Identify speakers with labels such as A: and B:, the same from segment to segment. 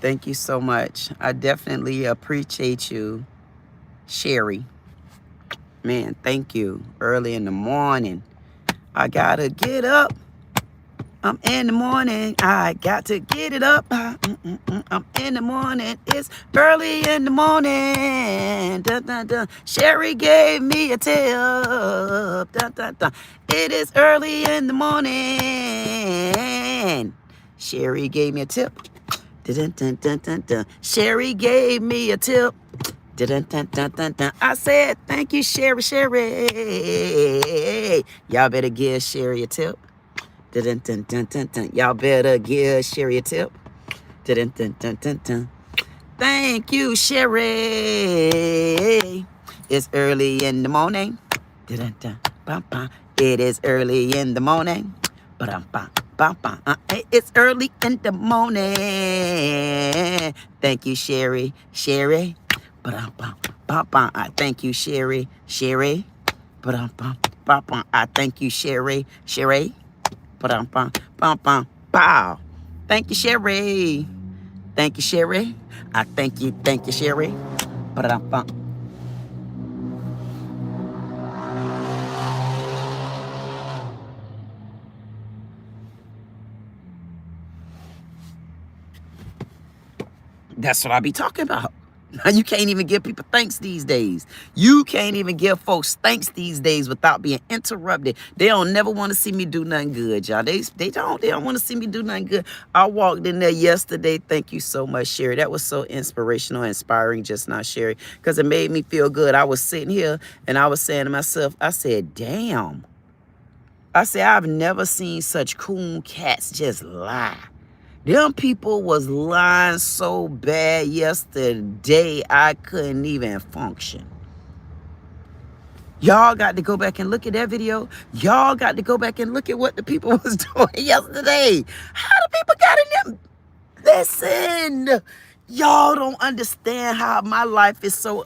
A: Thank you so much. I definitely appreciate you, Sherry. Man, thank you. Early in the morning. I gotta get up. I'm in the morning. I got to get it up. I'm in the morning. It's early in the morning. Dun, dun, dun. Sherry gave me a tip. Dun, dun, dun. It is early in the morning. Sherry gave me a tip. Dun, dun, dun, dun, dun. Sherry gave me a tip. Dun, dun, dun, dun, dun. I said, thank you, Sherry. Y'all better give Sherry a tip. Dun, dun, dun, dun, dun. Y'all better give Sherry a tip. Dun, dun, dun, dun, dun. Thank you, Sherry. It's early in the morning. Dun, dun, dun, dun. It is early in the morning. It's early in the morning. Thank you, Sherry. Sherry. I thank you, Sherry. Sherry. I thank you, Sherry. Sherry. Pow. Thank you, Sherry. Thank you, Sherry. I thank you, Sherry. That's what I be talking about. You can't even give people thanks these days. You can't even give folks thanks these days without being interrupted. They don't never want to see me do nothing good, y'all. They don't want to see me do nothing good. I walked in there yesterday. Thank you so much, Sherry. That was so inspirational, inspiring just now, Sherry, because it made me feel good. I was sitting here and I was saying to myself, I said, damn. I say I've never seen such coon cats just lie. Them people was lying so bad yesterday, I couldn't even function. Y'all got to go back and look at that video. Y'all got to go back and look at what the people was doing yesterday. How the people got in them? Listen, y'all don't understand how my life is so,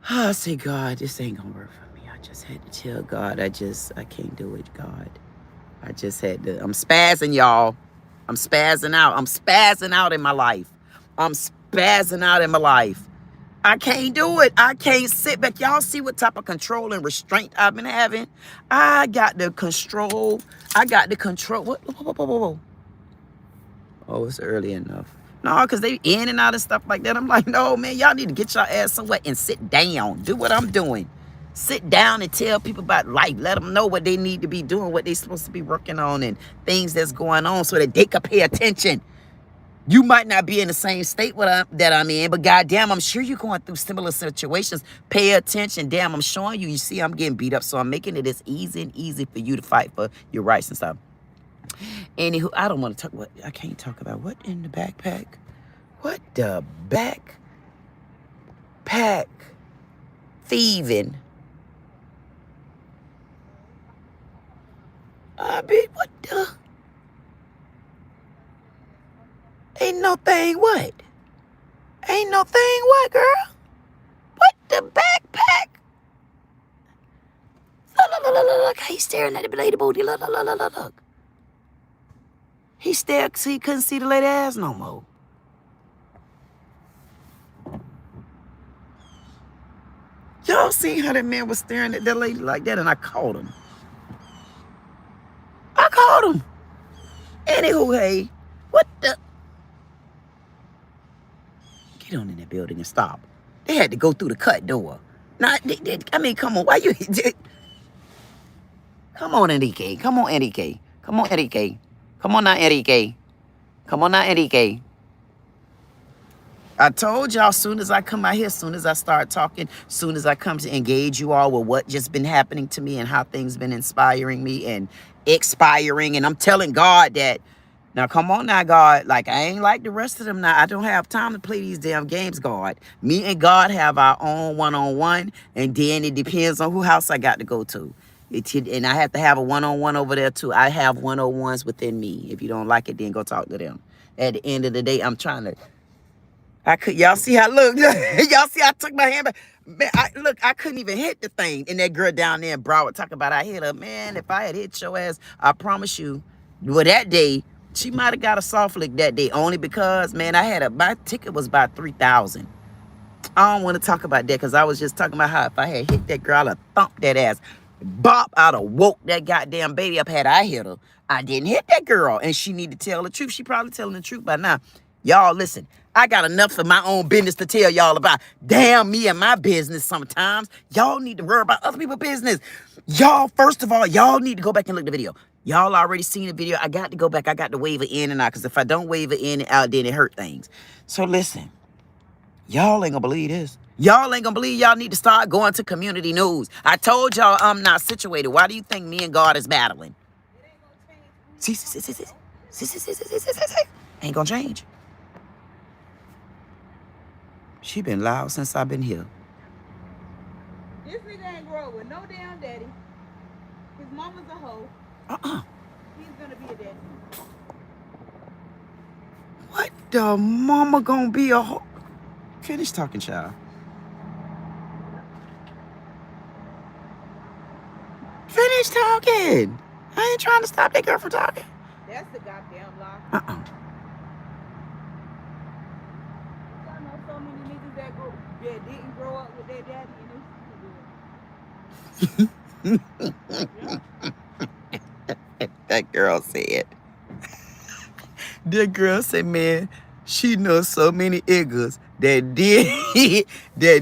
A: I say, God, this ain't gonna work for me. I just had to tell God, I can't do it, God. I just had to, I'm spazzing, y'all. I'm spazzing out. I'm spazzing out in my life. I'm spazzing out in my life. I can't do it. I can't sit back. Y'all see what type of control and restraint I've been having? I got the control. Whoa. Oh, it's early enough. No, because they in and out and stuff like that. I'm like, no, man, y'all need to get your ass somewhere and sit down. Do what I'm doing. Sit down and tell people about life. Let them know what they need to be doing, what they're supposed to be working on, and things that's going on so that they can pay attention. You might not be in the same state that I'm in, but goddamn, I'm sure you're going through similar situations. Pay attention. Damn, I'm showing you. You see, I'm getting beat up, so I'm making it as easy for you to fight for your rights and stuff. Anywho, I don't want to talk. I can't talk about what in the backpack. What the backpack thieving? What the? Ain't no thing what? Ain't no thing what, girl? What the backpack? Look. He's staring at the lady booty. Look. He stared because he couldn't see the lady ass no more. Y'all seen how that man was staring at that lady like that, and I caught him. Anywho, hey, what the? Get on in that building and stop. They had to go through the cut door. I mean, come on. Why you? Come on, Enrique. Come on, Enrique. Come on, Enrique. Come on now, Enrique. Come on now, Enrique. I told y'all, soon as I come out here, soon as I start talking, soon as I come to engage you all with what just been happening to me and how things been inspiring me and expiring. And I'm telling God that, now come on now, God. Like, I ain't like the rest of them now. I don't have time to play these damn games, God. Me and God have our own one-on-one, and then it depends on who house I got to go to. And I have to have a one-on-one over there, too. I have one-on-ones within me. If you don't like it, then go talk to them. At the end of the day, I'm trying to... Y'all see how, look, y'all see how I took my hand back? Man, I couldn't even hit the thing. And that girl down there in Broward talking about I hit her. Man, if I had hit your ass, I promise you, well, that day, she might have got a soft lick that day. Only because, man, my ticket was about $3,000. I don't want to talk about that because I was just talking about how if I had hit that girl, I'd have thumped that ass. Bop, I'd have woke that goddamn baby up had I hit her. I didn't hit that girl, and she need to tell the truth. She probably telling the truth by now. Y'all, listen, I got enough of my own business to tell y'all about. Damn me and my business sometimes. Y'all need to worry about other people's business. Y'all, first of all, y'all need to go back and look at the video. Y'all already seen the video. I got to go back. I got to wave it in and out, because if I don't wave it in and out, then it hurt things. So listen, y'all ain't gonna believe this. Y'all ain't gonna believe y'all need to start going to community news. I told y'all I'm not situated. Why do you think me and God is battling? See. Ain't gonna change. She been loud since I've been here.
B: This nigga ain't grow up with no damn daddy. His mama's a hoe. He's gonna be a daddy.
A: What the mama gonna be a hoe? Finish talking, child. Finish talking. I ain't trying to stop that girl from talking.
B: That's the goddamn lie.
A: Uh-uh.
B: I know so many niggas that didn't grow up with their daddy and
A: That girl said. That girl said, man, she knows so many niggas that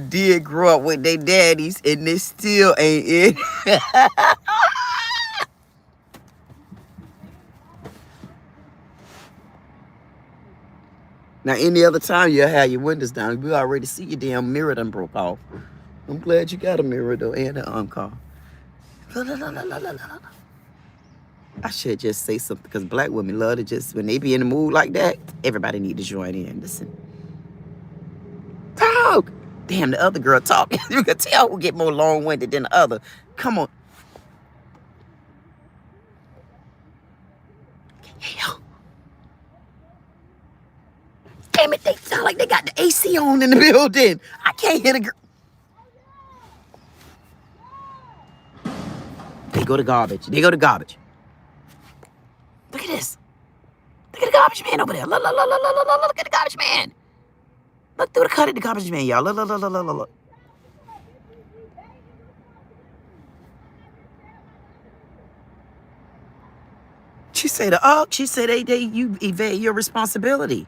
A: did grow up with their daddies and they still ain't in. Now, any other time you'll have your windows down. We already see your damn mirror done broke off. I'm glad you got a mirror, though, and an car. I should just say something because black women love to just, when they be in the mood like that, everybody need to join in. Listen. Talk. Damn, the other girl talking. You can tell who get more long-winded than the other. Come on. Hell. Damn it, they sound like they got the AC on in the building. I can't hear the girl. They go to garbage. They go to garbage. Look at this. Look at the garbage man over there. Look at the garbage man. Look through the cut at the garbage man, y'all. Look. She said, you evade your responsibility.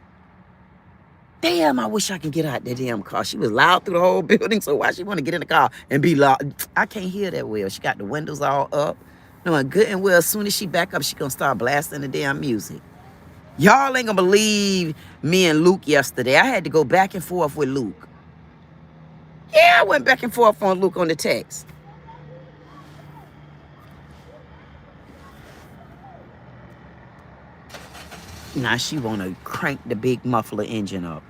A: Damn, I wish I could get out that damn car. She was loud through the whole building, so why she want to get in the car and be loud? I can't hear that well. She got the windows all up. Knowing good and well, as soon as she back up, she gonna start blasting the damn music. Y'all ain't gonna believe me and Luke yesterday. I had to go back and forth with Luke. Yeah, I went back and forth on Luke on the text. Now she wanna crank the big muffler engine up.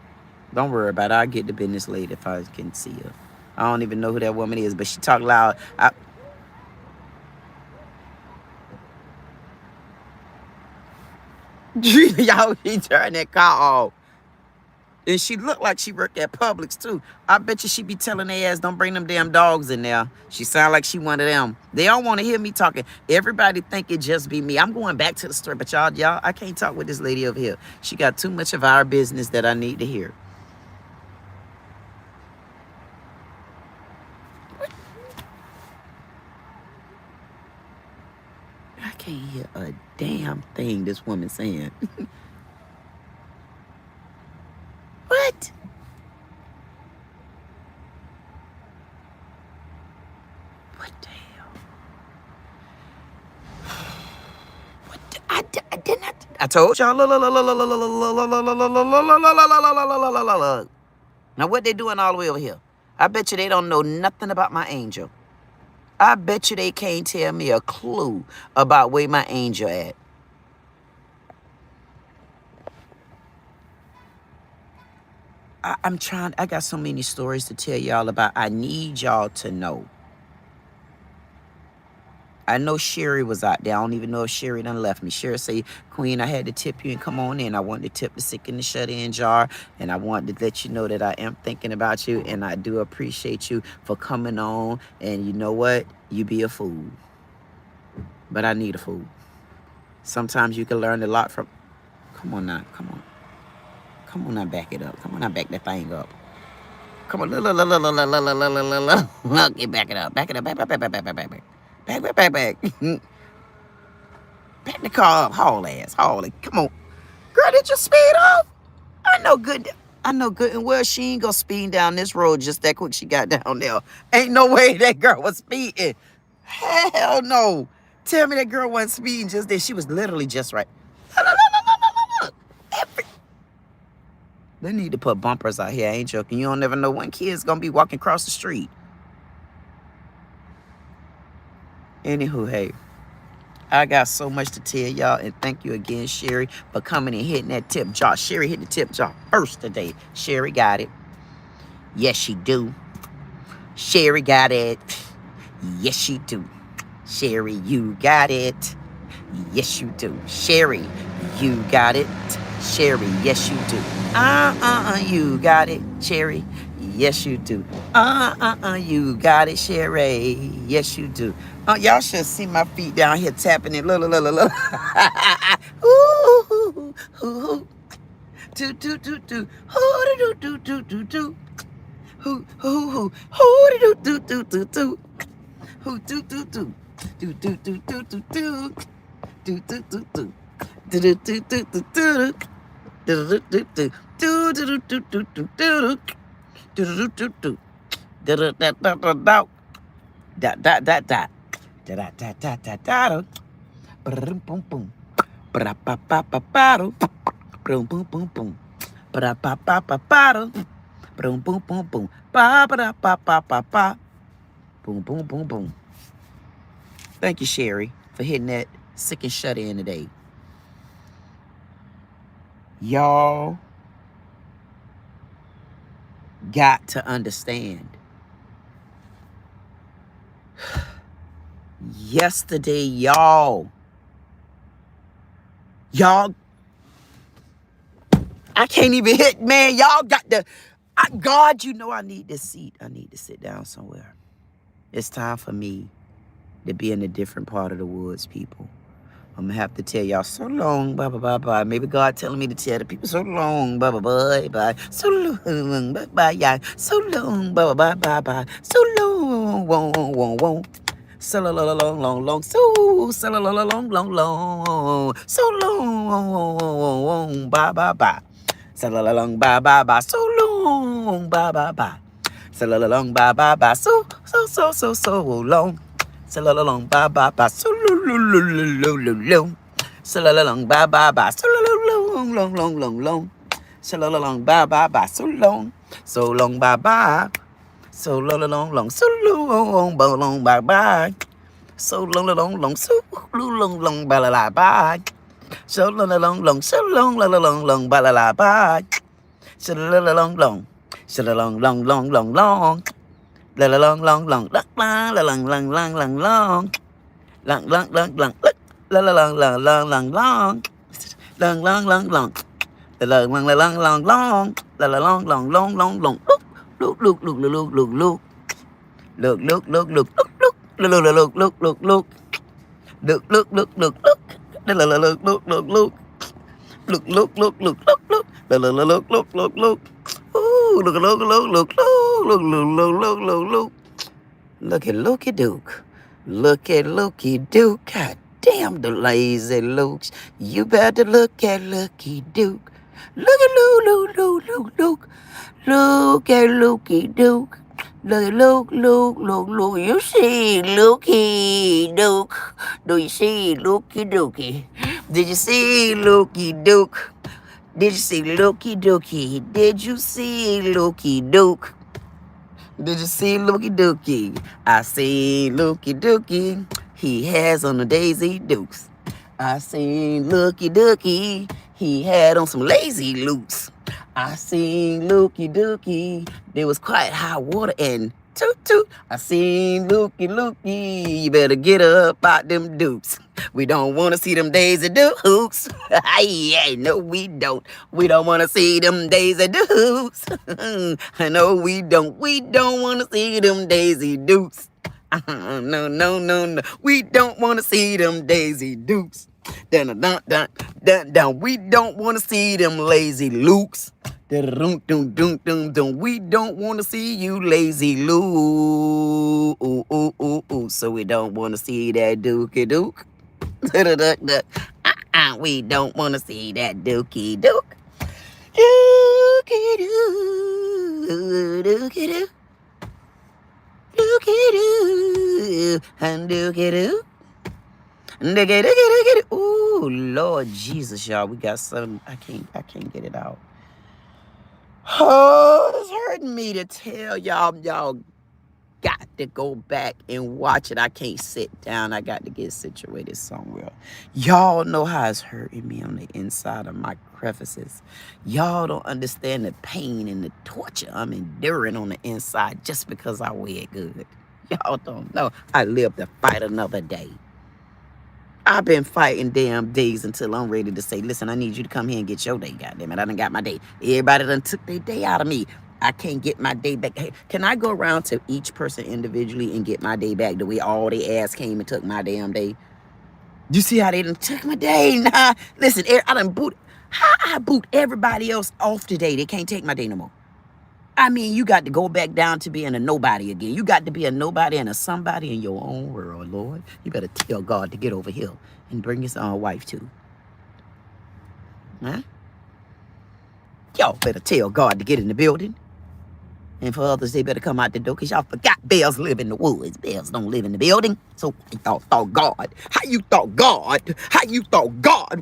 A: Don't worry about it. I'll get the business later if I can see her. I don't even know who that woman is, but she talk loud. Y'all, she turned that car off. And she looked like she worked at Publix, too. I bet you she be telling their ass, don't bring them damn dogs in there. She sound like she one of them. They don't want to hear me talking. Everybody think it just be me. I'm going back to the store, but y'all, I can't talk with this lady over here. She got too much of our business that I need to hear. I can't hear a damn thing this woman saying. What? What the hell? What the, I did not. I told y'all. Now what they doing all the way over here? I bet you they don't know nothing about my angel. I bet you they can't tell me a clue about where my angel at. I got so many stories to tell y'all about. I need y'all to know. I know Sherry was out there. I don't even know if Sherry done left me. Sherry say, Queen, I had to tip you and come on in. I wanted to tip the sick in the shut-in jar. And I wanted to let you know that I am thinking about you. And I do appreciate you for coming on. And you know what? You be a fool. But I need a fool. Sometimes you can learn a lot from... Come on now. Come on. Come on now, back it up. Come on now, back that thing up. Come on. Look, get back it up. Back it up. Back. Back the car up. Haul ass. Haul it. Come on. Girl, did you speed off? I know good and well she ain't gonna speed down this road just that quick she got down there. Ain't no way that girl was speeding. Hell no. Tell me that girl wasn't speeding just then. She was literally just right. They need to put bumpers out here. I ain't joking. You don't never know when kids gonna be walking across the street. Anywho, hey, I got so much to tell y'all, and thank you again, Sherry, for coming and hitting that tip jar. Sherry hit the tip jar first today. Sherry got it. Yes, she do. Sherry got it. Yes, she do. Sherry, you got it. Yes, you do. Sherry, you got it. Sherry, yes, you do. You got it, Sherry. Yes, you do. You got it, Sherry. Yes, you do. Y'all should see my feet down here tapping it. Look. Ooh, ooh, do. Do, do, do. Who, do, do. Who, do. Do, do. Boom. Thank you, Sherry, for hitting that sick and shut in today. Y'all got to understand. Yesterday, y'all, I can't even hit, man. Y'all got the, God, you know I need this seat. I need to sit down somewhere. It's time for me to be in a different part of the woods, people. I'm going to have to tell y'all so long, bye, bye, bye, bye. Maybe God telling me to tell the people so long, bye, bye, bye, bye. So long, bye, bye, yeah. So long, bye, bye, bye, bye. So long, wong, wong, wong. So long, long, long, long. So long, long, long, long. So long, bye, bye, bye. So long, bye, bye, bye. So long, bye, bye, bye. So long, bye, bye, bye. So long. So long, bye, bye, bye. So long. So long, bye, bye, bye. So long. So long, bye, bye, bye. So long. So long, bye, bye. So long, so long, bye, bye. So long, so long, bye, la, bye. So long, so long, bye, la, bye. So long, so long, long. La la long, long, long, la la long, long, long, long, long. Long, long, long, long, la la long, long, long, long, long. Long, long, long, long. La la long, long, long, long. La la long, long, long, long, long. Look. Look. Look. Look. La la look. Look. La la look. Ooh, look. Looky Duke. Look at Looky Duke. God damn the lazy Lukes. You better look at Looky Duke. Look at Luke. Look at Looky Duke. Look. You see Looky Duke. Do you see Looky Dookie? Did you see Looky Duke? Did you see Looky Dookie? Did you see Looky Duke? Did you see Looky Dookie? I see Looky Dookie. He has on the Daisy Dukes. I seen Looky Dookie. He had on some lazy Lukes. I seen Looky Dookie. There was quite high water and toot. I seen Looky. You better get up out them dukes. We don't want to see them Daisy Dukes. Yeah, no, we don't. We don't want to see them Daisy Dukes. No, we don't. We don't want to see them Daisy Dukes. No. We don't want to see them Daisy Dukes. Dun. We don't want to see them lazy Lukes. Dun. We don't want to see you lazy Luke. So we don't want to see that Dookie Duke. We don't want to see that Dookie Duke. Dookie Doo. And Dookie Doo. Ooh, Lord Jesus, y'all. We got some. I can't get it out. Oh, it's hurting me to tell y'all. Y'all got to go back and watch it. I can't sit down. I got to get situated somewhere. Y'all know how it's hurting me on the inside of my crevices. Y'all don't understand the pain and the torture I'm enduring on the inside just because I wear it good. Y'all don't know. I live to fight another day. I've been fighting damn days until I'm ready to say, listen, I need you to come here and get your day, goddammit. I done got my day. Everybody done took their day out of me. I can't get my day back. Hey, can I go around to each person individually and get my day back the way all they ass came and took my damn day? You see how they done took my day? Nah, listen, I boot everybody else off today. They can't take my day no more. I mean, you got to go back down to being a nobody again. You got to be a nobody and a somebody in your own world, Lord. You better tell God to get over here and bring his own wife too. Huh? Y'all better tell God to get in the building. And for others, they better come out the door because y'all forgot bears live in the woods. Bears don't live in the building. So y'all thought God. How you thought God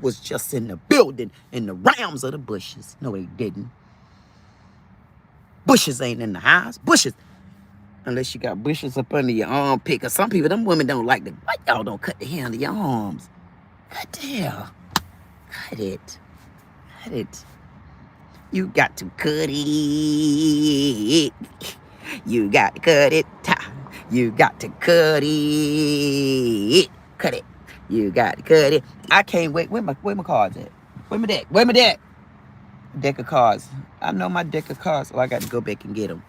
A: was just in the building in the realms of the bushes? No, they didn't. Bushes ain't in the house. Bushes. Unless you got bushes up under your armpit. Because some people, them women don't like the... Why y'all don't cut the hair under your arms? God damn. Cut it. Cut it. You got to cut it. You got to cut it. You got to cut it. Cut it. You got to cut it. I can't wait. Where my cards at? Where my deck? Where my deck? Deck of cards. I know my deck of cards. Oh, I got to go back and get them.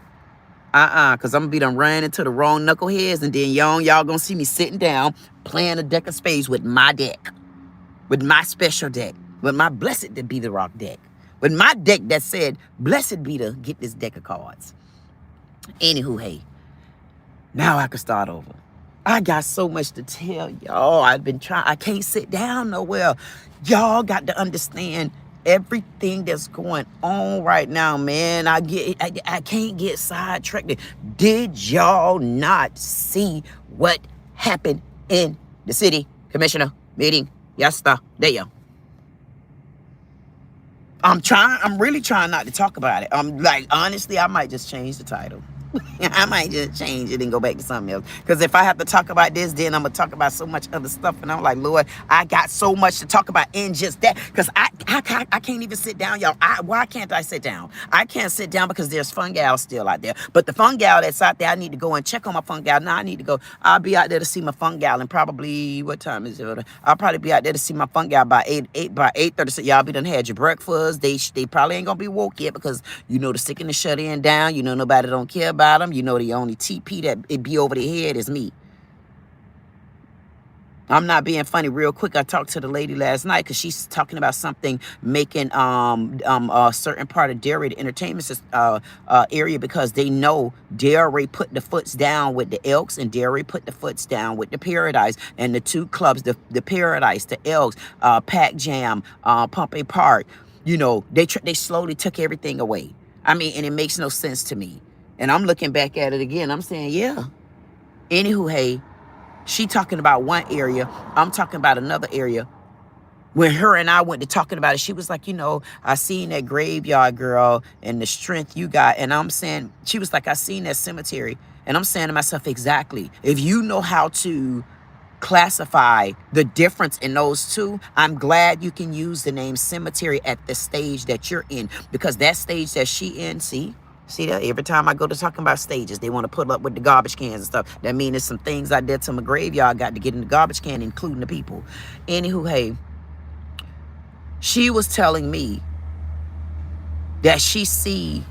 A: Because I'm going to be done running into the wrong knuckleheads. And then y'all going to see me sitting down playing a deck of spades with my deck. With my special deck. With my blessed to be the rock deck. With my deck that said, blessed be to get this deck of cards. Anywho, hey. Now I can start over. I got so much to tell y'all. I've been trying. I can't sit down nowhere. Y'all got to understand everything that's going on right now, man. I can't get sidetracked. Did y'all not see what happened in the city commissioner meeting yesterday? I'm really trying not to talk about it. I'm like, honestly, I might just change the title. I might just change it and go back to something else. Because if I have to talk about this, then I'm going to talk about so much other stuff. And I'm like, Lord, I got so much to talk about in just that. Because I can't even sit down, y'all. Why can't I sit down? I can't sit down because there's fun gals still out there. But the fun gal that's out there, I need to go and check on my fun gal. Now I need to go. I'll be out there to see my fun gal. And probably, what time is it? I'll probably be out there to see my fun gal by 8:30. So y'all be done had your breakfast. They probably ain't going to be woke yet because, you know, the sticking the shut in down. You know, nobody don't care about them. You know, the only TP that it be over the head is me. I'm not being funny. Real quick, I talked to the lady last night because she's talking about something making a certain part of Dairy the entertainment area because they know Dairy put the foots down with the Elks and Dairy put the foots down with the Paradise, and the two clubs, the Paradise, the Elks, Pac Jam, Pompey Park. You know, they slowly took everything away. I mean, and it makes no sense to me. And I'm looking back at it again. I'm saying, yeah. Anywho, hey, she talking about one area. I'm talking about another area. When her and I went to talking about it, she was like, you know, I seen that graveyard, girl, and the strength you got. And I'm saying, she was like, I seen that cemetery. And I'm saying to myself, exactly. If you know how to classify the difference in those two, I'm glad you can use the name cemetery at the stage that you're in. Because that stage that she in, see that every time I go to talking about stages, they want to put up with the garbage cans and stuff. That means there's some things I did to my graveyard got to get in the garbage can, including the people. Anywho, hey, she was telling me that she see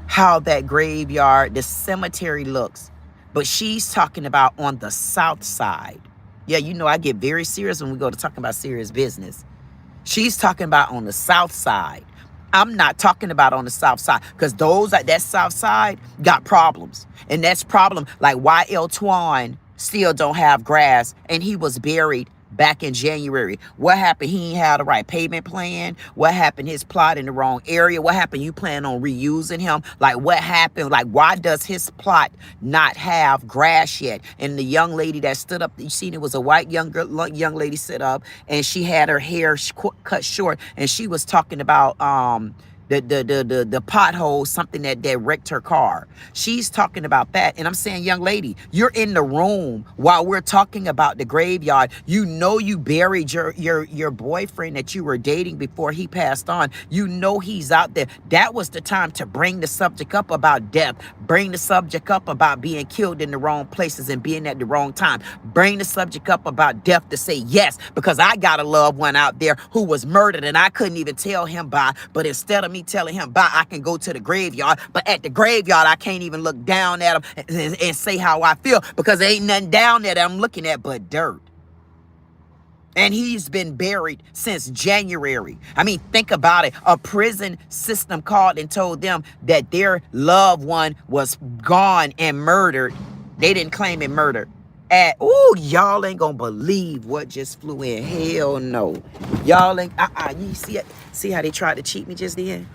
A: how that graveyard, the cemetery looks. But she's talking about on the south side. Yeah, you know I get very serious when we go to talking about serious business. She's talking about on the south side. I'm not talking about on the south side because those at that south side got problems. And that's problem like YL Twan still don't have grass and he was buried back in January. What happened? He ain't had the right payment plan. What happened? His plot in the wrong area. What happened? You plan on reusing him? Like what happened? Like why does his plot not have grass yet? And the young lady that stood up, you seen it was a white young lady sit up and she had her hair cut short and she was talking about the pothole, something that wrecked her car. She's talking about that. And I'm saying, young lady, you're in the room while we're talking about the graveyard. You know you buried your boyfriend that you were dating before he passed on. You know he's out there. That was the time to bring the subject up about death. Bring the subject up about being killed in the wrong places and being at the wrong time. Bring the subject up about death to say yes, because I got a loved one out there who was murdered and I couldn't even tell him bye. But instead of me telling him bye, I can go to the graveyard. But at the graveyard, I can't even look down at him and say how I feel because there ain't nothing down there that I'm looking at but dirt. And he's been buried since January. I mean, think about it. A prison system called and told them that their loved one was gone and murdered. They didn't claim it murdered. Oh, y'all ain't gonna believe what just flew in. Hell no. Y'all ain't, you see how they tried to cheat me just then?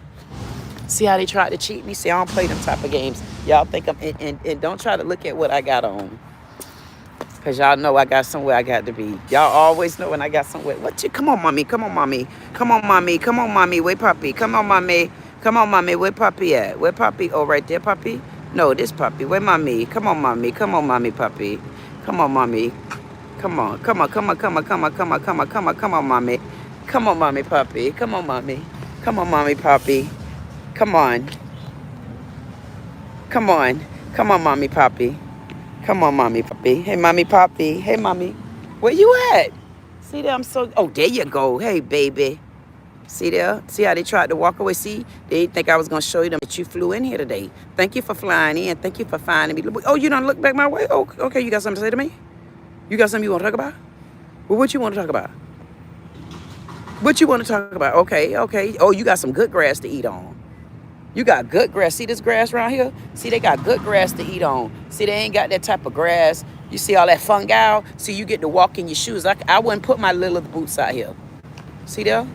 A: See how they tried to cheat me? See, I don't play them type of games. Y'all think I'm, and don't try to look at what I got on. Because y'all know I got somewhere I got to be. Y'all always know when I got somewhere. Come on, mommy. Come on, mommy. Come on, mommy. Come on, mommy. Where puppy? Come on, mommy. Come on, mommy. Where puppy at? Where puppy? Oh, right there, puppy. No, this puppy. Where mommy? Come on, mommy. Come on, mommy puppy. Come on, mommy. Come on. Come on. Come on. Come on. Come on. Come on. Come on. Come on. Come on, mommy. Come on, mommy puppy. Come on, mommy. Come on, mommy puppy. Come on. Come on. Come on, mommy puppy. Come on, mommy puppy. Hey, mommy puppy. Hey, mommy. Where you at? See there? I'm so... Oh, there you go. Hey, baby. See there? See how they tried to walk away? See? They didn't think I was going to show you them that you flew in here today. Thank you for flying in. Thank you for finding me. Oh, you don't look back my way? Oh, okay. You got something to say to me? You got something you want to talk about? Well, what you want to talk about? What you want to talk about? Okay, okay. Oh, you got some good grass to eat on. You got good grass. See this grass around here? See, they got good grass to eat on. See, they ain't got that type of grass. You see all that fungi? See, you get to walk in your shoes. I wouldn't put my little boots out here. See there?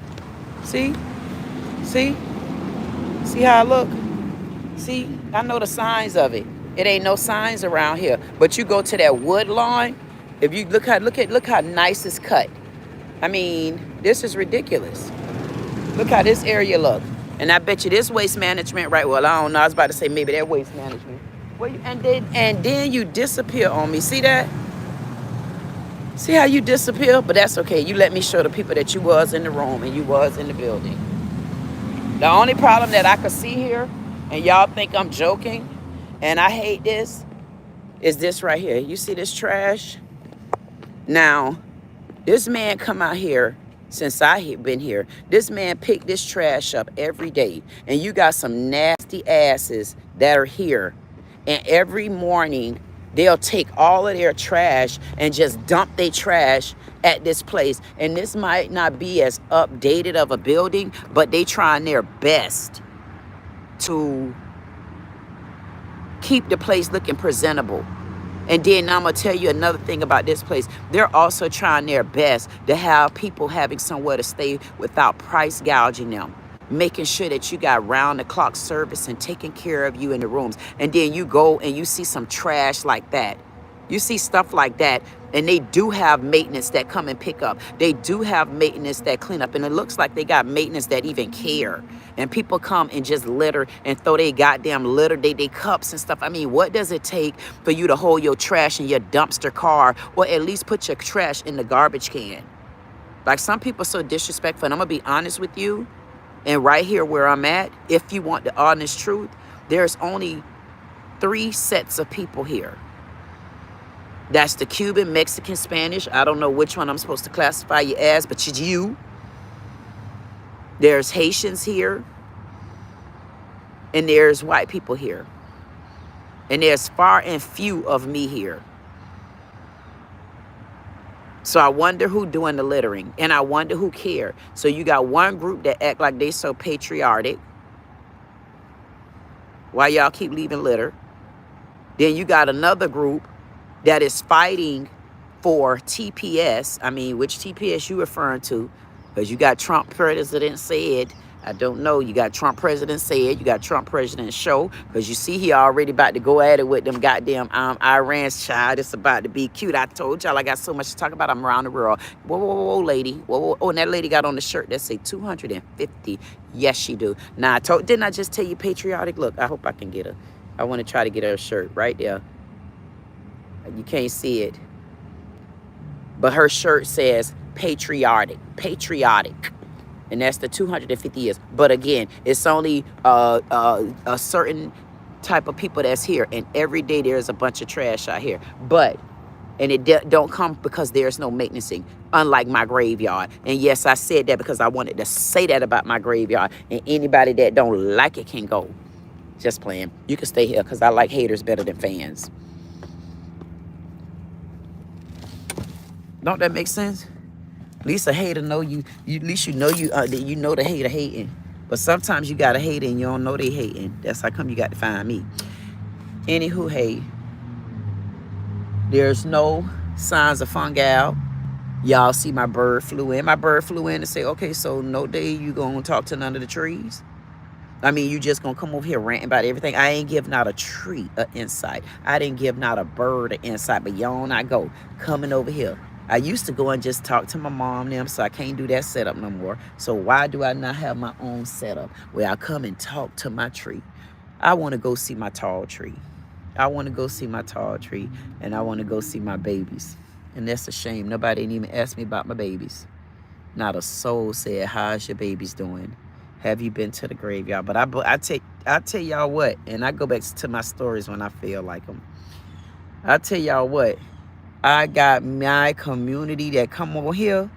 A: See? See? See how I look? See? I know the signs of it. It ain't no signs around here. But you go to that wood lawn, if you look how nice it's cut. I mean, this is ridiculous. Look how this area look. And I bet you this waste management, right? Well, I don't know. I was about to say maybe that waste management. Well, and then you disappear on me. See that? See how you disappear? But that's okay. You let me show the people that you was in the room and you was in the building. The only problem that I could see here, and y'all think I'm joking, and I hate this, is this right here. You see this trash? Now, this man come out here since I have been here. This man picked this trash up every day. And you got some nasty asses that are here. And every morning, they'll take all of their trash and just dump their trash at this place. And this might not be as updated of a building, but they trying their best to keep the place looking presentable. And then I'm going to tell you another thing about this place. They're also trying their best to have people having somewhere to stay without price gouging them. Making sure that you got round-the-clock service and taking care of you in the rooms. And then you go and you see some trash like that. You see stuff like that, and they do have maintenance that come and pick up. They do have maintenance that clean up, and it looks like they got maintenance that even care. And people come and just litter and throw their goddamn litter, they cups and stuff. I mean, what does it take for you to hold your trash in your dumpster car, or at least put your trash in the garbage can? Like, some people are so disrespectful, and I'm gonna be honest with you. And right here where I'm at, if you want the honest truth, there's only 3 sets of people here. That's the Cuban, Mexican, Spanish. I don't know which one I'm supposed to classify you as, but it's you. There's Haitians here. And there's white people here. And there's far and few of me here. So I wonder who doing the littering. And I wonder who care. So you got one group that act like they so patriotic. Why y'all keep leaving litter? Then you got another group that is fighting for TPS. I mean, which TPS you referring to? Because you got Trump president said, I don't know. You got Trump president said, you got Trump president show. Because you see he already about to go at it with them goddamn Iran's child. It's about to be cute. I told y'all I got so much to talk about. I'm around the world. Whoa, whoa, whoa, lady. Whoa, whoa. Oh, and that lady got on the shirt that say 250. Yes, she do. Now, didn't I just tell you patriotic? Look, I hope I can get her. I want to try to get her a shirt right there. You can't see it. But her shirt says patriotic. Patriotic. And that's the 250 years. But again, it's only a certain type of people that's here. And every day there's a bunch of trash out here. But, and it don't come because there's no maintenancing. Unlike my graveyard. And yes, I said that because I wanted to say that about my graveyard. And anybody that don't like it can go. Just playing. You can stay here because I like haters better than fans. Don't that make sense? At least a hater know you. At least you know you know the hater hating. But sometimes you got a hater and you don't know they hating. That's how come you got to find me. Anywho, hey, there's no signs of fungi. Y'all see my bird flew in. My bird flew in and say, okay, so no day you gonna talk to none of the trees. I mean, you just gonna come over here ranting about everything. I ain't give not a tree an insight. I didn't give not a bird an insight. But y'all I go coming over here. I used to go and just talk to my mom and them, so I can't do that setup no more. So why do I not have my own setup where I come and talk to my tree? I want to go see my tall tree. I want to go see my tall tree, and I want to go see my babies. And that's a shame. Nobody didn't even ask me about my babies. Not a soul said, how's your babies doing? Have you been to the graveyard? But I tell y'all what, and I go back to my stories when I feel like them. I tell y'all what, I got my community that come over here,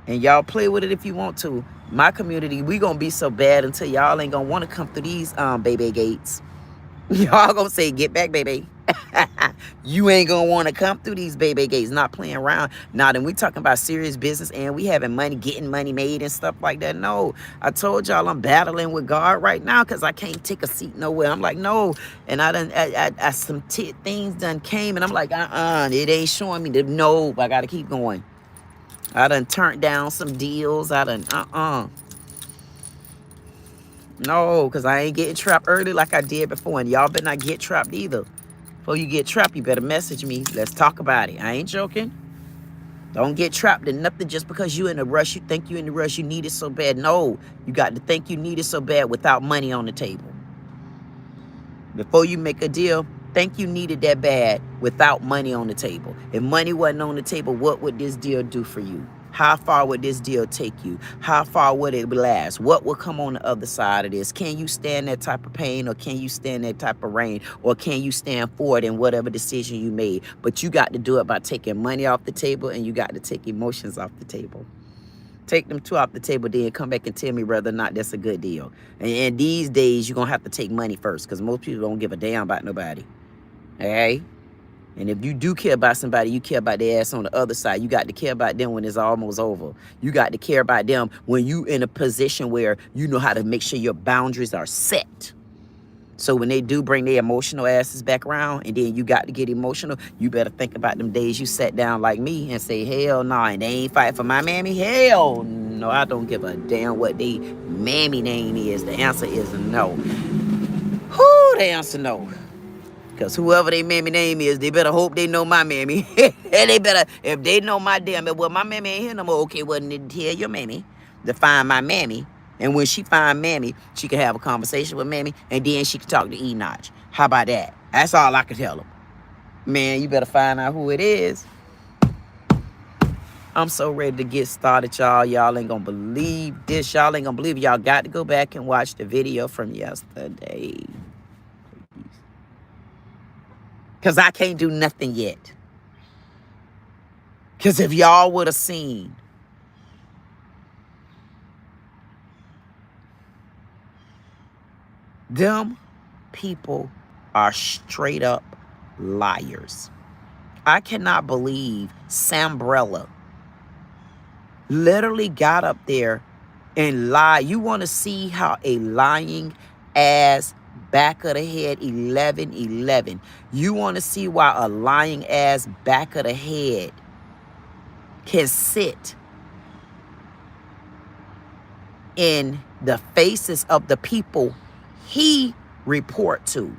A: and y'all play with it if you want to. My community, we gonna be so bad until y'all ain't gonna want to come through these baby gates. Y'all gonna say, get back, baby. You ain't gonna want to come through these baby gates, not playing around. Now, then we talking about serious business and we having money, getting money made and stuff like that. No, I told y'all I'm battling with God right now because I can't take a seat nowhere. I'm like, no. And some things done came and I'm like, it ain't showing me the no, I gotta keep going. I done turned down some deals. I done, No, because I ain't getting trapped early like I did before. And y'all better not get trapped either. Before you get trapped, you better message me. Let's talk about it. I ain't joking. Don't get trapped in nothing just because you in a rush. You think you in a rush. You need it so bad. No, you got to think you need it so bad without money on the table. Before you make a deal, think you needed that bad without money on the table. If money wasn't on the table, what would this deal do for you? How far would this deal take you? How far would it last? What will come on the other side of this? Can you stand that type of pain, or can you stand that type of rain, or can you stand for it in whatever decision you made? But you got to do it by taking money off the table, and you got to take emotions off the table. Take them two off the table, then come back and tell me whether or not that's a good deal. And these days, you're going to have to take money first, because most people don't give a damn about nobody. Okay? And if you do care about somebody, you care about their ass on the other side. You got to care about them when it's almost over. You got to care about them when you in a position where you know how to make sure your boundaries are set. So when they do bring their emotional asses back around, and then you got to get emotional, you better think about them days you sat down like me and say, hell no, and they ain't fight for my mammy. Hell no, I don't give a damn what they mammy name is. The answer is no. Whoo, the answer no. Because whoever they mammy name is, they better hope they know my mammy. And they better, if they know my damn, well, my mammy ain't here no more. Okay, well, then tell your mammy to find my mammy. And when she find mammy, she can have a conversation with mammy, and then she can talk to Enoch. How about that? That's all I can tell them. Man, you better find out who it is. I'm so ready to get started, y'all. Y'all ain't gonna believe this. Y'all ain't gonna believe it. Y'all got to go back and watch the video from yesterday. Because I can't do nothing yet. Because if y'all would have seen, them people are straight up liars. I cannot believe Sambrella literally got up there and lied. You want to see how a lying ass back of the head 1111. You want to see why a lying ass back of the head can sit in the faces of the people he report to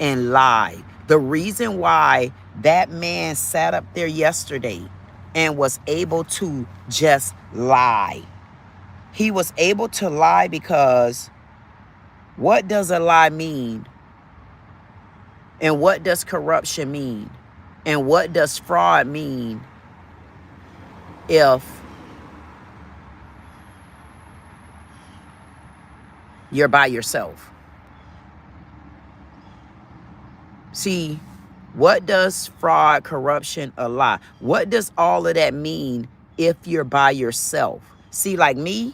A: and lie. The reason why that man sat up there yesterday and was able to just lie. He was able to lie because what does a lie mean? And what does corruption mean? And what does fraud mean if you're by yourself? See, what does fraud, corruption, a lie? What does all of that mean if you're by yourself? See, like me,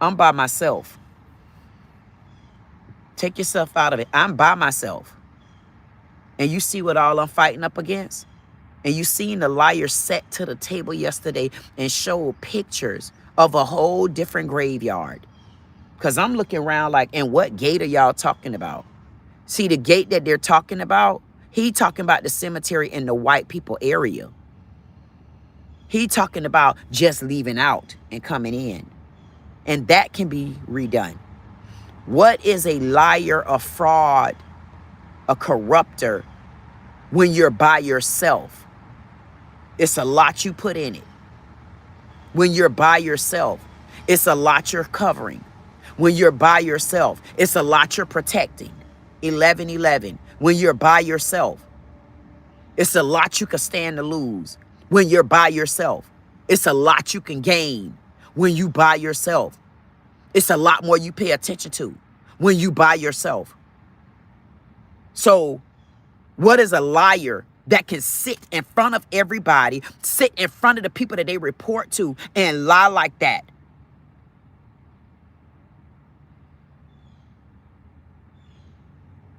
A: I'm by myself. Take yourself out of it. I'm by myself. And you see what all I'm fighting up against? And you seen the liar set to the table yesterday and show pictures of a whole different graveyard. Because I'm looking around like, and what gate are y'all talking about? See, the gate that they're talking about, he talking about the cemetery in the white people area. He talking about just leaving out and coming in. And that can be redone. What is a liar, a fraud, a corrupter when you're by yourself? It's a lot you put in it. When you're by yourself, it's a lot you're covering. when you're by yourself. It's a lot you're protecting. 11:11. When you're by yourself. It's a lot you can stand to lose when you're by yourself. It's a lot you can gain when you by yourself. It's a lot more you pay attention to when you by yourself. So what is a liar that can sit in front of everybody, sit in front of the people that they report to and lie like that?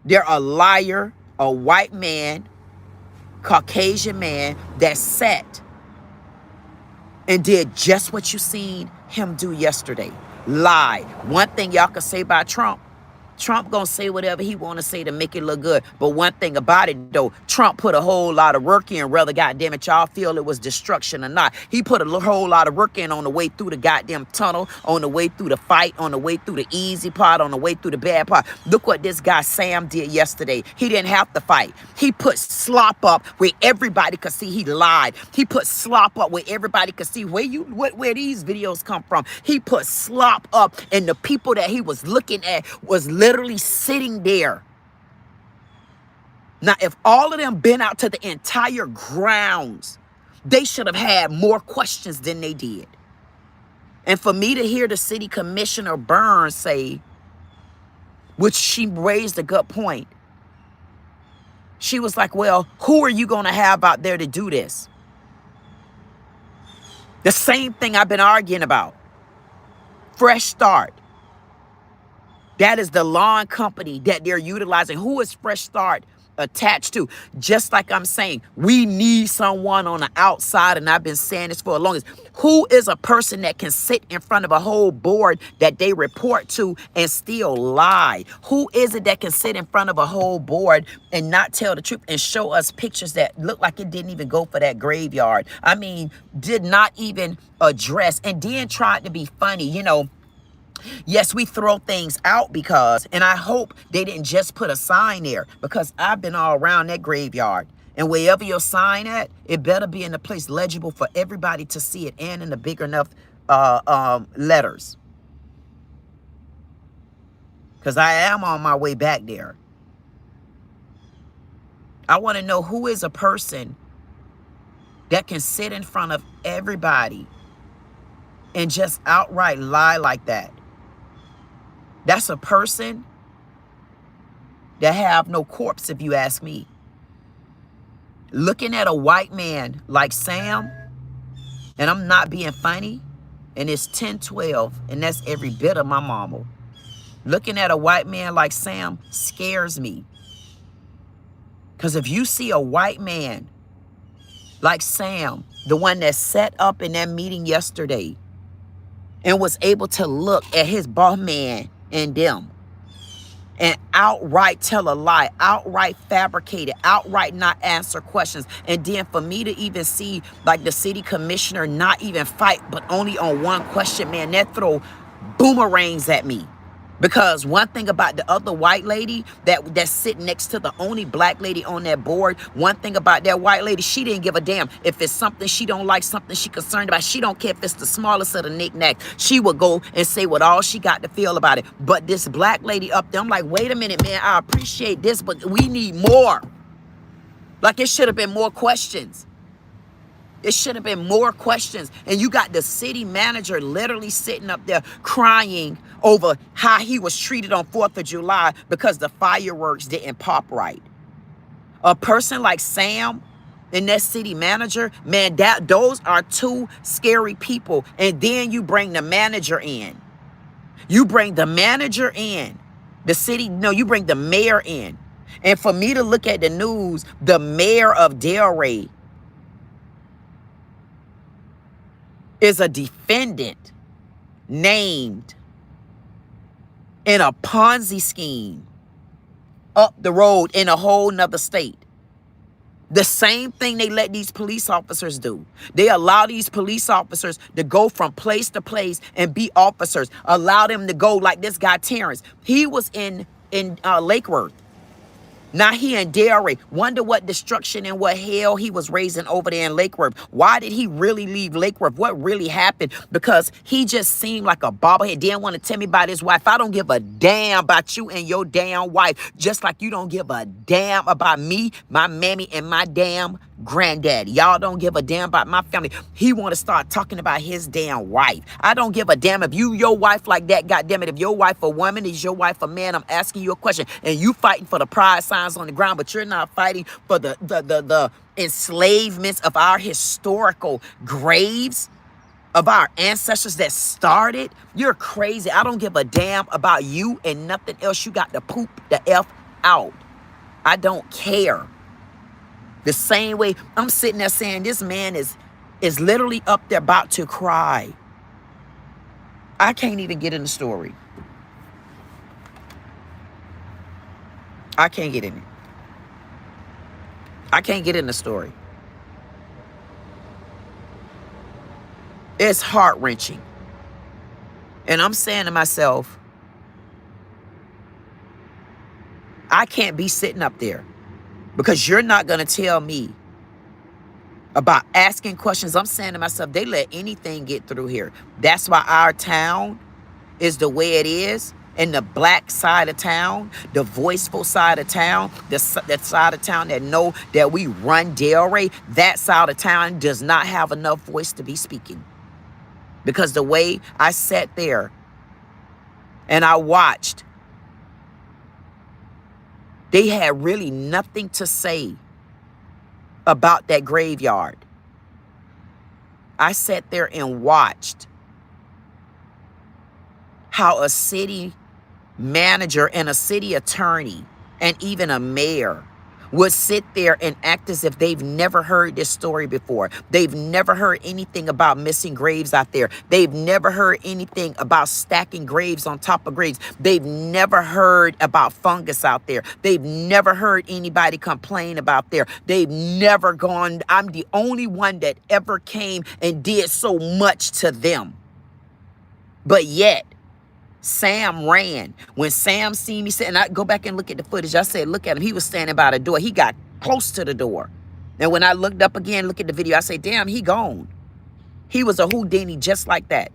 A: They're a liar, a white man, Caucasian man that sat and did just what you seen him do yesterday. Lied. One thing y'all can say about Trump, Trump gonna say whatever he want to say to make it look good. But one thing about it though, Trump put a whole lot of work in, whether goddamn it y'all feel it was destruction or not. He put a whole lot of work in on the way through the goddamn tunnel, on the way through the fight, on the way through the easy part, on the way through the bad part. Look what this guy Sam did yesterday. He didn't have to fight. He put slop up where everybody could see he lied. He put slop up where everybody could see where these videos come from. He put slop up, and the people that he was looking at was literally sitting there. Now, if all of them been out to the entire grounds, they should have had more questions than they did. And for me to hear the city commissioner Burns say, which she raised a good point, she was like, well, who are you going to have out there to do this? The same thing I've been arguing about. Fresh Start. That is the lawn company that they're utilizing. Who is Fresh Start attached to? Just like I'm saying, we need someone on the outside, and I've been saying this for the longest. Who is a person that can sit in front of a whole board that they report to and still lie? Who is it that can sit in front of a whole board and not tell the truth and show us pictures that look like it didn't even go for that graveyard? I mean, did not even address, and then tried to be funny, you know. Yes, we throw things out because, and I hope they didn't just put a sign there, because I've been all around that graveyard. And wherever your sign at, it better be in a place legible for everybody to see it, and in the big enough letters. Because I am on my way back there. I want to know who is a person that can sit in front of everybody and just outright lie like that. That's a person that have no corpse, if you ask me. Looking at a white man like Sam, and I'm not being funny, and it's 10-12, and that's every bit of my mama. Looking at a white man like Sam scares me. Because if you see a white man like Sam, the one that sat up in that meeting yesterday and was able to look at his boss man and them and outright tell a lie, outright fabricate it, outright not answer questions. And then for me to even see like the city commissioner not even fight, but only on one question, man, that throw boomerangs at me. Because one thing about the other white lady that's sitting next to the only black lady on that board, one thing about that white lady, she didn't give a damn. If it's something she don't like, something she concerned about, she don't care if it's the smallest of the knickknacks. She would go and say what all she got to feel about it. But this black lady up there, I'm like, wait a minute, man, I appreciate this, but we need more. Like, it should have been more questions. It should have been more questions. And you got the city manager literally sitting up there crying over how he was treated on 4th of July because the fireworks didn't pop right. A person like Sam and that city manager, man, those are two scary people. And then you bring the manager in. You bring the manager in. You bring the mayor in. And for me to look at the news, the mayor of Delray is a defendant named in a Ponzi scheme up the road in a whole nother state. The same thing they let these police officers do. They allow these police officers to go from place to place and be officers. Allow them to go like this guy Terrence. He was in Lake Worth. Now he in Delray. Wonder what destruction and what hell he was raising over there in Lake Worth. Why did he really leave Lake Worth? What really happened? Because he just seemed like a bobblehead. Didn't want to tell me about his wife. I don't give a damn about you and your damn wife. Just like you don't give a damn about me, my mammy, and my damn granddaddy. Y'all don't give a damn about my family. He want to start talking about his damn wife. I don't give a damn if you your wife like that. Goddamn it, if your wife a woman, is your wife a man? I'm asking you a question, and you fighting for the pride signs on the ground, but you're not fighting for the enslavements of our historical graves, of our ancestors that started. You're crazy. I don't give a damn about you and nothing else. You got to poop the F out. I don't care. The same way I'm sitting there saying this man is literally up there about to cry. I can't even get in the story. I can't get in it. I can't get in the story. It's heart-wrenching. And I'm saying to myself, I can't be sitting up there because you're not going to tell me about asking questions. I'm saying to myself, they let anything get through here. That's why our town is the way it is. And the black side of town, the voiceful side of town, that side of town that know that we run Delray, that side of town does not have enough voice to be speaking. Because the way I sat there and I watched, they had really nothing to say about that graveyard. I sat there and watched how a city manager and a city attorney and even a mayor would sit there and act as if they've never heard this story before. They've never heard anything about missing graves out there. They've never heard anything about stacking graves on top of graves. They've never heard about fungus out there. They've never heard anybody complain about there. They've never gone. I'm the only one that ever came and did so much to them. But yet, Sam ran. When Sam seen me, and I go back and look at the footage, I said, look at him. He was standing by the door. He got close to the door. And when I looked up again, look at the video, I say, damn, he gone. He was a Houdini just like that.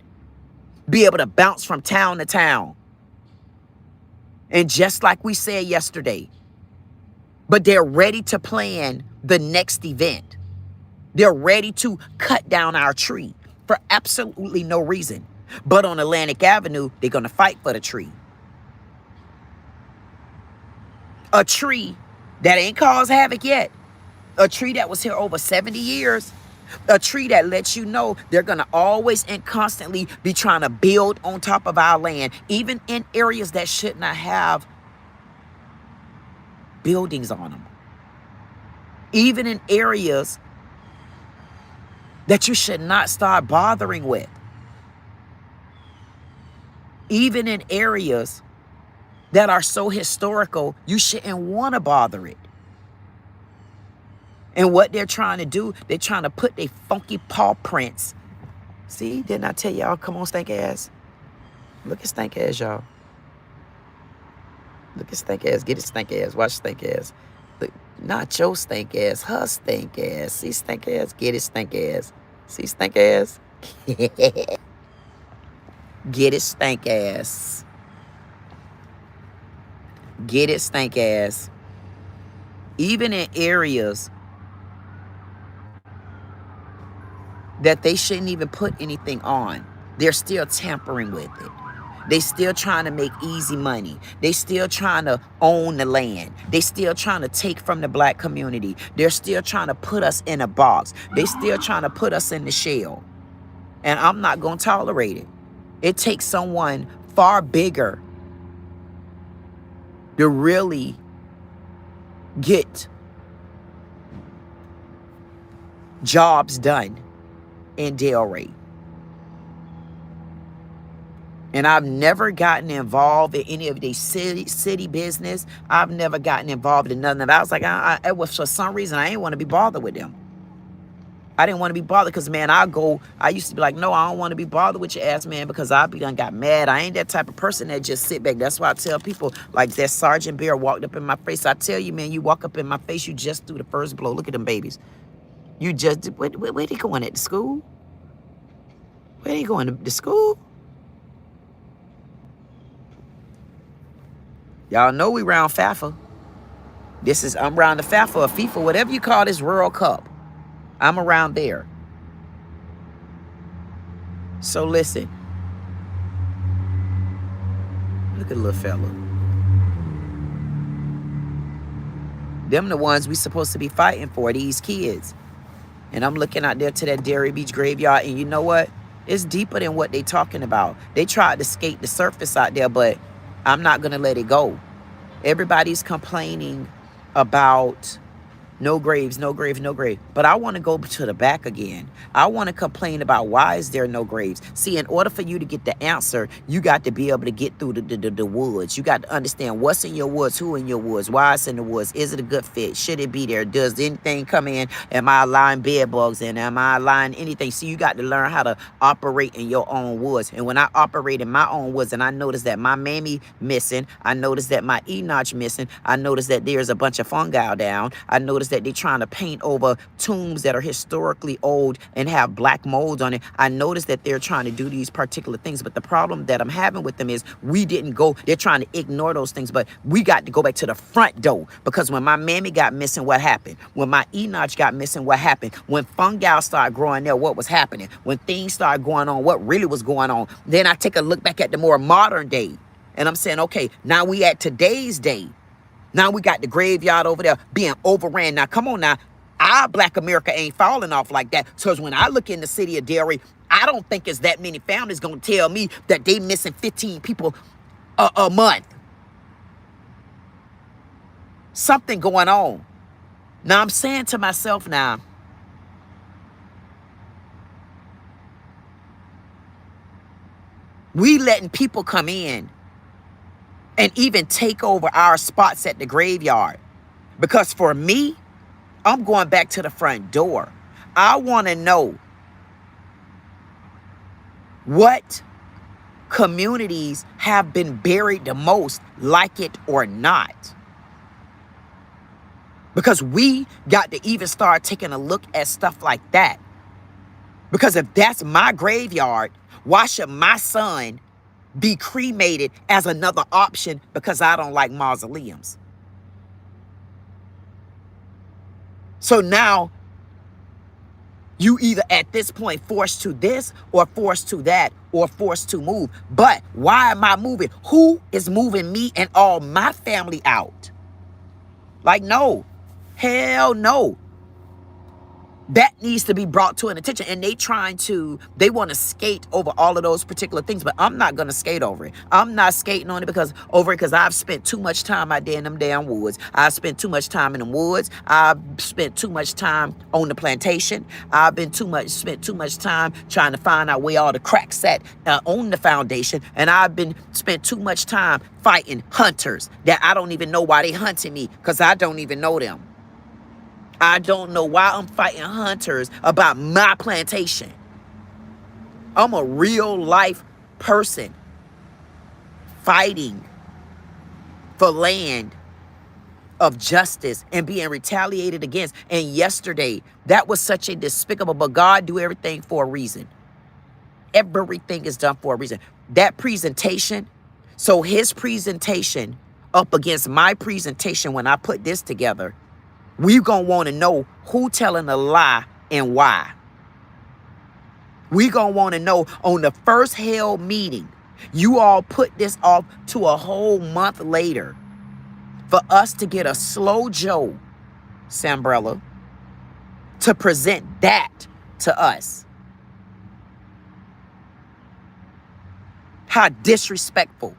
A: Be able to bounce from town to town. And just like we said yesterday, but they're ready to plan the next event. They're ready to cut down our tree for absolutely no reason. But on Atlantic Avenue, they're going to fight for the tree. A tree that ain't caused havoc yet. A tree that was here over 70 years. A tree that lets you know they're going to always and constantly be trying to build on top of our land, even in areas that should not have buildings on them. Even in areas that you should not start bothering with. Even in areas that are so historical, you shouldn't want to bother it. And what they're trying to do, they're trying to put their funky paw prints. See, didn't I tell y'all, come on, stank ass? Look at stank ass, y'all. Look at stank ass. Get it, stank ass. Watch stank ass. Look, not your stank ass, her stank ass. See stank ass? Get it, stank ass. See stank ass? Get it, stank ass. Get it, stank ass. Even in areas that they shouldn't even put anything on, they're still tampering with it. They still trying to make easy money. They still trying to own the land. They still trying to take from the black community. They're still trying to put us in a box. They still trying to put us in the shell. And I'm not going to tolerate it. It takes someone far bigger to really get jobs done in Delray. And I've never gotten involved in any of the city business. I've never gotten involved in none of that. I was like, it was for some reason I ain't want to be bothered with them. I didn't want to be bothered because, man, I used to be like, no, I don't want to be bothered with your ass, man, because I be done got mad. I ain't that type of person that just sit back. That's why I tell people, like that Sergeant Bear walked up in my face. I tell you, man, you walk up in my face, you just threw the first blow. Look at them babies. You just, where they going at the school? Where they going to school? Y'all know we round FAFA. I'm around the FAFA or FIFA, whatever you call this World Cup. I'm around there. So listen. Look at the little fella. Them the ones we supposed to be fighting for, these kids. And I'm looking out there to that Dairy Beach graveyard, and you know what? It's deeper than what they talking about. They tried to skate the surface out there, but I'm not going to let it go. Everybody's complaining about no graves, no grave, no grave. But I want to go to the back again. I want to complain about why is there no graves. See, in order for you to get the answer, you got to be able to get through the woods. You got to understand what's in your woods, who in your woods, why it's in the woods. Is it a good fit? Should it be there? Does anything come in? Am I allowing bed bugs in? Am I allowing anything? See, you got to learn how to operate in your own woods. And when I operate in my own woods and I notice that my mammy missing, I notice that my Enoch missing, I notice that there's a bunch of fungi down, I notice that they're trying to paint over tombs that are historically old and have black molds on it. I noticed that they're trying to do these particular things, but the problem that I'm having with them is we didn't go, they're trying to ignore those things, but we got to go back to the front door, because when my mammy got missing, what happened? When my Enoch got missing, what happened? When fungi started growing there, what was happening? When things started going on, what really was going on? Then I take a look back at the more modern day, and I'm saying, okay, now we at today's day. Now we got the graveyard over there being overran. Now, come on now. Our Black America ain't falling off like that. So when I look in the city of Derry, I don't think it's that many families going to tell me that they missing 15 people a month. Something going on. Now, I'm saying to myself now, we letting people come in and even take over our spots at the graveyard. Because for me, I'm going back to the front door. I want to know what communities have been buried the most, like it or not. Because we got to even start taking a look at stuff like that. Because if that's my graveyard, why should my son be cremated as another option because I don't like mausoleums? So now you either at this point forced to this or forced to that or forced to move. But why am I moving? Who is moving me and all my family out? Like, no. Hell no. That needs to be brought to an attention. And they want to skate over all of those particular things, but I'm not going to skate over it. I'm not skating on it because I've spent too much time out there in them damn woods. I've spent too much time in the woods. I've spent too much time on the plantation. I've spent too much time trying to find out where all the cracks at on the foundation. And I've spent too much time fighting hunters that I don't even know why they hunting me, because I don't even know them. I don't know why I'm fighting hunters about my plantation. I'm a real life person fighting for land of justice and being retaliated against. And yesterday, that was such a despicable, but God do everything for a reason. Everything is done for a reason. That presentation, so his presentation up against my presentation when I put this together, we're going to want to know who telling a lie and why. We're going to want to know on the first held meeting, you all put this off to a whole month later for us to get a slow Joe Sambrella to present that to us. How disrespectful.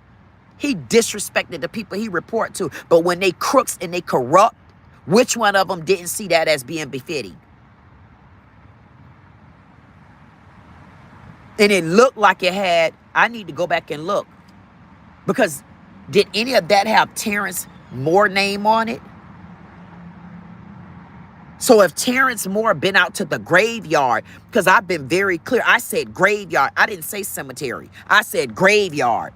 A: He disrespected the people he report to, but when they crooks and they corrupt, which one of them didn't see that as being befitting? And it looked like it had, I need to go back and look. Because did any of that have Terrence Moore name on it? So if Terrence Moore been out to the graveyard, because I've been very clear, I said graveyard. I didn't say cemetery. I said graveyard.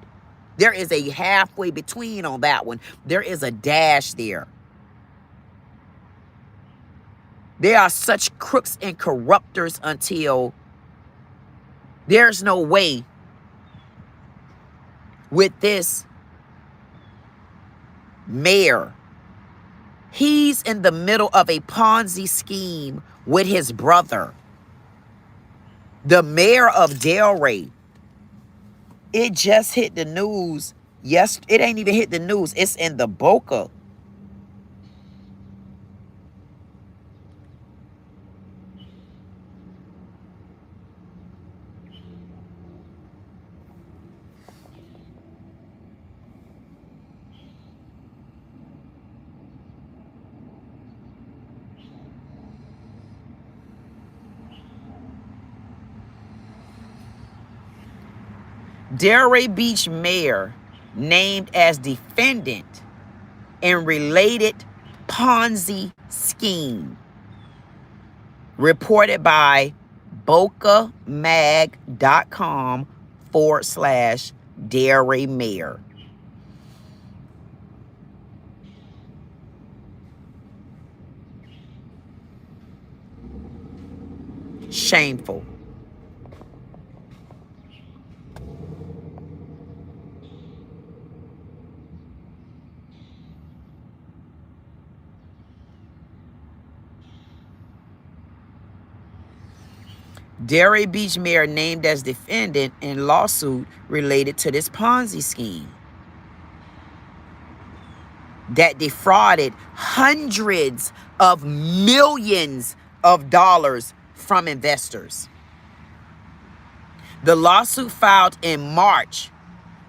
A: There is a halfway between on that one. There is a dash there. There are such crooks and corruptors until there's no way with this mayor. He's in the middle of a Ponzi scheme with his brother. The mayor of Delray. It just hit the news. Yes, it ain't even hit the news. It's in the Boca. Delray Beach mayor named as defendant in related Ponzi scheme. Reported by bocamag.com/Delray mayor. Shameful. Delray Beach mayor named as defendant in lawsuit related to this Ponzi scheme that defrauded hundreds of millions of dollars from investors. The lawsuit filed in March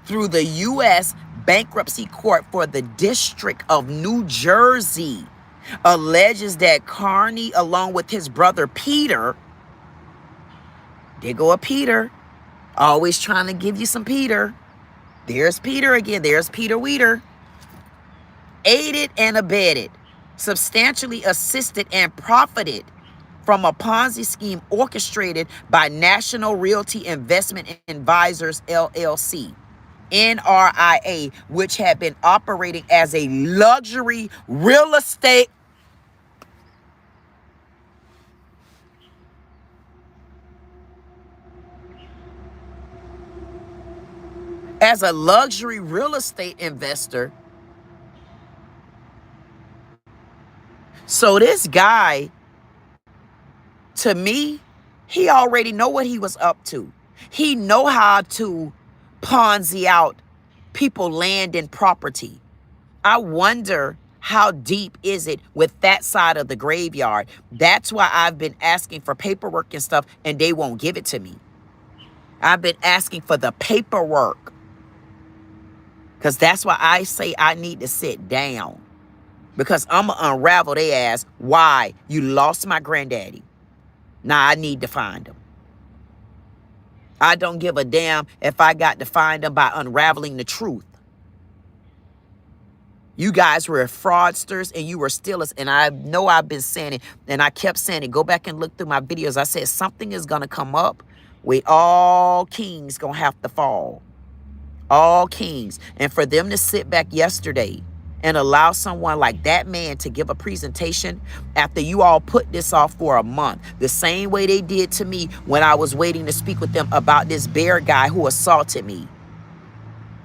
A: through the U.S. Bankruptcy Court for the District of New Jersey alleges that Carney, along with his brother Peter, there go a Peter, always trying to give you some Peter. There's Peter again. There's Peter Weeder. Aided and abetted, substantially assisted and profited from a Ponzi scheme orchestrated by National Realty Investment Advisors, LLC, NRIA, which had been operating as a luxury real estate investor. So this guy, to me, he already know what he was up to. He know how to Ponzi out people, land, and property. I wonder how deep is it with that side of the graveyard. That's why I've been asking for paperwork and stuff, and they won't give it to me. I've been asking for the paperwork. Because that's why I say I need to sit down. Because I'm going to unravel their ass. Why? You lost my granddaddy. Now I need to find him. I don't give a damn if I got to find him by unraveling the truth. You guys were fraudsters and you were stealers. And I know I've been saying it. And I kept saying it. Go back and look through my videos. I said something is going to come up where all kings going to have to fall. All kings. And for them to sit back yesterday and allow someone like that man to give a presentation after you all put this off for a month, the same way they did to me when I was waiting to speak with them about this bear guy who assaulted me.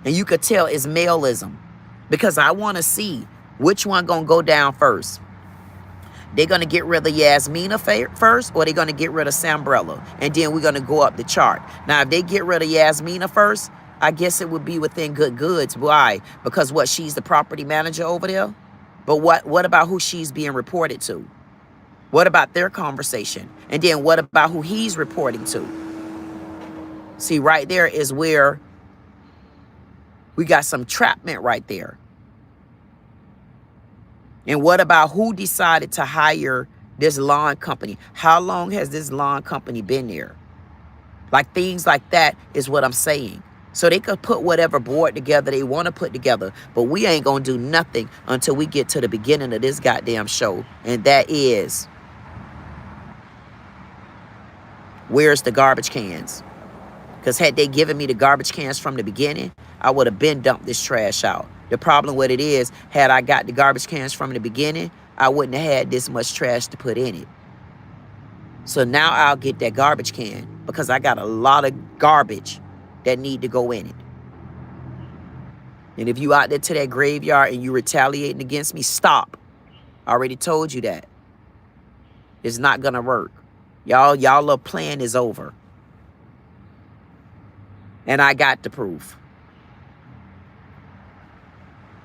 A: And you could tell it's maleism, because I want to see which one gonna go down first. They're gonna get rid of Yasmina first, or they're gonna get rid of Sambrella, and then we're gonna go up the chart. Now, if they get rid of Yasmina first, I guess it would be within good goods. Why? Because what, she's the property manager over there? But what about who she's being reported to? What about their conversation? And then what about who he's reporting to? See, right there is where we got some trapment right there. And what about who decided to hire this lawn company? How long has this lawn company been there? Like, things like that is what I'm saying. So they could put whatever board together they want to put together, but we ain't going to do nothing until we get to the beginning of this goddamn show. And that is Where's the garbage cans? Because had they given me the garbage cans from the beginning, I would have been dumped this trash out. The problem with it is, had I got the garbage cans from the beginning, I wouldn't have had this much trash to put in it. So now I'll get that garbage can because I got a lot of garbage that need to go in it. And if you out there to that graveyard and you retaliating against me, stop. I already told you that. It's not going to work. Y'all little plan is over. And I got the proof.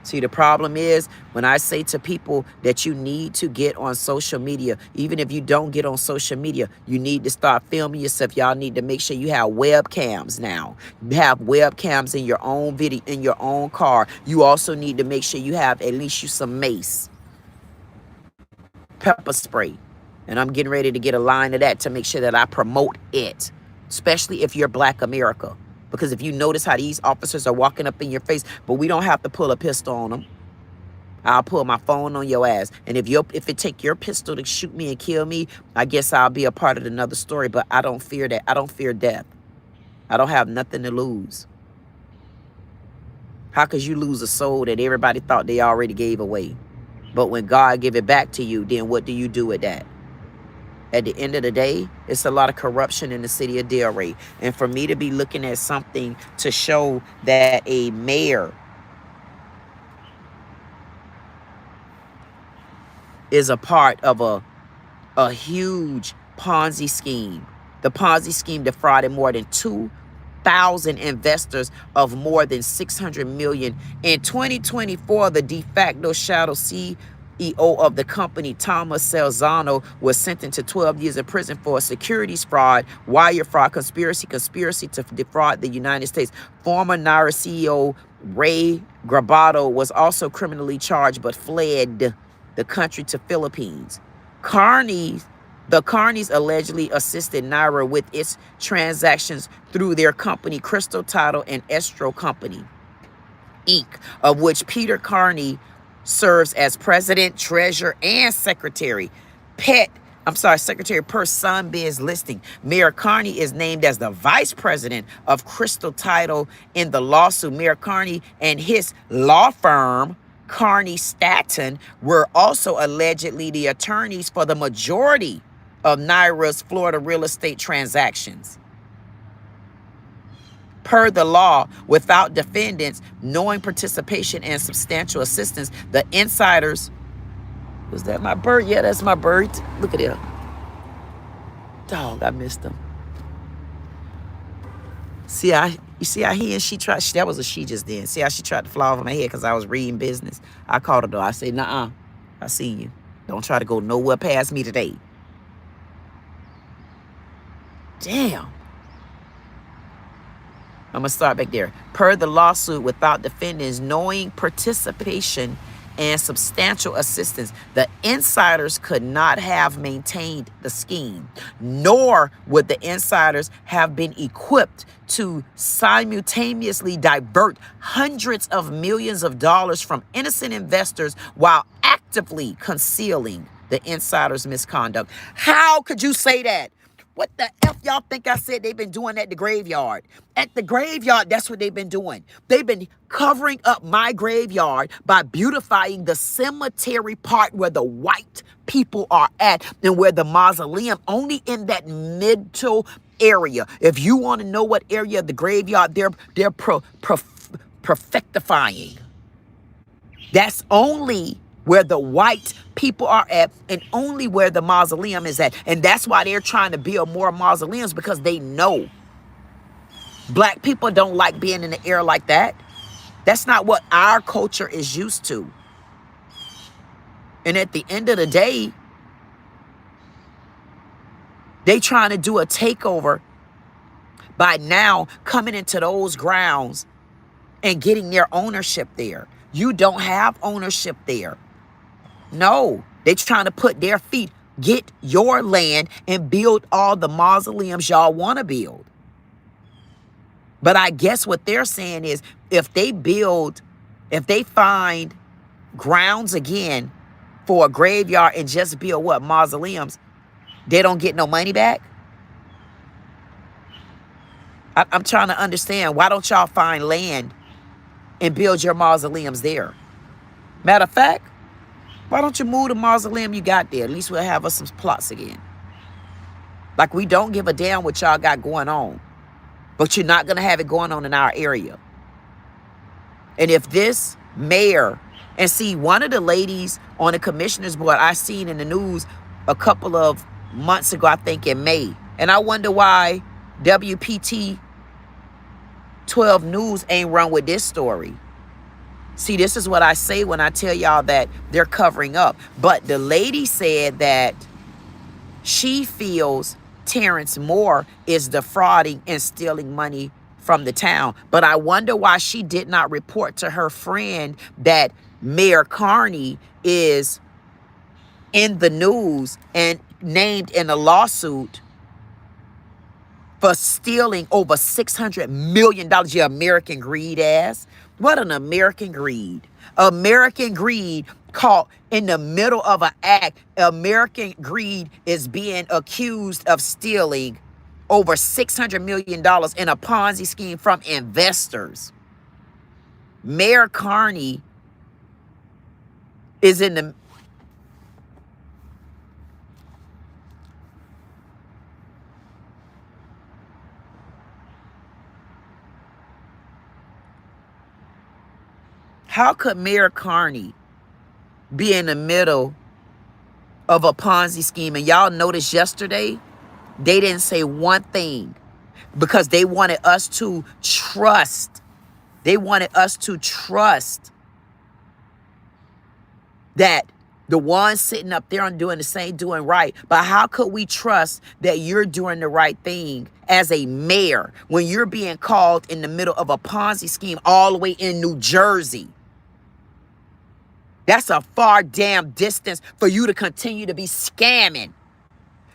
A: See, the problem is when I say to people that you need to get on social media, even if you don't get on social media, you need to start filming yourself. Y'all need to make sure you have webcams now. You have webcams in your own video, in your own car. You also need to make sure you have at least some mace, pepper spray. And I'm getting ready to get a line of that to make sure that I promote it, especially if you're Black America. Because if you notice how these officers are walking up in your face, but we don't have to pull a pistol on them. I'll pull my phone on your ass. And if it take your pistol to shoot me and kill me, I guess I'll be a part of another story. But I don't fear that. I don't fear death. I don't have nothing to lose. How could you lose a soul that everybody thought they already gave away? But when God give it back to you, then what do you do with that? At the end of the day, it's a lot of corruption in the city of Delray. And for me to be looking at something to show that a mayor is a part of a huge Ponzi scheme. The Ponzi scheme defrauded more than 2,000 investors of more than $600 million. In 2024, the de facto shadow CEO of the company, Thomas Salzano, was sentenced to 12 years in prison for a securities fraud, wire fraud, conspiracy to defraud the United States. Former Naira CEO Ray Grabato was also criminally charged but fled the country to Philippines. The Carneys allegedly assisted Naira with its transactions through their company, Crystal Title and Escrow Company, Inc., of which Peter Carney serves as president, treasurer, and secretary. Secretary per Sunbiz listing. Mayor Carney is named as the vice president of Crystal Title in the lawsuit. Mayor Carney and his law firm, Carney Staton, were also allegedly the attorneys for the majority of Naira's Florida real estate transactions. Per the law, without defendants, knowing participation and substantial assistance, the insiders... Was that my bird? Yeah, that's my bird. Look at it. Dog, I missed him. You see how he and she tried... That was a she just then. See how she tried to fly over my head because I was reading business. I called her though. I said, nuh-uh. I see you. Don't try to go nowhere past me today. Damn. I'm going to start back there. Per the lawsuit, without defendants knowing participation and substantial assistance, the insiders could not have maintained the scheme, nor would the insiders have been equipped to simultaneously divert hundreds of millions of dollars from innocent investors while actively concealing the insiders' misconduct. How could you say that? What the F y'all think I said they've been doing at the graveyard? At the graveyard, that's what they've been doing. They've been covering up my graveyard by beautifying the cemetery part where the white people are at and where the mausoleum, only in that middle area. If you want to know what area of the graveyard they're perfectifying, that's only where the white people are at and only where the mausoleum is at. And that's why they're trying to build more mausoleums, because they know Black people don't like being in the air like that. That's not what our culture is used to. And at the end of the day, they trying to do a takeover by now coming into those grounds and getting their ownership there. You don't have ownership there. No, they're trying to put their feet, get your land and build all the mausoleums y'all want to build. But I guess what they're saying is if they find grounds again for a graveyard and just build what, mausoleums, they don't get no money back? I'm trying to understand. Why don't y'all find land and build your mausoleums there? Matter of fact, why don't you move the mausoleum you got there? At least we'll have us some plots again. Like, we don't give a damn what y'all got going on. But you're not going to have it going on in our area. And if this mayor, and see, one of the ladies on the commissioner's board I seen in the news a couple of months ago, I think in May. And I wonder why WPT 12 News ain't run with this story. See, this is what I say when I tell y'all that they're covering up. But the lady said that she feels Terrence Moore is defrauding and stealing money from the town. But I wonder why she did not report to her friend that Mayor Carney is in the news and named in a lawsuit for stealing over $600 million. You American greed ass. What an American greed. American greed caught in the middle of an act. American greed is being accused of stealing over $600 million in a Ponzi scheme from investors. Mayor Carney is in the... How could Mayor Carney be in the middle of a Ponzi scheme? And y'all noticed yesterday, they didn't say one thing because they wanted us to trust. They wanted us to trust that the ones sitting up there and doing the same, doing right. But how could we trust that you're doing the right thing as a mayor when you're being called in the middle of a Ponzi scheme all the way in New Jersey? That's a far damn distance for you to continue to be scamming.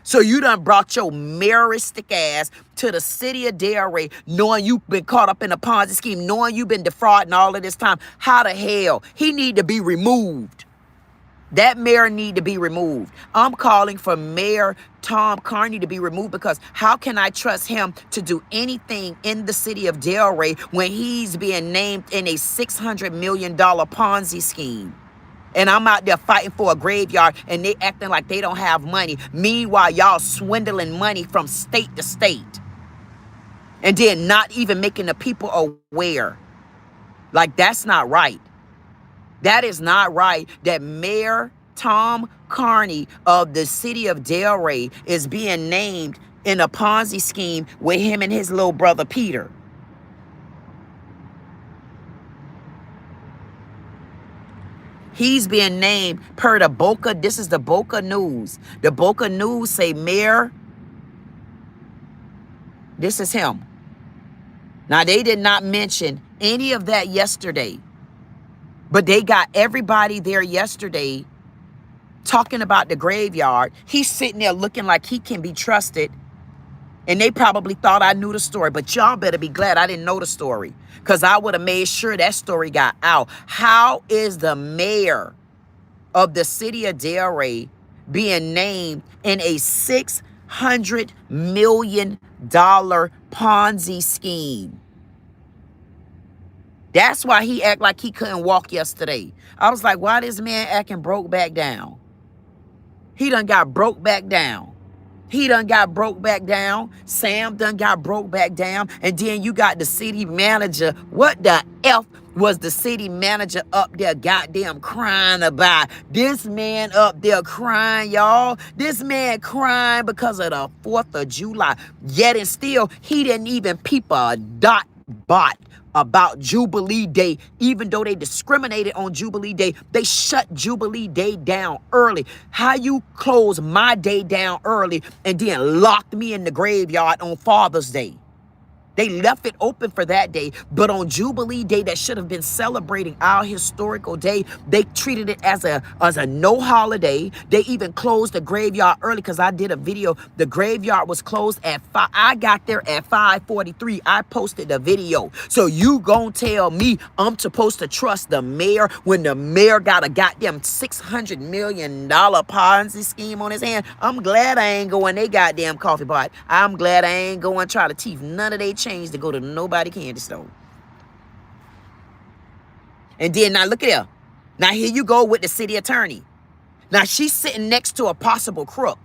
A: So you done brought your mayoristic ass to the city of Delray, knowing you've been caught up in a Ponzi scheme, knowing you've been defrauding all of this time. How the hell? He need to be removed. That mayor need to be removed. I'm calling for Mayor Tom Carney to be removed because how can I trust him to do anything in the city of Delray when he's being named in a $600 million Ponzi scheme? And I'm out there fighting for a graveyard and they acting like they don't have money. Meanwhile, y'all swindling money from state to state. And then not even making the people aware. Like, that's not right. That is not right that Mayor Tom Carney of the city of Delray is being named in a Ponzi scheme with him and his little brother Peter. He's being named per the Boca. This is the Boca News. The Boca News say Mayor. This is him. Now, they did not mention any of that yesterday. But they got everybody there yesterday talking about the graveyard. He's sitting there looking like he can be trusted. And they probably thought I knew the story. But y'all better be glad I didn't know the story. Because I would have made sure that story got out. How is the mayor of the city of Delray being named in a $600 million Ponzi scheme? That's why he act like he couldn't walk yesterday. I was like, why this man acting broke back down? He done got broke back down. He done got broke back down. Sam done got broke back down. And then you got the city manager. What the F was the city manager up there goddamn crying about? This man up there crying, y'all. This man crying because of the 4th of July. Yet and still, he didn't even peep a dot bot about Jubilee Day. Even though they discriminated on Jubilee Day, they shut Jubilee Day down early. How you close my day down early and then locked me in the graveyard on Father's Day? They left it open for that day, but on Jubilee Day that should have been celebrating our historical day, they treated it as a no holiday. They even closed the graveyard early because I did a video. The graveyard was closed at 5. I got there at 5:43. I posted the video. So you gonna tell me I'm supposed to trust the mayor when the mayor got a goddamn $600 million Ponzi scheme on his hand? I'm glad I ain't going they goddamn coffee pot. I'm glad I ain't going try to teeth none of they change to go to nobody candy store. And then now look at her. Now here you go with the city attorney. Now she's sitting next to a possible crook.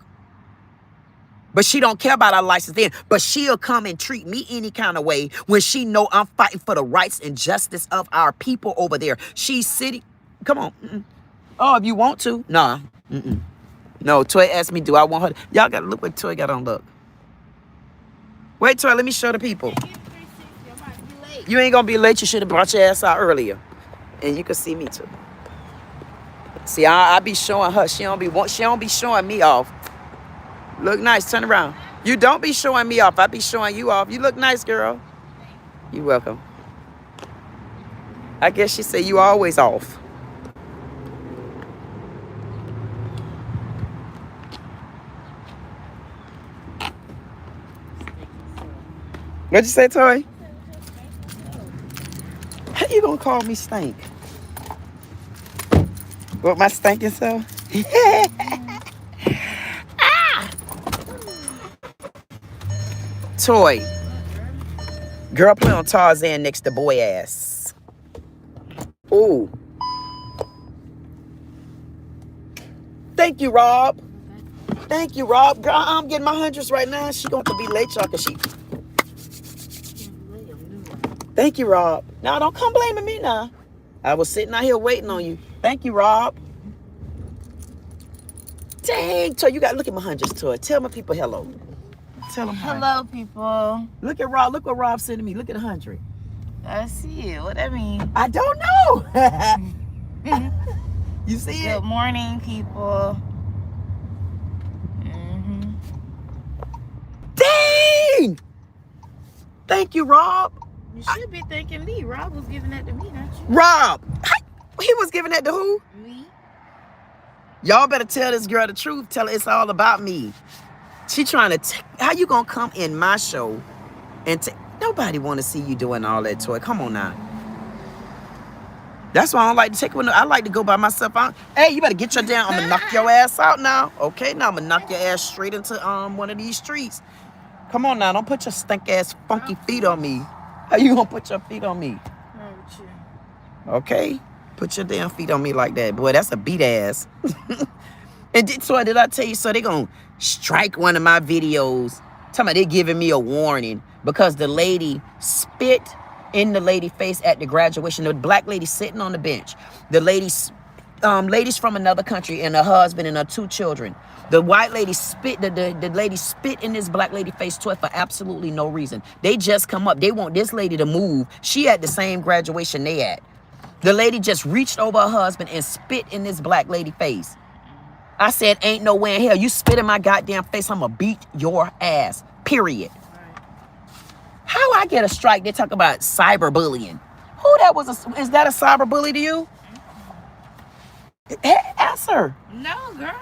A: But she don't care about our license then. But she'll come and treat me any kind of way when she know I'm fighting for the rights and justice of our people over there. She's sitting. Come on. Oh, if you want to. Nah. No, Toy asked me, do I want her? Y'all got to look what Toy got on. Look. Wait, Toy, let me show the people. You ain't going to be late. You should have brought your ass out earlier. And you can see me too. See, I be showing her. She don't be showing me off. Look nice. Turn around. You don't be showing me off. I be showing you off. You look nice, girl. You welcome. I guess she said you always off. What'd you say, Toy? How you gonna call me stink? What, my stinking self? Toy. Girl play on Tarzan next to boy ass. Ooh. Thank you, Rob. Thank you, Rob. Girl, I'm getting my hundreds right now. She going to be late, y'all, because she... Thank you, Rob. Now, don't come blaming me now. I was sitting out here waiting on you. Thank you, Rob. Dang, Toy, you got to look at my hundreds, Toy. Tell my people hello. Tell them hi.
B: Hello, people.
A: Look at Rob. Look what Rob said to me. Look at 100.
B: I see it. What that mean?
A: I don't know. You see it?
B: Good morning, people.
A: Dang! Thank you, Rob.
B: You should be thanking me. Rob was giving that to me, not you.
A: Rob! He was giving that to who?
B: Me.
A: Y'all better tell this girl the truth. Tell her it's all about me. She trying to... How you gonna come in my show and... Nobody want to see you doing all that, Toy. Come on now. That's why I don't like to take one. I like to go by myself. Hey, you better get your damn... I'm gonna knock your ass out now. Okay, now I'm gonna knock your ass straight into one of these streets. Come on now. Don't put your stink ass funky feet on me. How you gonna put your feet on me? Okay? Put your damn feet on me like that. Boy, that's a beat ass. And so did I tell you, so they gonna strike one of my videos. Tell me they giving me a warning because the lady spit in the lady face at the graduation. The black lady sitting on the bench. The ladies from another country and her husband and her 2 children. The white lady spit, the lady spit in this black lady face Toy for absolutely no reason. They just come up. They want this lady to move. She at the same graduation they at. The lady just reached over her husband and spit in this black lady face. I said, ain't no way in hell. You spit in my goddamn face, I'm going to beat your ass. Period. Right. How I get a strike? They talk about cyberbullying. Who that was? Is that a cyberbully to you? Answer.
B: No, girl.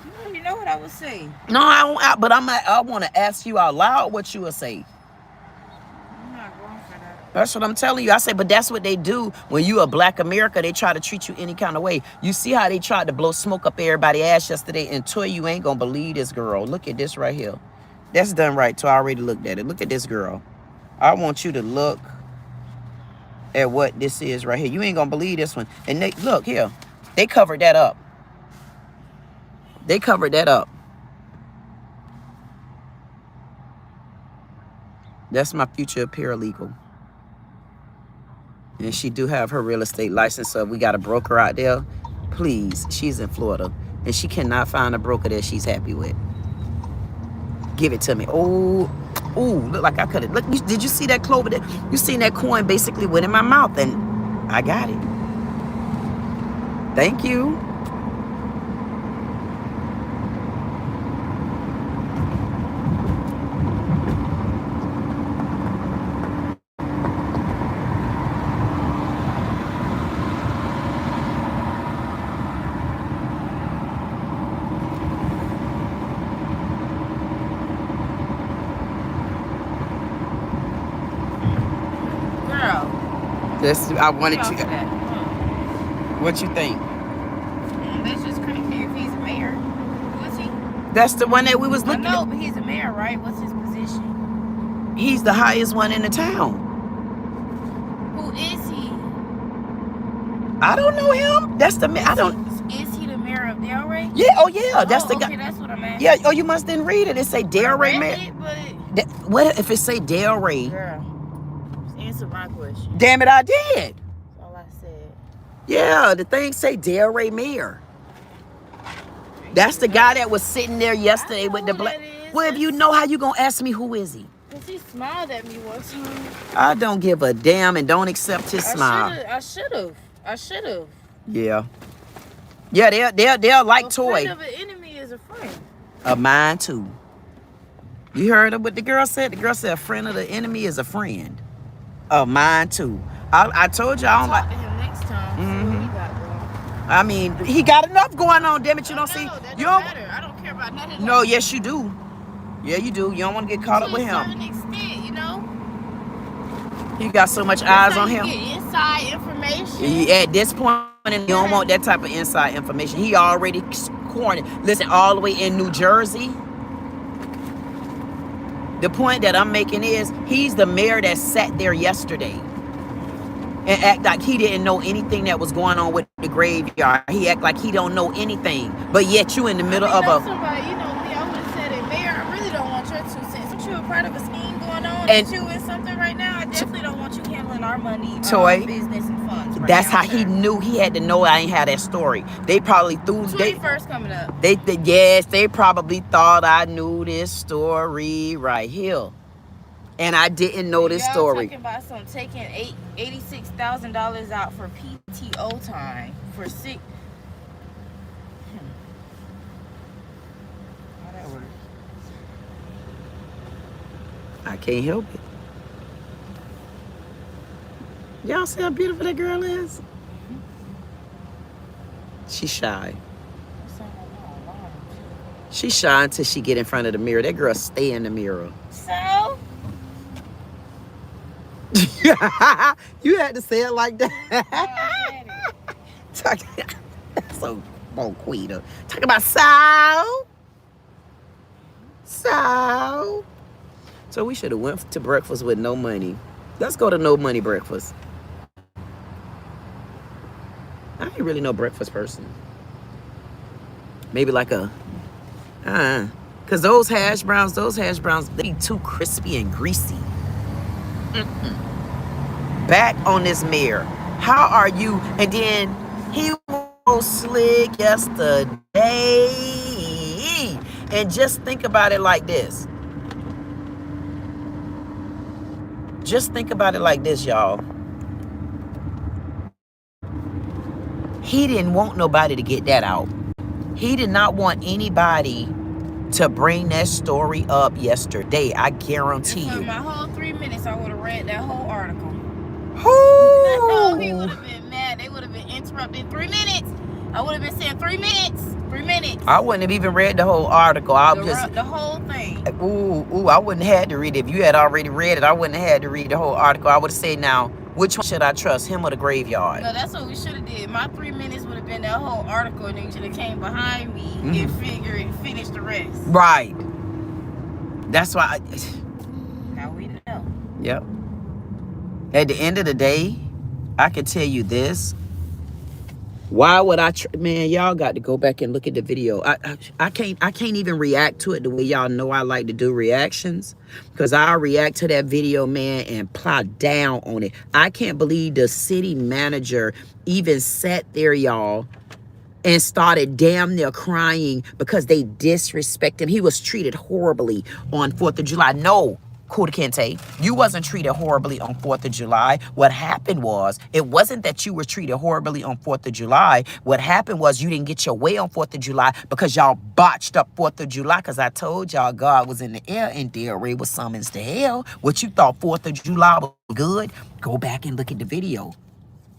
B: You already know what I would say.
A: No, I won't. But I want to ask you out loud what you would say.
B: I'm not going for that.
A: That's what I'm telling you. I say, but that's what they do when you a black America. They try to treat you any kind of way. You see how they tried to blow smoke up everybody's ass yesterday, and Toy, you ain't gonna believe this girl. Look at this right here. That's done right. Toy, I already looked at it. Look at this girl. I want you to look at what this is right here. You ain't gonna believe this one. And they look here. They covered that up. They covered that up. That's my future paralegal. And she do have her real estate license, so if we got a broker out there, please, she's in Florida. And she cannot find a broker that she's happy with. Give it to me. Oh, look like I could have. Look, did you see that clover? You seen that coin basically went in my mouth, and I got it. Thank you. I wanted to. What you think?
B: That's just crazy. If he's a mayor, what's he?
A: That's the one that we was looking
B: at. No, but he's a mayor, right? What's his position?
A: He's the highest one in the town.
B: Who is he?
A: I don't know him. That's the man. I don't.
B: Is he the mayor of Delray?
A: Yeah. Oh yeah. That's the guy.
B: Okay, that's what I'm asking.
A: Yeah. Oh, you must didn't read it. It say Delray mayor. What if it say Delray?
B: Girl, answer my question.
A: Damn it, I did.
B: That's all I said.
A: Yeah, the thing say Delray mayor. That's the guy that was sitting there yesterday with the black. Well, if you know, how you gonna ask me who is he?
B: Cause he smiled at me one time.
A: I don't give a damn and don't accept his smile.
B: I should have.
A: Yeah. Yeah, they'll like Toy.
B: A friend of an enemy is a friend.
A: Of mine too. You heard what the girl said? The girl said a friend of the enemy is a friend. Of mine too. I told you I don't like.
B: Talk to him next time. See what he got going.
A: I mean, he got enough going on. Damn it, you don't see.
B: That
A: You
B: don't
A: don't.
B: matter. I don't care about none of that.
A: No, yes you do. Yeah, you do. You don't want to get caught up with
B: To a
A: him.
B: certain extent, you know.
A: He got so much eyes on him.
B: Get inside information.
A: At this point, you don't want that type of inside information. He already cornered. Listen, all the way in New Jersey. The point that I'm making is he's the mayor that sat there yesterday and act like he didn't know anything that was going on with the graveyard. He act like he don't know anything, but yet you in the middle of a.
B: Somebody, you know me, I would have said it, Mayor. I really don't want your 2 cents. But you a part of a scheme going on, and you in something right now. I definitely don't want you handling our money,
A: Toy,
B: business and funds. Right
A: that's
B: now,
A: how he knew. He had to know I ain't had that story. They probably threw. They
B: first coming up.
A: Yes, they probably thought I knew this story right here. And I didn't know this story.
B: Talking about some taking $86,000 out for PTO time for sick. How that works?
A: I can't help it. Y'all see how beautiful that girl is? She's shy. She's shy until she get in front of the mirror. That girl stay in the mirror.
B: So?
A: You had to say it like that. That's so queen. Talk about so. So we should have went to breakfast with no money. Let's go to no money breakfast. I ain't really no breakfast person. Maybe like a, cause those hash browns, they be too crispy and greasy. Back on this mayor. How are you? And then he was slick yesterday. And just think about it like this. Just think about it like this, y'all. He didn't want nobody to get that out. He did not want anybody to bring that story up yesterday. I guarantee you.
B: For my whole 3 minutes, I would have read that whole article.
A: Who?
B: He would have been mad. They would have been interrupted 3 minutes. I would have been saying 3 minutes. 3 minutes.
A: I wouldn't have even read the whole article.
B: The whole thing.
A: Ooh, I wouldn't have had to read it. If you had already read it, I wouldn't have had to read the whole article. I would have said, now, which one should I trust, him or the graveyard?
B: No, that's what we should have did. My 3 minutes would have been that whole article, and then you should have came behind me and finished the rest.
A: Right. That's why.
B: Now we know.
A: Yep. At the end of the day, I can tell you this. Why would I? Man, y'all got to go back and look at the video. I can't even react to it the way y'all know I like to do reactions, because I react to that video, man, and plot down on it. I can't believe the city manager even sat there, y'all, and started damn near crying because they disrespect him. He was treated horribly on 4th of July. No. Kuta Kente, you wasn't treated horribly on 4th of July. What happened was, it wasn't that you were treated horribly on 4th of July. What happened was you didn't get your way on 4th of July because y'all botched up 4th of July, because I told y'all God was in the air and Delray was summons to hell. What you thought 4th of July was good? Go back and look at the video.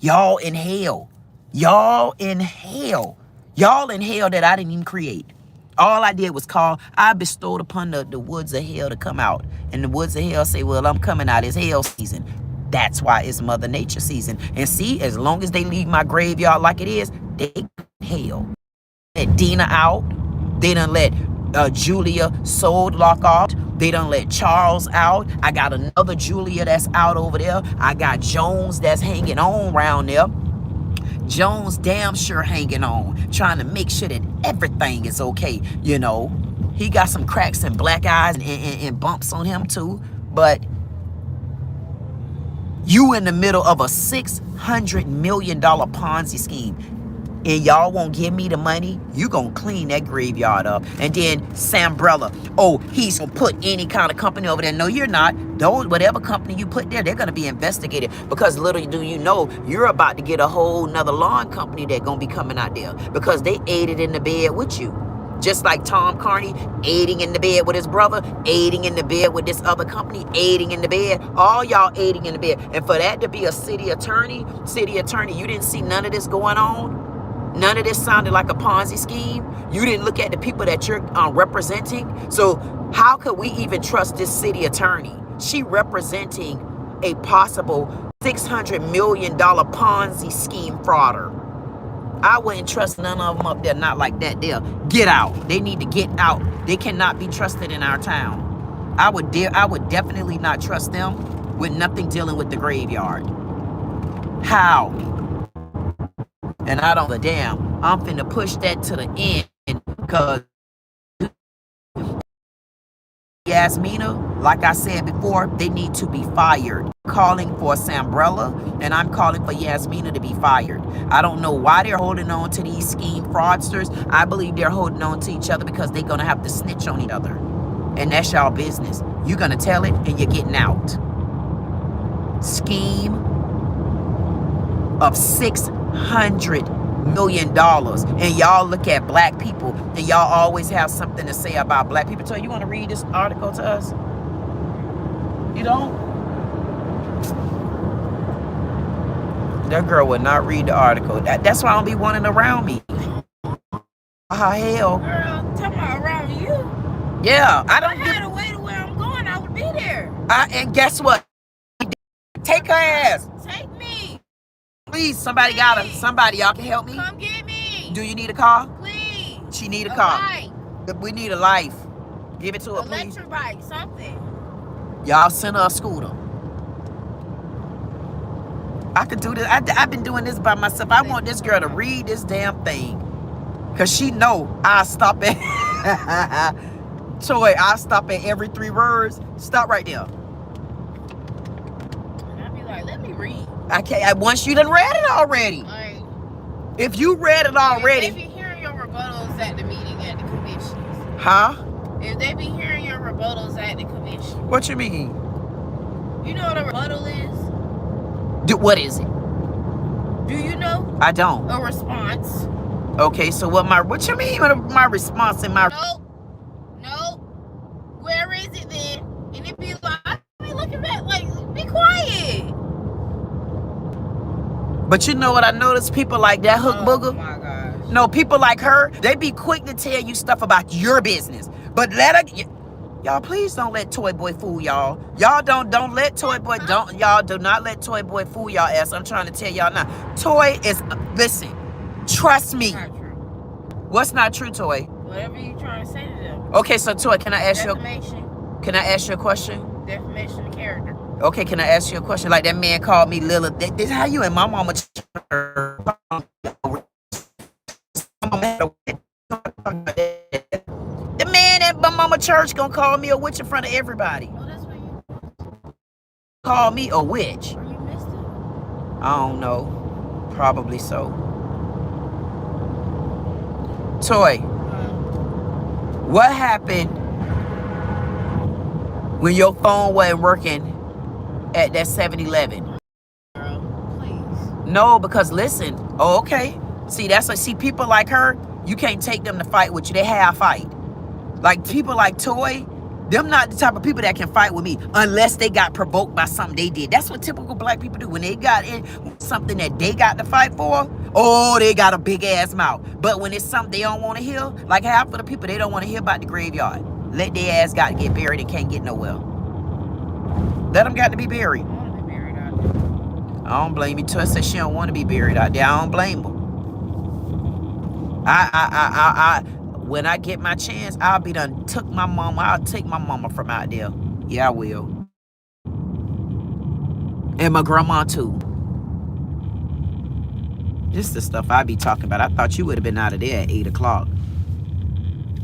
A: Y'all in hell. Y'all in hell. Y'all in hell that I didn't even create. All I did was I bestowed upon the woods of hell to come out. And the woods of hell say, well, I'm coming out. It's hell season. That's why it's Mother Nature season. And see, as long as they leave my graveyard like it is, they hell. Let Dina out. They done let Julia sold lock off. They done let Charles out. I got another Julia that's out over there. I got Jones that's hanging on around there. Jones damn sure hanging on, trying to make sure that everything is okay. You know, he got some cracks and black eyes and bumps on him too. But you in the middle of a $600 million Ponzi scheme, and y'all won't give me the money, you gonna clean that graveyard up. And then Sambrella, oh, he's gonna put any kind of company over there. No, you're not. Those, whatever company you put there, they're gonna be investigated, because little do you know, you're about to get a whole nother lawn company that's gonna be coming out there, because they aided in the bed with you. Just like Tom Carney aiding in the bed with his brother, aiding in the bed with this other company, aiding in the bed, all y'all aiding in the bed. And for that to be a city attorney, you didn't see none of this going on? None of this sounded like a Ponzi scheme? You didn't look at the people that you're representing? So how could we even trust this city attorney? She representing a possible $600 million Ponzi scheme frauder. I wouldn't trust none of them up there, not like that. They'll get out. They need to get out. They cannot be trusted in our town. I would definitely not trust them with nothing dealing with the graveyard. How? And I don't give a damn. I'm finna push that to the end, because Yasmina, like I said before, they need to be fired. Calling for Sambrella, and I'm calling for Yasmina to be fired. I don't know why they're holding on to these scheme fraudsters. I believe they're holding on to each other because they're gonna have to snitch on each other, and that's y'all business. You're gonna tell it, and you're getting out. Scheme of $600 million, and y'all look at black people, and y'all always have something to say about black people. So you want to read this article to us? You don't? That girl would not read the article. That's why I don't be wanting around me. Hell.
B: Girl, talking about around you?
A: Yeah, I don't.
B: If I had a way to where I'm going, I would be there.
A: And guess what? Take her ass.
B: Take me.
A: Please, somebody got her. Somebody, y'all can help me.
B: Come get me.
A: Do you need a car?
B: Please.
A: She need a car.
B: Bike.
A: We need a life. Give it to her, please.
B: Electric bike, something.
A: Y'all send her a scooter. I could do this. I've been doing this by myself. I want this girl to read this damn thing, because she know I stop at Toy, I stop at every 3 words. Stop right there.
B: And I'd be like, let me read.
A: I can't. Once you done read it already.
B: Like,
A: if you read it already.
B: If they be hearing your rebuttals at the meeting at the conventions.
A: Huh?
B: If they be hearing your rebuttals at the convention.
A: What you mean?
B: You know what a rebuttal is?
A: What is it?
B: Do you know?
A: I don't.
B: A response.
A: Okay, so what you mean my response and my...
B: Nope. Where is it then? And it be like, I be looking back like, be quiet.
A: But you know what I noticed? People like that hook booger.
B: Oh my gosh.
A: No, people like her, they be quick to tell you stuff about your business. But let her... Y'all, please don't let Toy Boy fool y'all. Y'all don't let Toy Boy, y'all do not let Toy Boy fool y'all ass. I'm trying to tell y'all now. Toy is, listen, trust me.
B: Not true.
A: What's not true, Toy?
B: Whatever you trying to say to them.
A: Okay, so Toy, can I ask you a question?
B: Defamation of character.
A: Okay, can I ask you a question? Like that man called me Lilith. This how you and my mama the man at my mama church gonna call me a witch in front of everybody.
B: Oh, that's what you
A: call me a witch.
B: Or you missed it.
A: I don't know. Probably so. Toy, what happened when your phone wasn't working at that 7-Eleven?
B: Girl, please.
A: No, because listen. Oh, okay. See, people like her, you can't take them to fight with you. They have fight. Like people like Toy, them not the type of people that can fight with me unless they got provoked by something they did. That's what typical black people do. When they got in something that they got to fight for, oh, they got a big ass mouth. But when it's something they don't want to hear, like half of the people, they don't want to hear about the graveyard. Let their ass got to get buried and can't get nowhere. Let them got to be buried.
B: I want to be buried out there.
A: I don't blame you. Toy said she don't want to be buried out there. I don't blame her. when I get my chance, I'll be done took my mama. I'll take my mama from out there. Yeah, I will. And my grandma too. This is the stuff I be talking about. I thought you would have been out of there at 8 o'clock.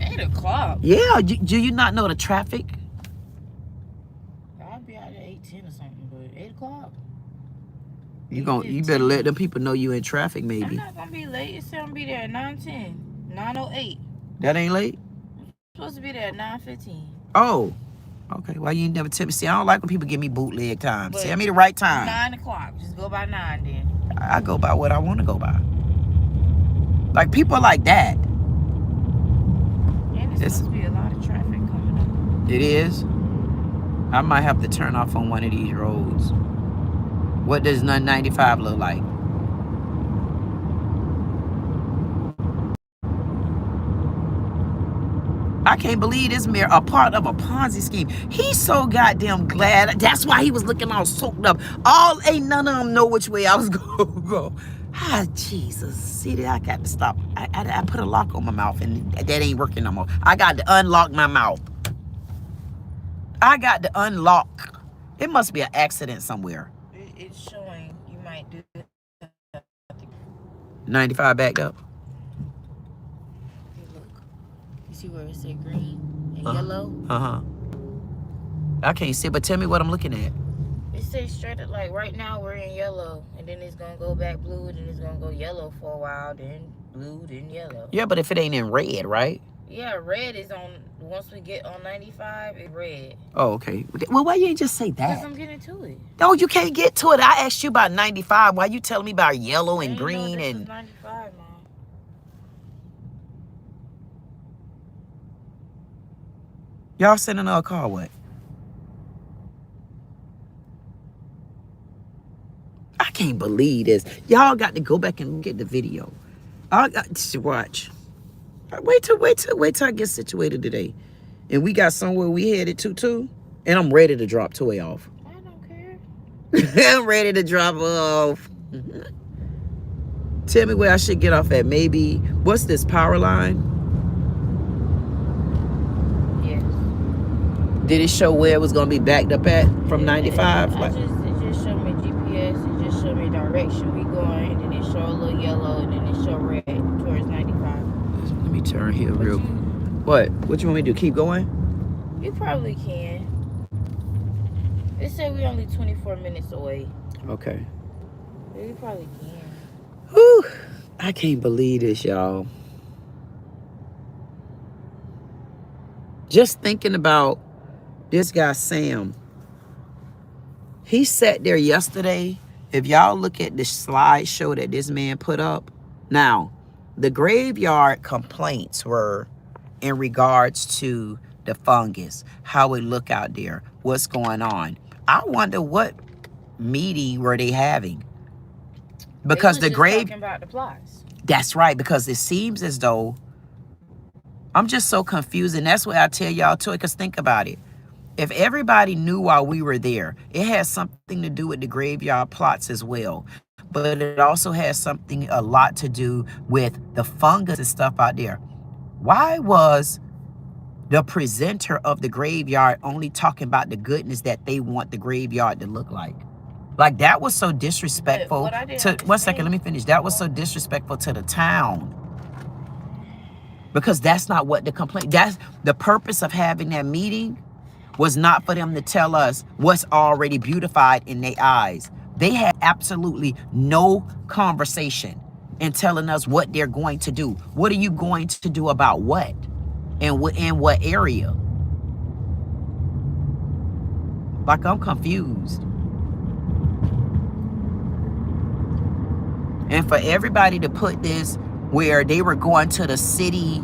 B: 8 o'clock?
A: Yeah, do you not know the traffic?
B: I'll be out at 8:10 or something, but 8 o'clock?
A: You better let them people know you in traffic, maybe.
B: I'm not gonna be late. It said I'm gonna be there at 9:10, 9:08.
A: That ain't late?
B: I'm supposed to be there at 9:15.
A: Oh, okay. Why you ain't never tell me? See, I don't like when people give me bootleg time.
B: But
A: Tell me the right time.
B: 9 o'clock. Just go by 9 then.
A: I go by what I want to go by. Like people like that.
B: And it's supposed to be a lot of traffic coming up.
A: It is. I might have to turn off on one of these roads. What does 95 look like? I can't believe this mayor a part of a Ponzi scheme. He's so goddamn glad. That's why he was looking all soaked up. Ain't none of them know which way I was going to go. Ah, Jesus. See, I got to stop. I put a lock on my mouth, and that ain't working no more. I got to unlock my mouth. I got to unlock. It must be an accident somewhere.
B: It's showing you might do
A: 95 backed up.
B: See where it said green and yellow?
A: Uh-huh. I can't see, but tell me what I'm looking at.
B: It says straight up, like right now we're in yellow, and then it's gonna go back blue, and then it's gonna go yellow for a while, then blue, then yellow.
A: Yeah, but if it ain't in red, right?
B: Yeah, red is on, once we get on 95, it's red.
A: Oh, okay. Well, why you ain't just say that?
B: Because I'm getting to it.
A: No, you can't get to it. I asked you about 95. Why you telling me about yellow and green
B: this
A: and...
B: was 95, Mom.
A: Y'all sending another car, what? I can't believe this. Y'all got to go back and get the video. I got to watch. Wait till I get situated today. And we got somewhere we headed to too. And I'm ready to drop Toy off.
B: I don't care.
A: I'm ready to drop off. Tell me where I should get off at. Maybe, what's this, power line?
B: Yes.
A: Did it show where it was going to be backed up at from 95?
B: It just showed me GPS. It just showed me direction we going. And then it showed a little yellow. And then it showed red towards 95.
A: Let me turn here real quick. What you want me to do? Keep going?
B: You probably can. It said we're only 24 minutes away.
A: Okay.
B: Yeah, you probably can.
A: Whew. I can't believe this, y'all. Just thinking about this guy, Sam. He sat there yesterday. If y'all look at the slideshow that this man put up. Now, the graveyard complaints were in regards to the fungus, how it look out there, what's going on. I wonder what meeting were they having? Because the grave
B: talking about the plots.
A: That's right, because it seems as though I'm just so confused, and that's why I tell y'all too, because think about it. If everybody knew while we were there, it has something to do with the graveyard plots as well. But it also has a lot to do with the fungus and stuff out there. Why was the presenter of the graveyard only talking about the goodness that they want the graveyard to look like? Like, that was so disrespectful to, one second, let me finish. That was so disrespectful to the town. Because that's not what the complaint, that's the purpose of having that meeting, was not for them to tell us what's already beautified in their eyes. They had absolutely no conversation in telling us what they're going to do. What are you going to do about what? And in what area? Like, I'm confused. And for everybody to put this where they were going to the city,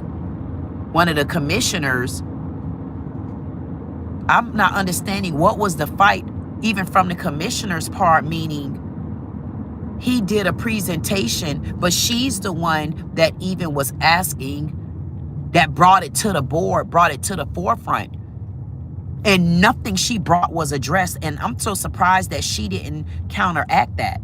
A: one of the commissioners, I'm not understanding what was the fight, even from the commissioner's part, meaning he did a presentation, but she's the one that even was asking, that brought it to the board, brought it to the forefront. And nothing she brought was addressed. And I'm so surprised that she didn't counteract that.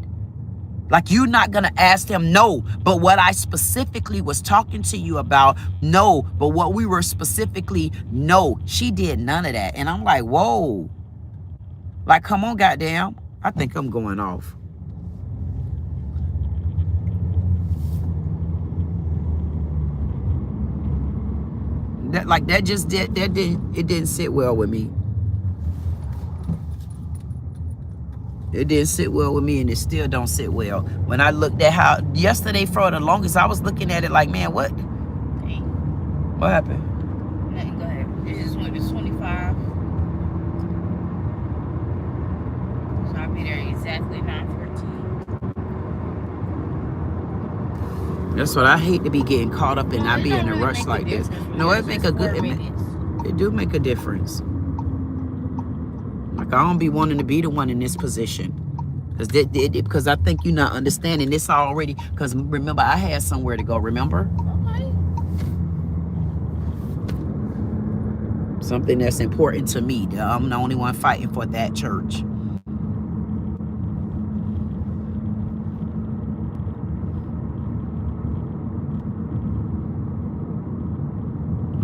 A: Like, you're not going to ask them, no, but what I specifically was talking to you about, no, but what we were specifically, no. She did none of that. And I'm like, whoa. Like, come on, goddamn. I think I'm going off. It didn't sit well with me. It didn't sit well with me, and it still don't sit well. When I looked at how yesterday, for the longest, I was looking at it like, man, what?
B: Hey.
A: What happened?
B: Nothing, go ahead. It just went to 25. So I'll be there exactly 9:14.
A: That's what I hate, to be getting caught up and not be in a rush like this. No, it make a good. It do make a difference. Like, I don't be wanting to be the one in this position, because I think you're not understanding this already. Because remember, I had somewhere to go. Remember?
B: Okay.
A: Something that's important to me. I'm the only one fighting for that church.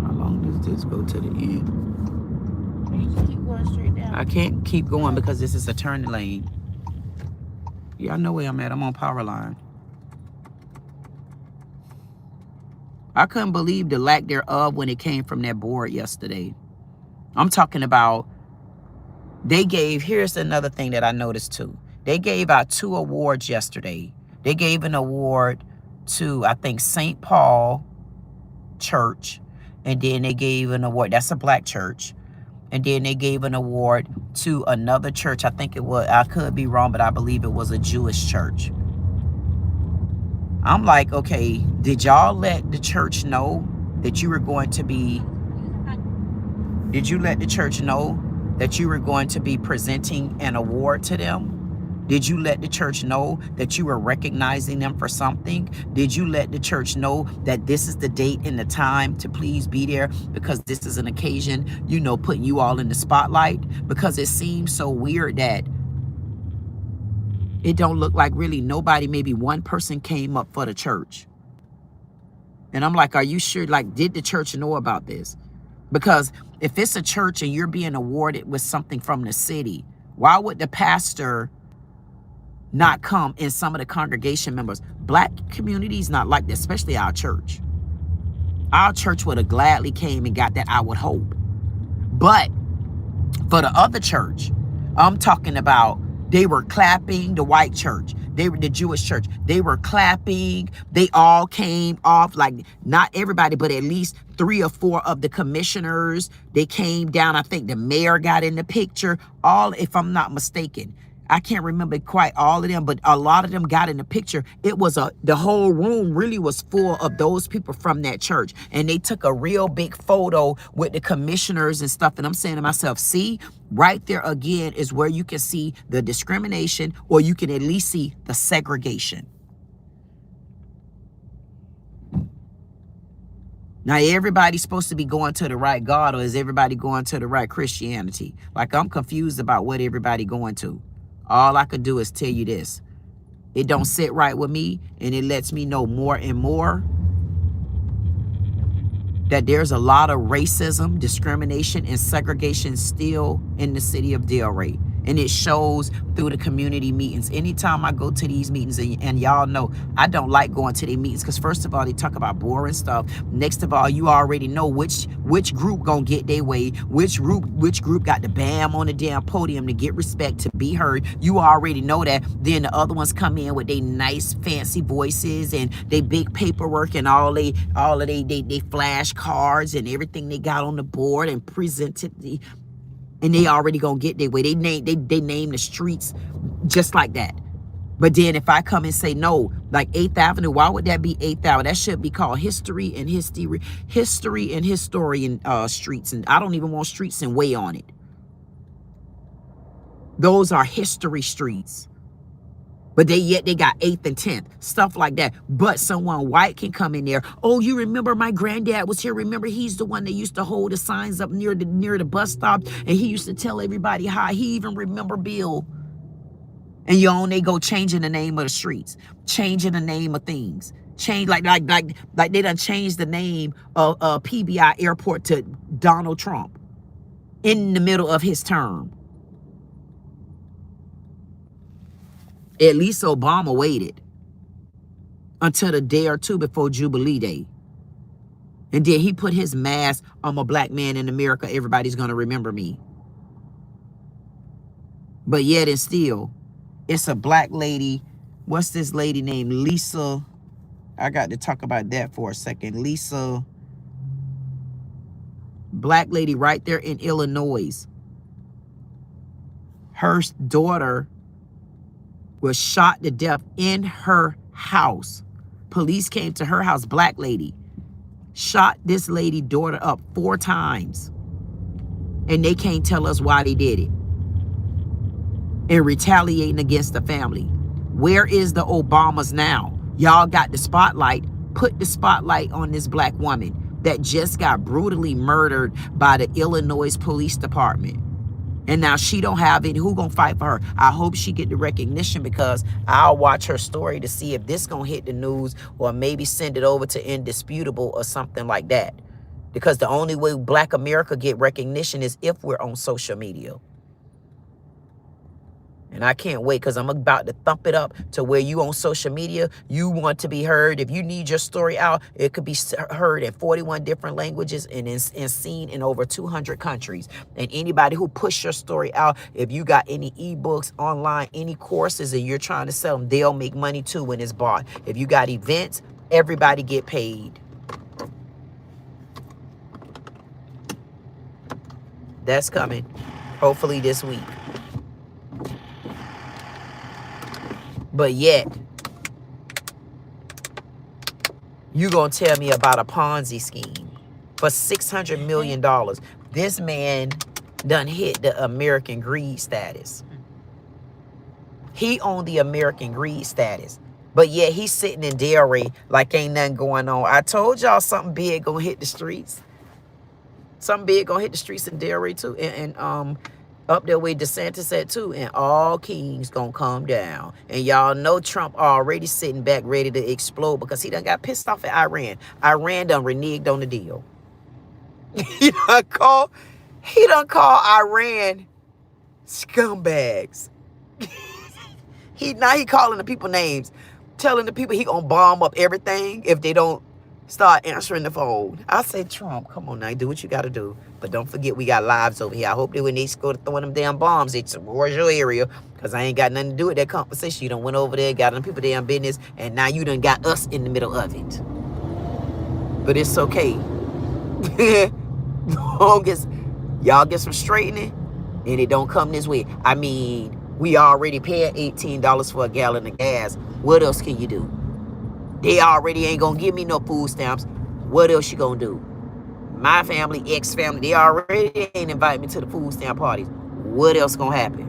A: How long does this go to the end?
B: You can keep going straight down.
A: I can't keep going because this is a turning lane. Yeah, I know where I'm at. I'm on power line. I couldn't believe the lack thereof when it came from that board yesterday. I'm talking about, they gave, here's another thing that I noticed too. They gave out 2 awards yesterday. They gave an award to, I think, St. Paul Church. And then they gave an award, that's a black church. And then they gave an award to another church. I think it was, I could be wrong, but I believe it was a Jewish church. I'm like, okay, did y'all let the church know that you were going to be, did you let the church know that you were going to be presenting an award to them? Did you let the church know that you were recognizing them for something? Did you let the church know that this is the date and the time to please be there, because this is an occasion, you know, putting you all in the spotlight? Because it seems so weird that it don't look like really nobody, maybe one person came up for the church. And I'm like, are you sure? Like, did the church know about this? Because if it's a church and you're being awarded with something from the city, why would the pastor not come, and some of the congregation members? Black communities not like this, especially our church. Our church would have gladly came and got that, I would hope. But for the other church, I'm talking about, they were clapping. The white church, they were the Jewish church, they were clapping. They all came off, like, not everybody, but at least 3 or 4 of the commissioners, they came down. I think the mayor got in the picture, all, if I'm not mistaken. I can't remember quite all of them, but a lot of them got in the picture. It was the whole room really was full of those people from that church. And they took a real big photo with the commissioners and stuff. And I'm saying to myself, see, right there again is where you can see the discrimination, or you can at least see the segregation. Now, everybody's supposed to be going to the right God, or is everybody going to the right Christianity? Like, I'm confused about what everybody going to. All I could do is tell you this. It don't sit right with me, and it lets me know more and more that there's a lot of racism, discrimination, and segregation still in the city of Delray. And it shows through the community meetings. Anytime I go to these meetings, and y'all know I don't like going to these meetings, because first of all, they talk about boring stuff. Next of all, you already know which group gonna get their way, which group got the bam on the damn podium to get respect, to be heard. You already know that. Then the other ones come in with their nice fancy voices and they big paperwork and all they flash cards and everything they got on the board and presented the. And they already gonna get their way. They name the streets just like that. But then if I come and say no, like 8th Avenue, why would that be 8th Avenue? That should be called history and historian streets. And I don't even want streets and way on it. Those are history streets. But yet they got 8th and 10th, stuff like that. But someone white can come in there. Oh, you remember my granddad was here? Remember, he's the one that used to hold the signs up near the bus stop, and he used to tell everybody hi. He even remember Bill. And they go changing the name of the streets, changing the name of things. Change like they done changed the name of PBI Airport to Donald Trump in the middle of his term. At least Obama waited until the day or two before Jubilee Day. And then he put his mask, I'm a black man in America, everybody's going to remember me. But yet and still, it's a black lady. What's this lady named Lisa? I got to talk about that for a second. Lisa, black lady right there in Illinois. Her daughter was shot to death in her house. Police came to her house, black lady. Shot this lady daughter up 4 times. And they can't tell us why they did it. And retaliating against the family. Where is the Obamas now? Y'all got the spotlight. Put the spotlight on this black woman that just got brutally murdered by the Illinois Police Department. And now she don't have any. Who gonna fight for her? I hope she get the recognition, because I'll watch her story to see if this gonna hit the news, or maybe send it over to Indisputable or something like that. Because the only way black America get recognition is if we're on social media. And I can't wait, because I'm about to thump it up to where you on social media, you want to be heard. If you need your story out, it could be heard in 41 different languages and seen in over 200 countries. And anybody who push your story out, if you got any ebooks online, any courses, and you're trying to sell them, they'll make money too when it's bought. If you got events, everybody get paid. That's coming, hopefully this week. But yet, you gonna tell me about a Ponzi scheme for $600 million. This man done hit the American greed status. He owned the American greed status. But yet he's sitting in Delray like ain't nothing going on. I told y'all something big gonna hit the streets. Something big gonna hit the streets in Delray too. And up there where DeSantis at too, and all kings gonna come down. And y'all know Trump already sitting back ready to explode, because he done got pissed off at Iran. Iran done reneged on the deal. he done call Iran scumbags. Now he calling the people names, telling the people he gonna bomb up everything if they don't start answering the phone. I say, Trump, come on now, do what you got to do. But don't forget, we got lives over here. I hope that when they go to throwing them damn bombs, it's towards your area, because I ain't got nothing to do with that conversation. You done went over there, got them people damn business, and now you done got us in the middle of it. But it's okay. Y'all get some straightening, and it don't come this way. I mean, we already paid $18 for a gallon of gas. What else can you do? They already ain't gonna give me no food stamps. What else you gonna do? My family, ex-family, they already ain't invite me to the food stamp parties. What else gonna happen?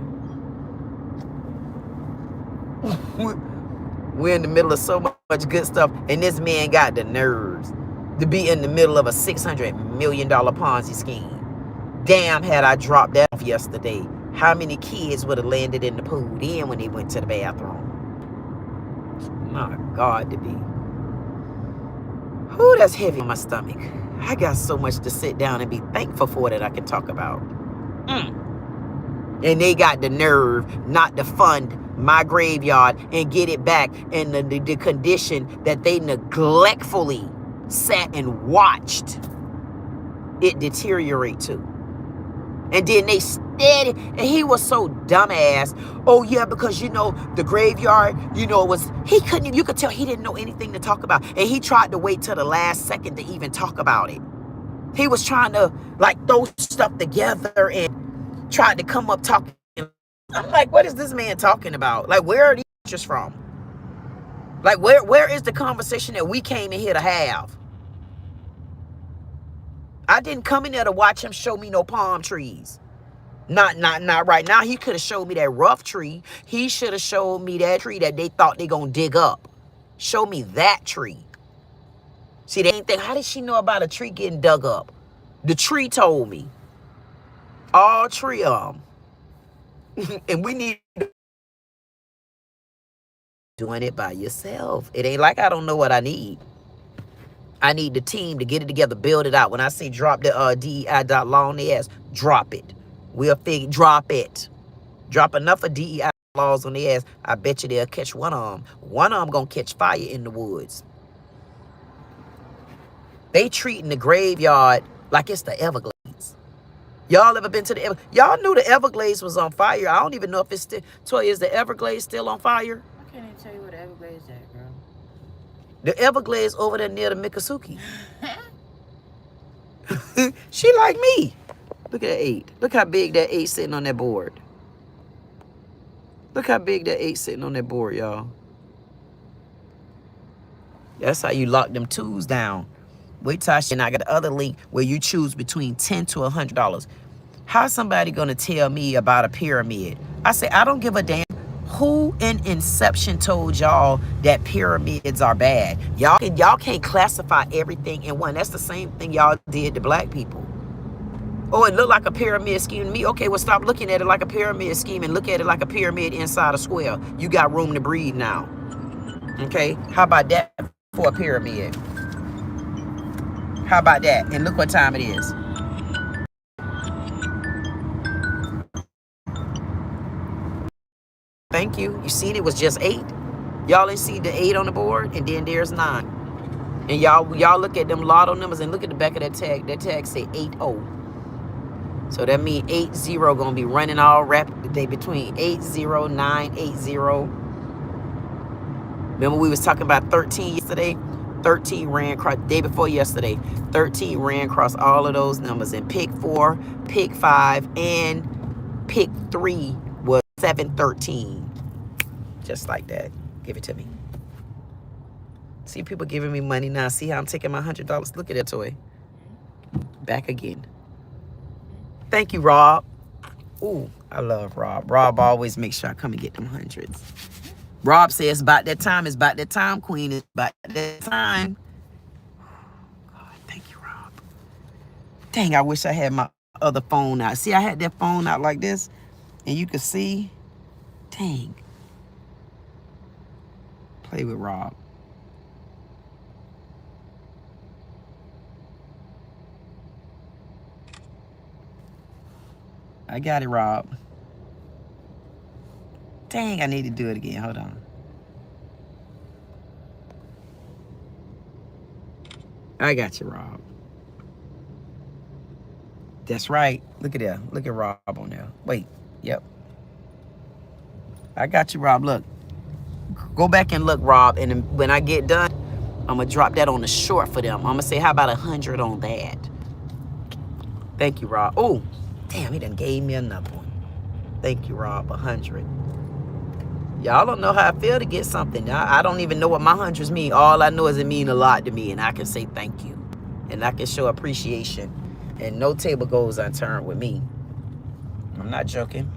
A: We're in the middle of so much good stuff, and this man got the nerves to be in the middle of a $600 million Ponzi scheme. Damn, had I dropped that off yesterday, how many kids would have landed in the pool then when they went to the bathroom? My God, to be. Ooh, that's heavy on my stomach. I got so much to sit down and be thankful for that I can talk about. And they got the nerve not to fund my graveyard and get it back in the condition that they neglectfully sat and watched it deteriorate to. And then they steady, and he was so dumbass. Oh yeah, because you know the graveyard, you know, he couldn't. You could tell he didn't know anything to talk about, and he tried to wait till the last second to even talk about it. He was trying to like throw stuff together and tried to come up talking. I'm like, what is this man talking about? Like, where are these pictures from? Like, where is the conversation that we came in here to have? I didn't come in there to watch him show me no palm trees. Not right now. He could have showed me that rough tree. He should have showed me that tree that they thought they gonna dig up. Show me that tree. See, they ain't think, how did she know about a tree getting dug up? The tree told me. All three of them. And we need doing it by yourself. It ain't like I don't know what I need. I need the team to get it together, build it out. When I say drop the DEI law on the ass, drop it. We'll figure, drop it. Drop enough of DEI laws on the ass. I bet you they'll catch one of them. One of them gonna catch fire in the woods. They treating the graveyard like it's the Everglades. Y'all ever been to the Everglades? Y'all knew the Everglades was on fire. I don't even know if it's still, Toy, is the Everglades still on fire?
B: I can't even tell you where the Everglades at, girl.
A: The Everglades over there near the Miccosukee. She like me. Look at that 8. Look how big that 8 sitting on that board. Look how big that 8 sitting on that board, y'all. That's how you lock them twos down. Wait till I got the other link where you choose between $10 to $100. How's somebody gonna tell me about a pyramid? I say, I don't give a damn. Who in Inception told y'all that pyramids are bad? Y'all can't classify everything in one. That's the same thing y'all did to black people. Oh, it looked like a pyramid scheme to me. Okay, well, stop looking at it like a pyramid scheme and look at it like a pyramid inside a square. You got room to breathe now. Okay, how about that for a pyramid? How about that? And look what time it is. Thank you. You see, it was just 8. Y'all didn't see the 8 on the board, and then there's 9. And y'all look at them lotto numbers and look at the back of that tag. That tag say 80. So that means 80 gonna be running all rapid today between 80, 980. Remember we was talking about 13 yesterday? 13 ran across, day before yesterday. 13 ran across all of those numbers. And pick 4, pick 5, and pick 3 was 713. Just like that. Give it to me. See people giving me money now. See how I'm taking my $100? Look at that toy. Back again. Thank you, Rob. Ooh, I love Rob. Rob always makes sure I come and get them hundreds. Rob says, about that time. It's about that time, Queen. It's about that time. God, thank you, Rob. Dang, I wish I had my other phone out. See, I had that phone out like this, and you could see. Dang. Play with Rob. I got it, Rob. Dang, I need to do it again. Hold on. I got you, Rob. That's right. Look at that. Look at Rob on there. Wait. Yep. I got you, Rob. Look. Go back and look, Rob. And when I get done, I'm going to drop that on the short for them. I'm going to say, how about 100 on that? Thank you, Rob. Oh, damn, he done gave me another one. Thank you, Rob. 100. Y'all don't know how I feel to get something. I don't even know what my hundreds mean. All I know is it mean a lot to me, and I can say thank you. And I can show appreciation. And no table goes unturned with me. I'm not joking.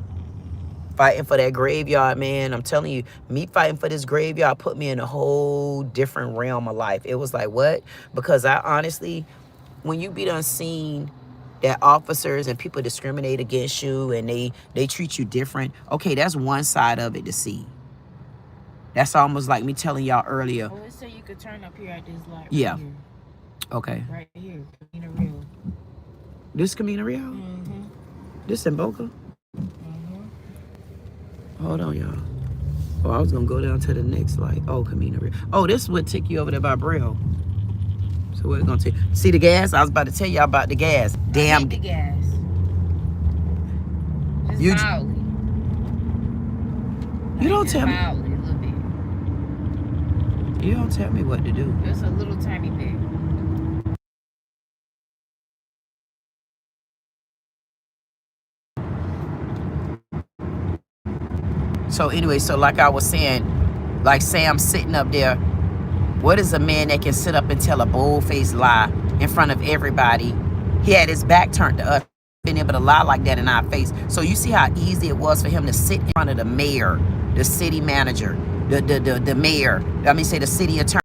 A: Fighting for that graveyard, man. I'm telling you, me fighting for this graveyard put me in a whole different realm of life. It was like, what? Because I honestly, when you be done seen that officers and people discriminate against you and they treat you different. Okay, that's one side of it to see. That's almost like me telling y'all earlier.
B: Well, let's say you could turn up here at this light.
A: Yeah.
B: Right here.
A: Okay.
B: Right here. Camino Real.
A: This Camino Real?
B: Mm-hmm.
A: This in Boca?
B: Mm-hmm.
A: Hold on, y'all. Oh, I was going to go down to the next light. Oh, Camino Real. Oh, this would take you over there by Braille. So we're going to take... See the gas? I was about to tell y'all about the gas. Damn.
B: The gas. Just
A: You
B: mildly.
A: You don't tell me.
B: Mildly, a little bit.
A: You don't tell me what to do.
B: Just a little tiny bit.
A: So anyway, so like I was saying, like Sam sitting up there, what is a man that can sit up and tell a bold-faced lie in front of everybody? He had his back turned to us, been able to lie like that in our face. So you see how easy it was for him to sit in front of the mayor, the city manager, the mayor, the city attorney,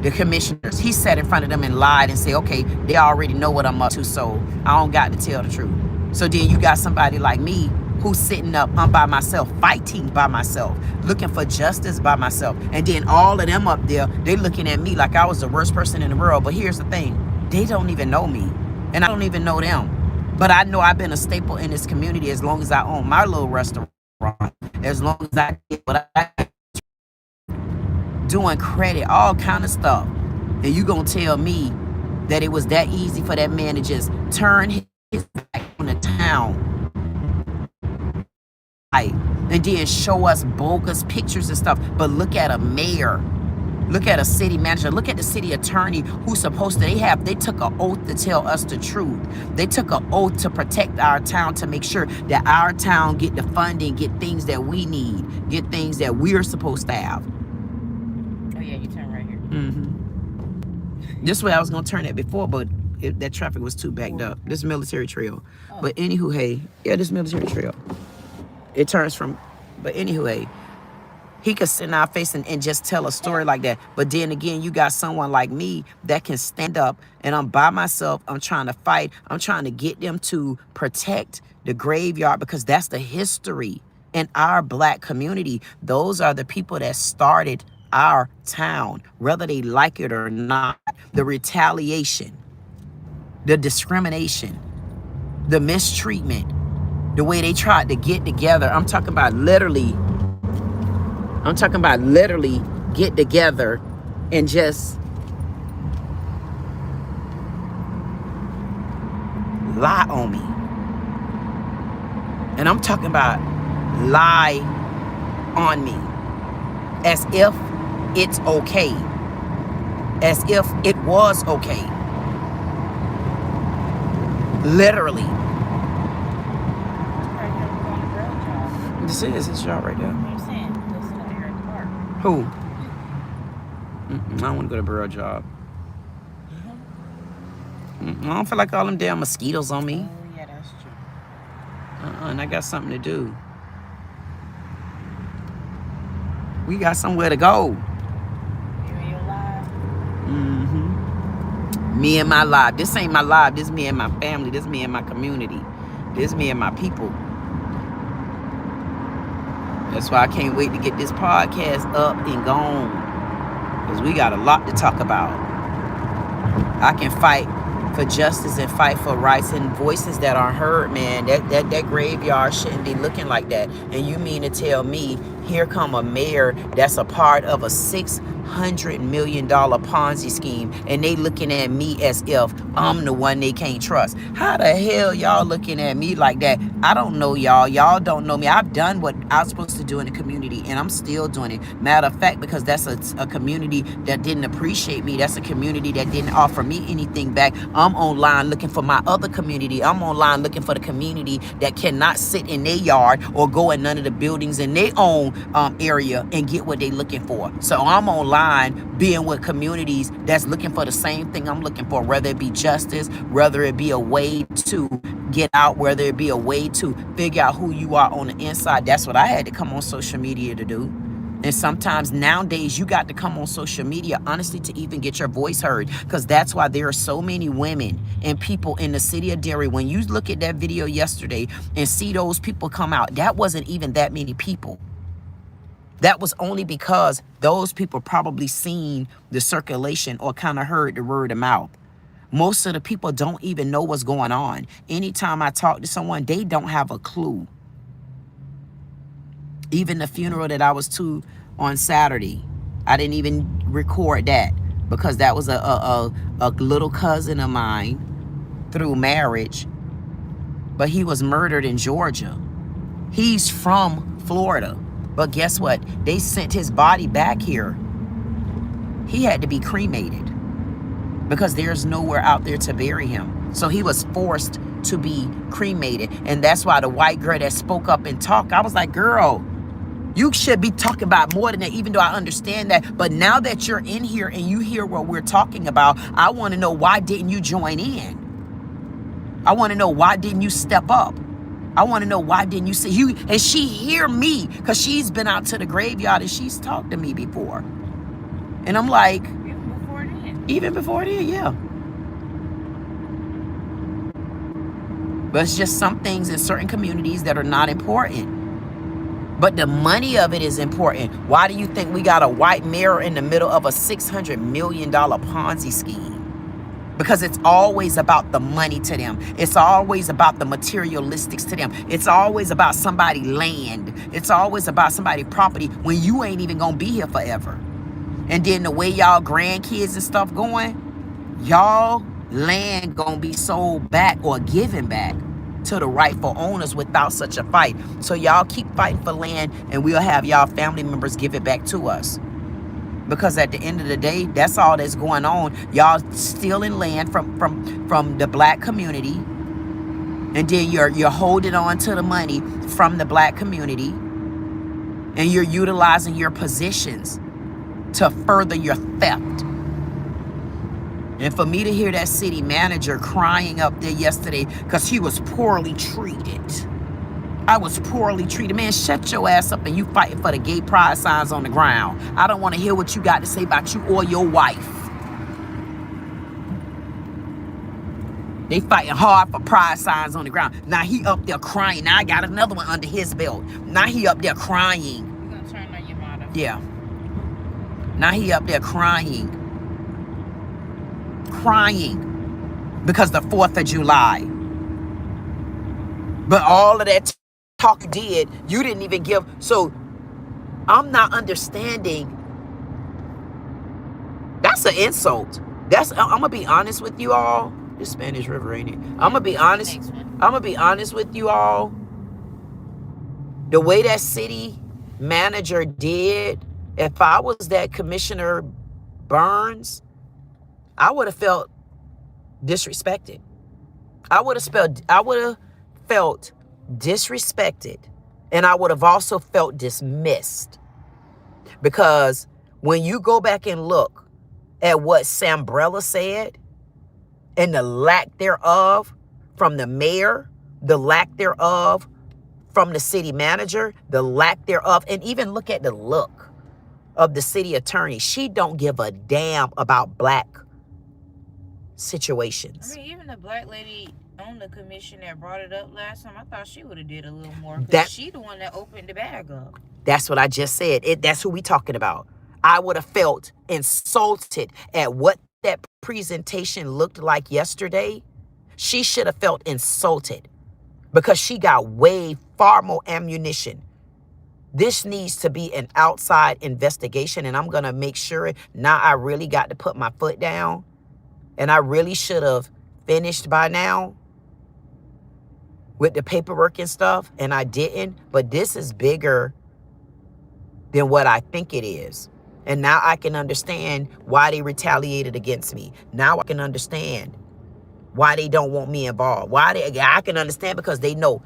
A: the commissioners. He sat in front of them and lied and said, okay, they already know what I'm up to, so I don't got to tell the truth. So then you got somebody like me who's sitting up, I'm by myself, fighting by myself, looking for justice by myself. And then all of them up there, they looking at me like I was the worst person in the world. But here's the thing, they don't even know me, and I don't even know them. But I know I've been a staple in this community as long as I own my little restaurant, as long as I get what I doing credit, all kind of stuff. And you gonna tell me that it was that easy for that man to just turn his back on the town, right, and then show us bogus pictures and stuff? But look at a mayor, look at a city manager, look at the city attorney who's supposed to, they took an oath to tell us the truth. They took an oath to protect our town, to make sure that our town get the funding, get things that we need, get things that we're supposed to have.
B: Oh yeah, you turn right here.
A: This way I was gonna turn it before, but that traffic was too backed up. This military trail.
B: Oh.
A: But anywho, hey, yeah, this military trail. It turns from, but anywho, hey, he could sit in our face and just tell a story like that. But then again, you got someone like me that can stand up, and I'm by myself. I'm trying to fight. I'm trying to get them to protect the graveyard, because that's the history in our black community. Those are the people that started our town, whether they like it or not. The retaliation, the discrimination, the mistreatment, the way they tried to get together. I'm talking about literally get together and just lie on me. And I'm talking about lie on me as if it's okay, as if it was okay. Literally. This is his job right there.
B: I'm saying, listen to here at the park.
A: Who? I don't want to go to Burrow job. I don't feel like all them damn mosquitoes on me.
B: Oh yeah, that's true.
A: And I got something to do. We got somewhere to go.
B: You in your live?
A: Me and my live. This ain't my live. This me and my family. This me and my community. This me and my people. That's why I can't wait to get this podcast up and gone, because we got a lot to talk about. I can fight for justice and fight for rights and voices that are heard, man. That graveyard shouldn't be looking like that. And you mean to tell me here come a mayor that's a part of a $600 million Ponzi scheme, and they looking at me as if I'm the one they can't trust? How the hell y'all looking at me like that? I don't know y'all. Y'all don't know me. I've done what I was supposed to do in the community, and I'm still doing it. Matter of fact, because that's a community that didn't appreciate me. That's a community that didn't offer me anything back. I'm online looking for my other community. I'm online looking for the community that cannot sit in their yard or go in none of the buildings in their own area and get what they looking for. So I'm online being with communities that's looking for the same thing I'm looking for, whether it be justice, whether it be a way to get out, whether it be a way to figure out who you are on the inside. That's what I had to come on social media to do. And sometimes nowadays you got to come on social media, honestly, to even get your voice heard, because that's why there are so many women and people in the city of Derry. When you look at that video yesterday and see those people come out, that wasn't even that many people. That was only because those people probably seen the circulation or kind of heard the word of mouth. Most of the people don't even know what's going on. Anytime I talk to someone, they don't have a clue. Even the funeral that I was to on Saturday, I didn't even record that, because that was a little cousin of mine through marriage, but he was murdered in Georgia. He's from Florida, but guess what? They sent his body back here. He had to be cremated because there's nowhere out there to bury him. So he was forced to be cremated. And that's why the white girl that spoke up and talked, I was like, girl, you should be talking about more than that, even though I understand that. But now that you're in here and you hear what we're talking about, I want to know, why didn't you join in? I want to know, why didn't you step up? I want to know, why didn't you see you? And she hear me, because she's been out to the graveyard and she's talked to me before. And I'm like, even before then, yeah. But it's just some things in certain communities that are not important. But the money of it is important. Why do you think we got a white mayor in the middle of a $600 million Ponzi scheme? Because it's always about the money to them. It's always about the materialistics to them. It's always about somebody's land. It's always about somebody's property when you ain't even gonna be here forever. And then the way y'all grandkids and stuff going, y'all land gonna be sold back or given back to the rightful owners without such a fight. So y'all keep fighting for land and we'll have y'all family members give it back to us. Because at the end of the day, that's all that's going on. Y'all stealing land from the black community. And then you're holding on to the money from the black community. And you're utilizing your positions to further your theft. And for me to hear that city manager crying up there yesterday because he was poorly treated. I was poorly treated. Man, shut your ass up and you fighting for the gay pride signs on the ground. I don't want to hear what you got to say about you or your wife. They fighting hard for pride signs on the ground. Now he up there crying. Now I got another one under his belt. Now he up there crying.
B: You're going to turn on your motto.
A: Yeah. Now he up there crying. Crying. Because the 4th of July. But all of that talk you did, you didn't even give. So I'm not understanding. That's an insult. I'm gonna be honest with you all. This Spanish River, ain't it? I'm gonna be honest. I'm gonna be honest with you all. The way that city manager did, if I was that Commissioner Burns, I would have felt disrespected. I would have felt disrespected, and I would have also felt dismissed. Because when you go back and look at what Sambrella said and the lack thereof from the mayor, the lack thereof from the city manager, the lack thereof, and even look at the look of the city attorney. She don't give a damn about black situations.
B: I mean, even the black lady on the commission that brought it up last time, I thought she would have did a little more. Because she the one that opened the bag up. That's
A: what I just said. That's who we talking about. I would have felt insulted at what that presentation looked like yesterday. She should have felt insulted because she got way far more ammunition. This needs to be an outside investigation, and I'm going to make sure now I really got to put my foot down, and I really should have finished by now with the paperwork and stuff, and I didn't. But this is bigger than what I think it is. And now I can understand why they retaliated against me. Now I can understand why they don't want me involved. I can understand because they know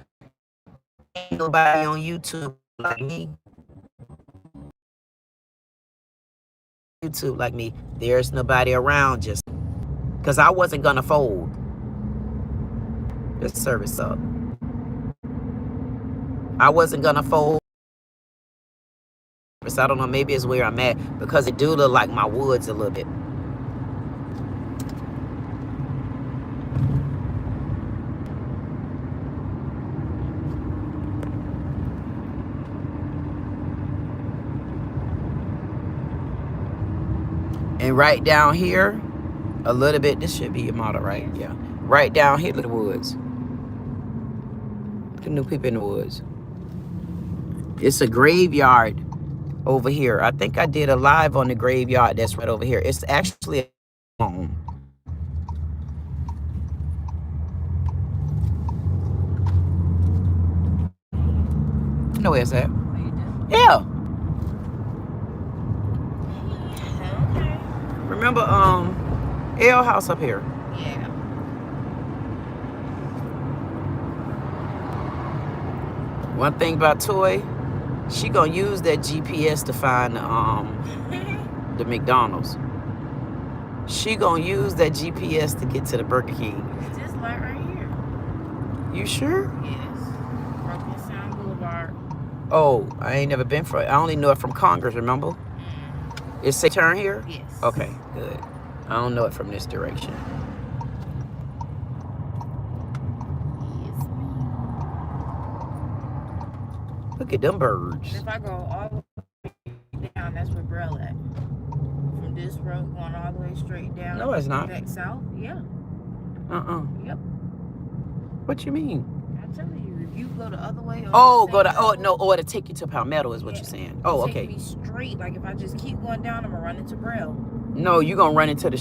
A: ain't nobody on YouTube like me. YouTube like me. There's nobody around just because I wasn't gonna fold. This service up. I wasn't gonna fold. So I don't know, maybe it's where I'm at because it do look like my woods a little bit. And right down here, a little bit, this should be your model, right? Yeah. Right down here, look at the woods. The new people in the woods. It's a graveyard over here. I think I did a live on the graveyard that's right over here. It's actually a home. You know where it's at? Yeah.
B: Okay.
A: Remember L house up here?
B: Yeah.
A: One thing about Toy, she gonna use that GPS to find the McDonald's. She gonna use that GPS to get to the Burger King.
B: It's this light right here.
A: You sure?
B: Yes. Broken Sound Boulevard.
A: Oh, I ain't never been for it. I only know it from Congress, remember?
B: Mm.
A: It's a turn here?
B: Yes.
A: Okay, good. I don't know it from this direction.
B: Yes.
A: Look at them birds.
B: If I go all the way down, that's where Brell at. From this road going all the way straight down.
A: No, it's not.
B: Back south? Yeah.
A: Yep. What you mean?
B: I'm telling you, if you go the other way.
A: Or to take you to Palmetto is what you're saying. Oh, okay.
B: Take me straight. Like if I just keep going down, I'm gonna run into Brell.
A: No, you're gonna run into the.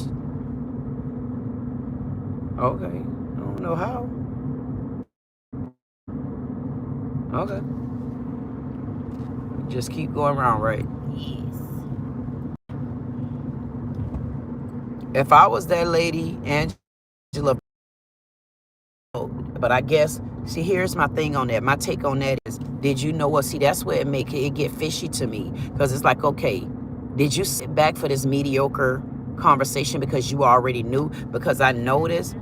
A: Okay. I don't know how. Okay. Just keep going around, right?
B: Yes.
A: If I was that lady, Angela, but I guess, see, here's my thing on that. My take on that is, did you know what? See, that's where it get fishy to me. Because it's like, okay, did you sit back for this mediocre conversation because you already knew? Because I noticed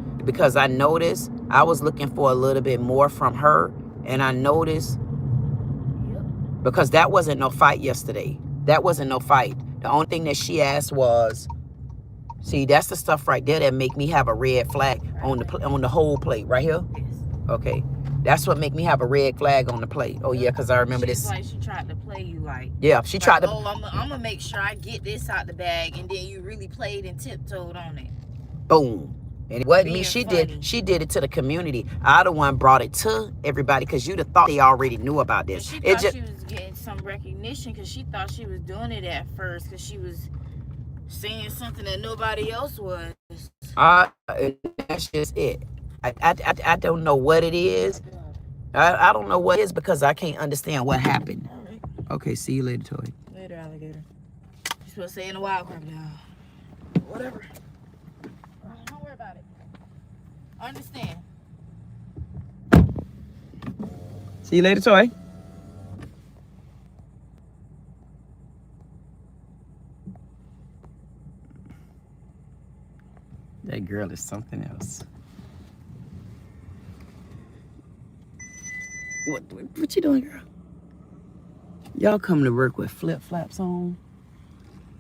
A: I was looking for a little bit more from her. And I noticed, because that wasn't no fight yesterday. That wasn't no fight. The only thing that she asked was, see, that's the stuff right there that make me have a red flag on the whole plate right here.
B: Yes.
A: Okay, that's what make me have a red flag on the plate. Oh yeah, because I remember this.
B: Like she tried to play you like.
A: Yeah, she tried to.
B: Oh, I'm gonna make sure I get this out the bag, and then you really played and tiptoed on it.
A: Boom. And it wasn't me. She did it to the community. I the one brought it to everybody because you'd have thought they already knew about this.
B: She thought she was getting some recognition because she thought she was doing it at first because she was saying something that nobody else was.
A: That's just it. I don't know what it is. I don't know what it is because I can't understand what happened.
B: All right.
A: Okay, see you later, Toy.
B: Later, alligator. You're supposed to say in a wild crocodile. Whatever. Don't worry about it. I understand.
A: See you later, Toy. That girl is something else. What you doing, girl? Y'all come to work with flip-flops on?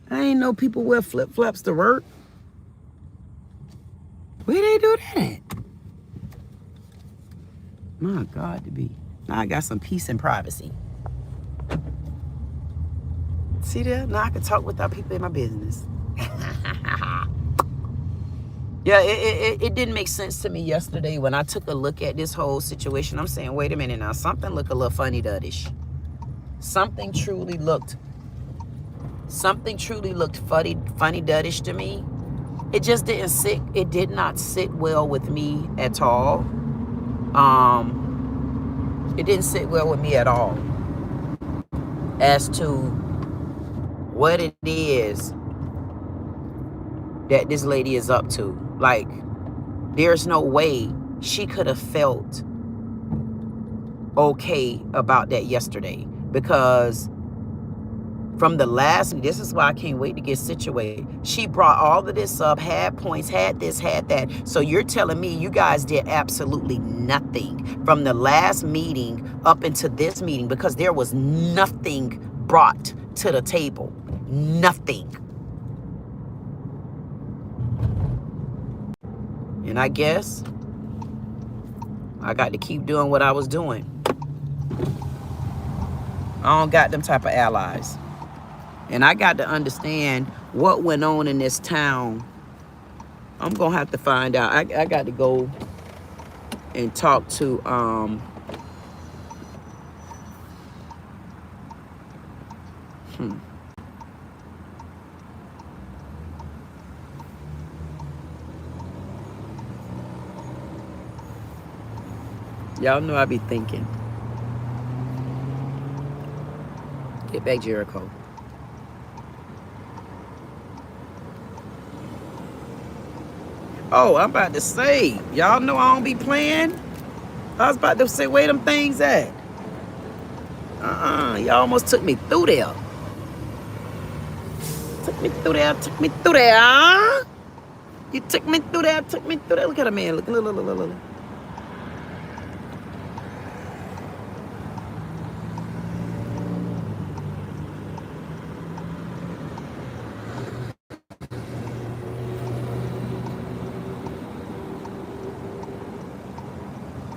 A: I ain't know people wear flip-flops to work. Where they do that at? My God, to be. Now I got some peace and privacy. See there? Now I can talk without people in my business. Yeah, it didn't make sense to me yesterday when I took a look at this whole situation. I'm saying, wait a minute now, something looked a little funny-duddish. Something truly looked funny-duddish to me. It just did not sit well with me at all. It didn't sit well with me at all as to what it is that this lady is up to. Like, there's no way she could have felt okay about that yesterday, because from the last, this is why I can't wait to get situated. She brought all of this up, had points, had this, had that. So you're telling me you guys did absolutely nothing from the last meeting up into this meeting, because there was nothing brought to the table. Nothing. And I guess I got to keep doing what I was doing. I don't got them type of allies. And I got to understand what went on in this town. I'm going to have to find out. I got to go and talk to Y'all know I be thinking. Get back, Jericho. Oh, I'm about to say, y'all know I don't be playing. I was about to say, where them things at? Y'all almost took me through there. Took me through there, took me through there. You took me through there, took me through there. Look at a man, look.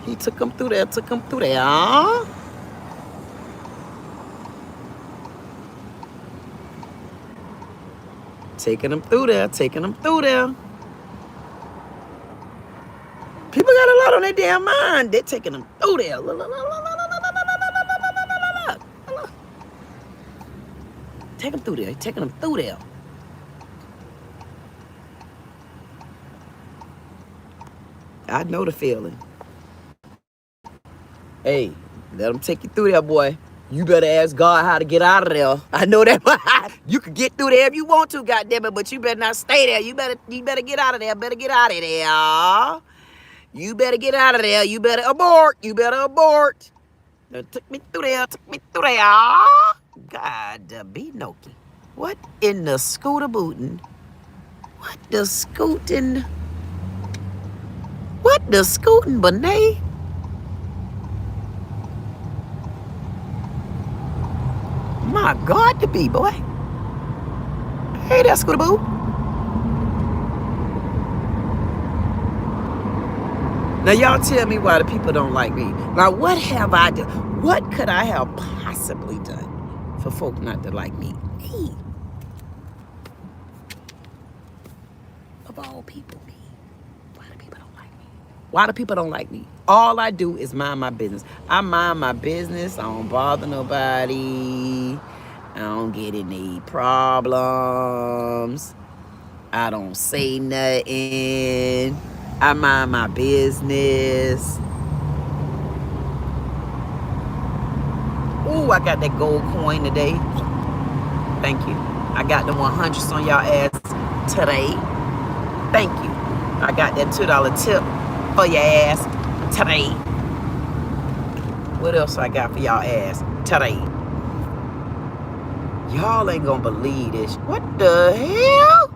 A: He took him through there, took him through there. Taking them through there. Taking them through there. People got a lot on their damn mind. They're taking them through there. Take them through there. Taking them through there. I know the feeling. Hey, let them take you through there, boy. You better ask God how to get out of there. I know that. You can get through there if you want to, goddammit, but you better not stay there. You better get out of there. Better get out of there. You better get out of there. You better abort. You better abort. Took me through there. Took me through there. God be Noki. What in the scooter bootin'? What the scootin'? What the scootin' Benet? My God, to be, boy. Hey, that scooter boo. Now, y'all tell me why the people don't like me. Now, what have I done? What could I have possibly done for folk not to like me? Me. Of all people, me. Why do people don't like me? Why do people don't like me? All I do is mind my business. I mind my business. I don't bother nobody. I don't get any problems. I don't say nothing. I mind my business. Ooh, I got that gold coin today. Thank you. I got the 100s on y'all ass today. Thank you. I got that $2 tip for your ass today. What else I got for y'all ass today? Y'all ain't gonna believe this. What the hell?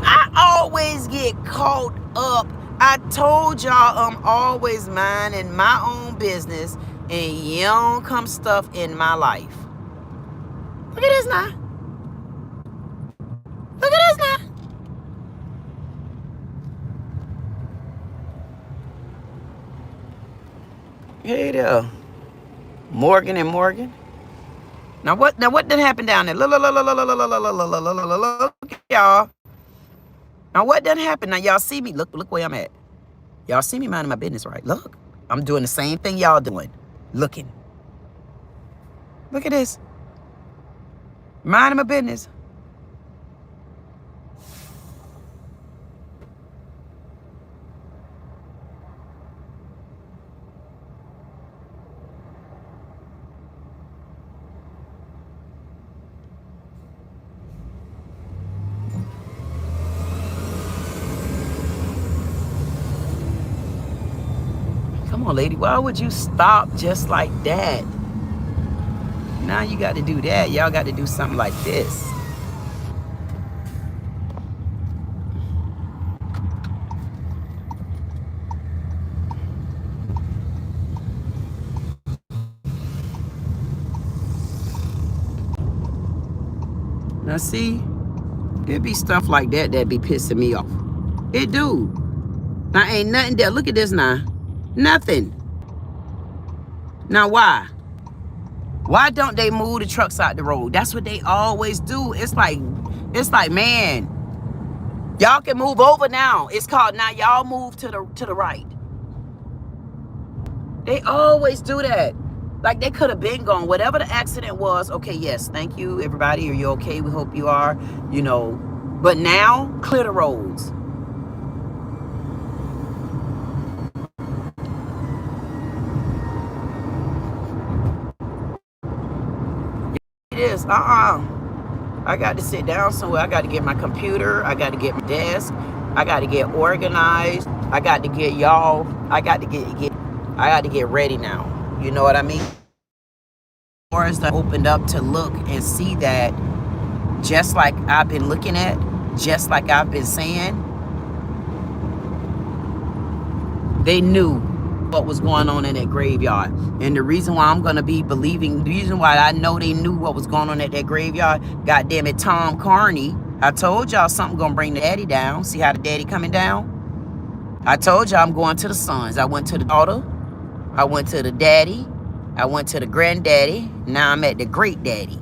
A: I always get caught up. I told y'all I'm always minding my own business and you don't come stuff in my life. Look at this now. Look at this now. Hey there. Morgan and Morgan. Now what did happen down there? Look, y'all. Now what done happened? Now y'all see me. Look where I'm at. Y'all see me minding my business, right? Look. I'm doing the same thing y'all doing. Looking. Look at this. Minding my business. Come on, lady. Why would you stop just like that? Now you got to do that. Y'all got to do something like this. Now see, it be stuff like that that be pissing me off. It do. Now ain't nothing there. Look at this now. Nothing. Now why? Why don't they move the trucks out the road? That's what they always do. It's like, man, y'all can move over now. It's called now y'all move to the right. They always do that. Like they could have been gone. Whatever the accident was, okay, yes, thank you, everybody. Are you okay? We hope you are, you know. But now, clear the roads. It is, I got to sit down somewhere. I got to get my computer. I got to get my desk. I got to get organized. I got to get y'all. I got to get ready now. You know what I mean? Doors that opened up to look and see that, just like I've been looking at, just like I've been saying, they knew what was going on in that graveyard. And the reason why I'm going to be believing, the reason why I know they knew what was going on at that graveyard, goddamn it, Tom Carney, I told y'all something going to bring the daddy down. See how the daddy coming down? I told y'all I'm going to the sons. I went to the daughter. I went to the daddy. I went to the granddaddy. Now I'm at the great daddy.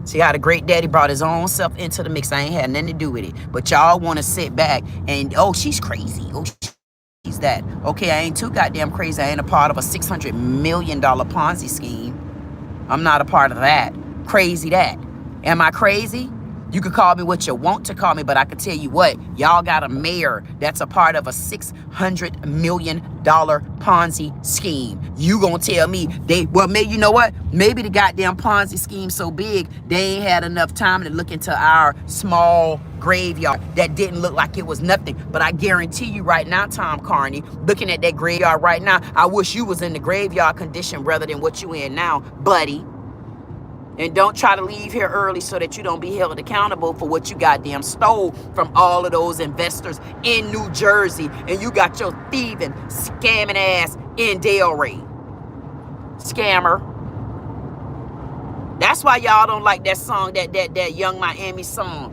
A: See how the great daddy brought his own self into the mix. I ain't had nothing to do with it. But y'all want to sit back and, oh, she's crazy. Oh, she's that. Okay, I ain't too goddamn crazy. I ain't a part of a $600 million Ponzi scheme. I'm not a part of that. Crazy that. Am I crazy? You can call me what you want to call me, but I can tell you what, y'all got a mayor that's a part of a $600 million Ponzi scheme. You gonna tell me well, maybe, you know what? Maybe the goddamn Ponzi scheme so big, they ain't had enough time to look into our small graveyard that didn't look like it was nothing. But I guarantee you right now, Tom Carney, looking at that graveyard right now, I wish you was in the graveyard condition rather than what you in now, buddy. And don't try to leave here early so that you don't be held accountable for what you goddamn stole from all of those investors in New Jersey. And you got your thieving, scamming ass in Delray. Scammer. That's why y'all don't like that song, that Young Miami song.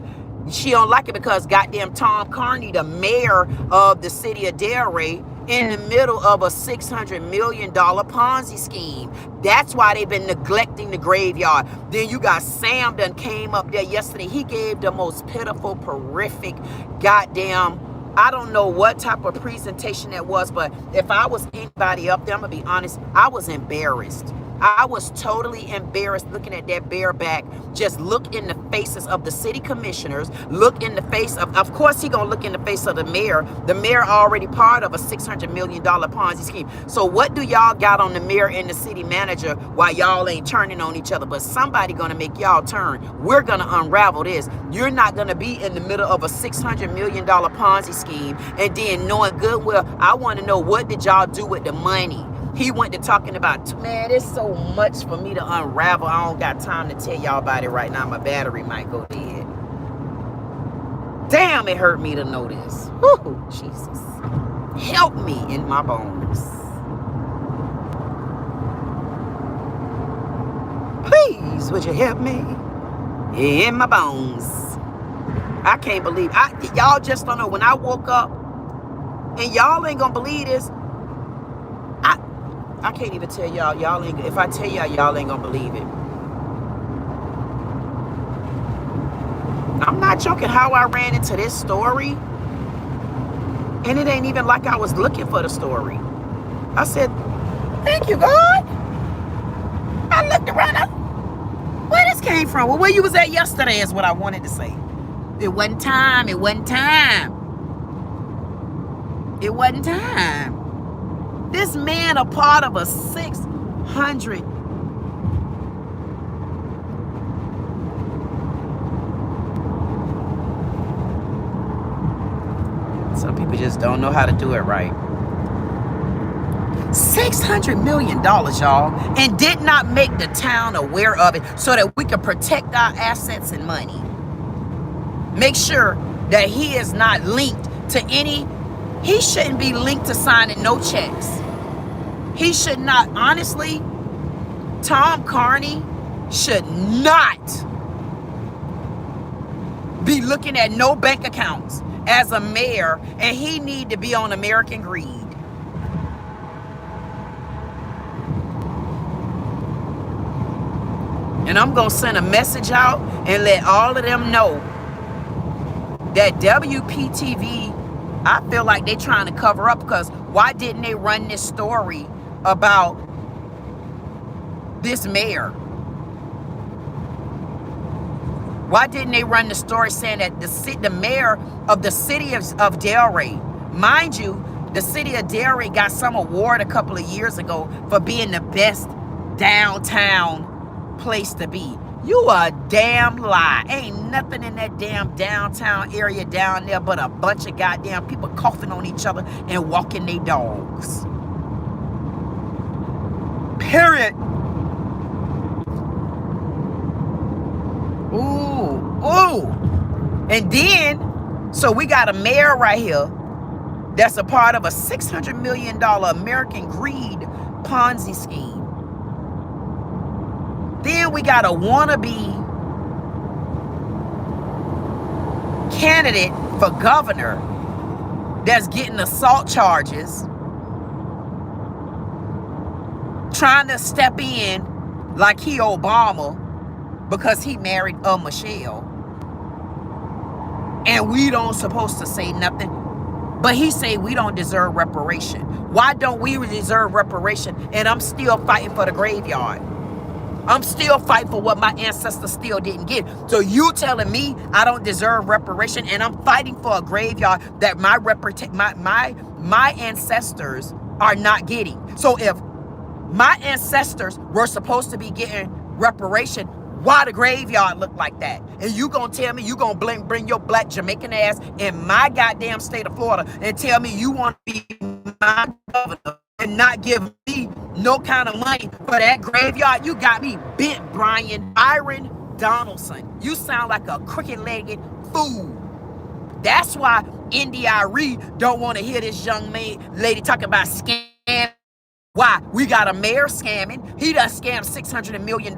A: She don't like it because goddamn Tom Carney, the mayor of the city of Delray, in the middle of a $600 million Ponzi scheme. That's why they've been neglecting the graveyard. Then you got Sam done came up there yesterday. He gave the most pitiful, horrific, goddamn, I don't know what type of presentation that was, but if I was anybody up there, I'm going to be honest, I was embarrassed. I was totally embarrassed looking at that bareback. Just look in the faces of the city commissioners. Look in the face of course he gonna look in the face of the mayor. The mayor already part of a $600 million Ponzi scheme. So what do y'all got on the mayor and the city manager while y'all ain't turning on each other? But somebody gonna make y'all turn. We're gonna unravel this. You're not gonna be in the middle of a $600 million Ponzi scheme and then knowing good well, I wanna know, what did y'all do with the money? He went to talking about, man, there's so much for me to unravel. I don't got time to tell y'all about it right now. My battery might go dead. Damn, it hurt me to know this. Whew, Jesus. Help me in my bones. Please, would you help me in my bones? I can't believe y'all just don't know. When I woke up, and y'all ain't gonna believe this, I can't even tell y'all. Y'all ain't. If I tell y'all ain't gonna believe it. I'm not joking. How I ran into this story, and it ain't even like I was looking for the story. I said, "Thank you, God." I looked around. Where this came from? Well, where you was at yesterday is what I wanted to say. It wasn't time. It wasn't time. It wasn't time. This man a part of a 600. Some people just don't know how to do it right. $600 million, y'all, and did not make the town aware of it so that we can protect our assets and money. Make sure that he is not linked to any. He shouldn't be linked to signing no checks. He should not, honestly, Tom Carney should not be looking at no bank accounts as a mayor, and he need to be on American greed. And I'm going to send a message out and let all of them know that WPTV, I feel like they're trying to cover up, because why didn't they run this story about this mayor? Why didn't they run the story saying that the mayor of the city of Delray, mind you, the city of Delray got some award a couple of years ago for being the best downtown place to be. You a damn lie. Ain't nothing in that damn downtown area down there but a bunch of goddamn people coughing on each other and walking their dogs. Period. Ooh. And then, so we got a mayor right here that's a part of a $600 million American greed Ponzi scheme. Then we got a wannabe candidate for governor that's getting assault charges, trying to step in like he Obama because he married a Michelle. And we don't supposed to say nothing. But he say we don't deserve reparation. Why don't we deserve reparation? And I'm still fighting for the graveyard. I'm still fighting for what my ancestors still didn't get. So you telling me I don't deserve reparation, and I'm fighting for a graveyard that my ancestors are not getting. So if my ancestors were supposed to be getting reparation, why the graveyard look like that? And you gonna tell me you gonna bring your black Jamaican ass in my goddamn state of Florida and tell me you want to be my governor and not give me no kind of money for that graveyard? You got me bent, Byron Donaldson. You sound like a crooked-legged fool. That's why NDIRE don't want to hear this young lady talking about scam. Why? We got a mayor scamming. He done scammed $600 million.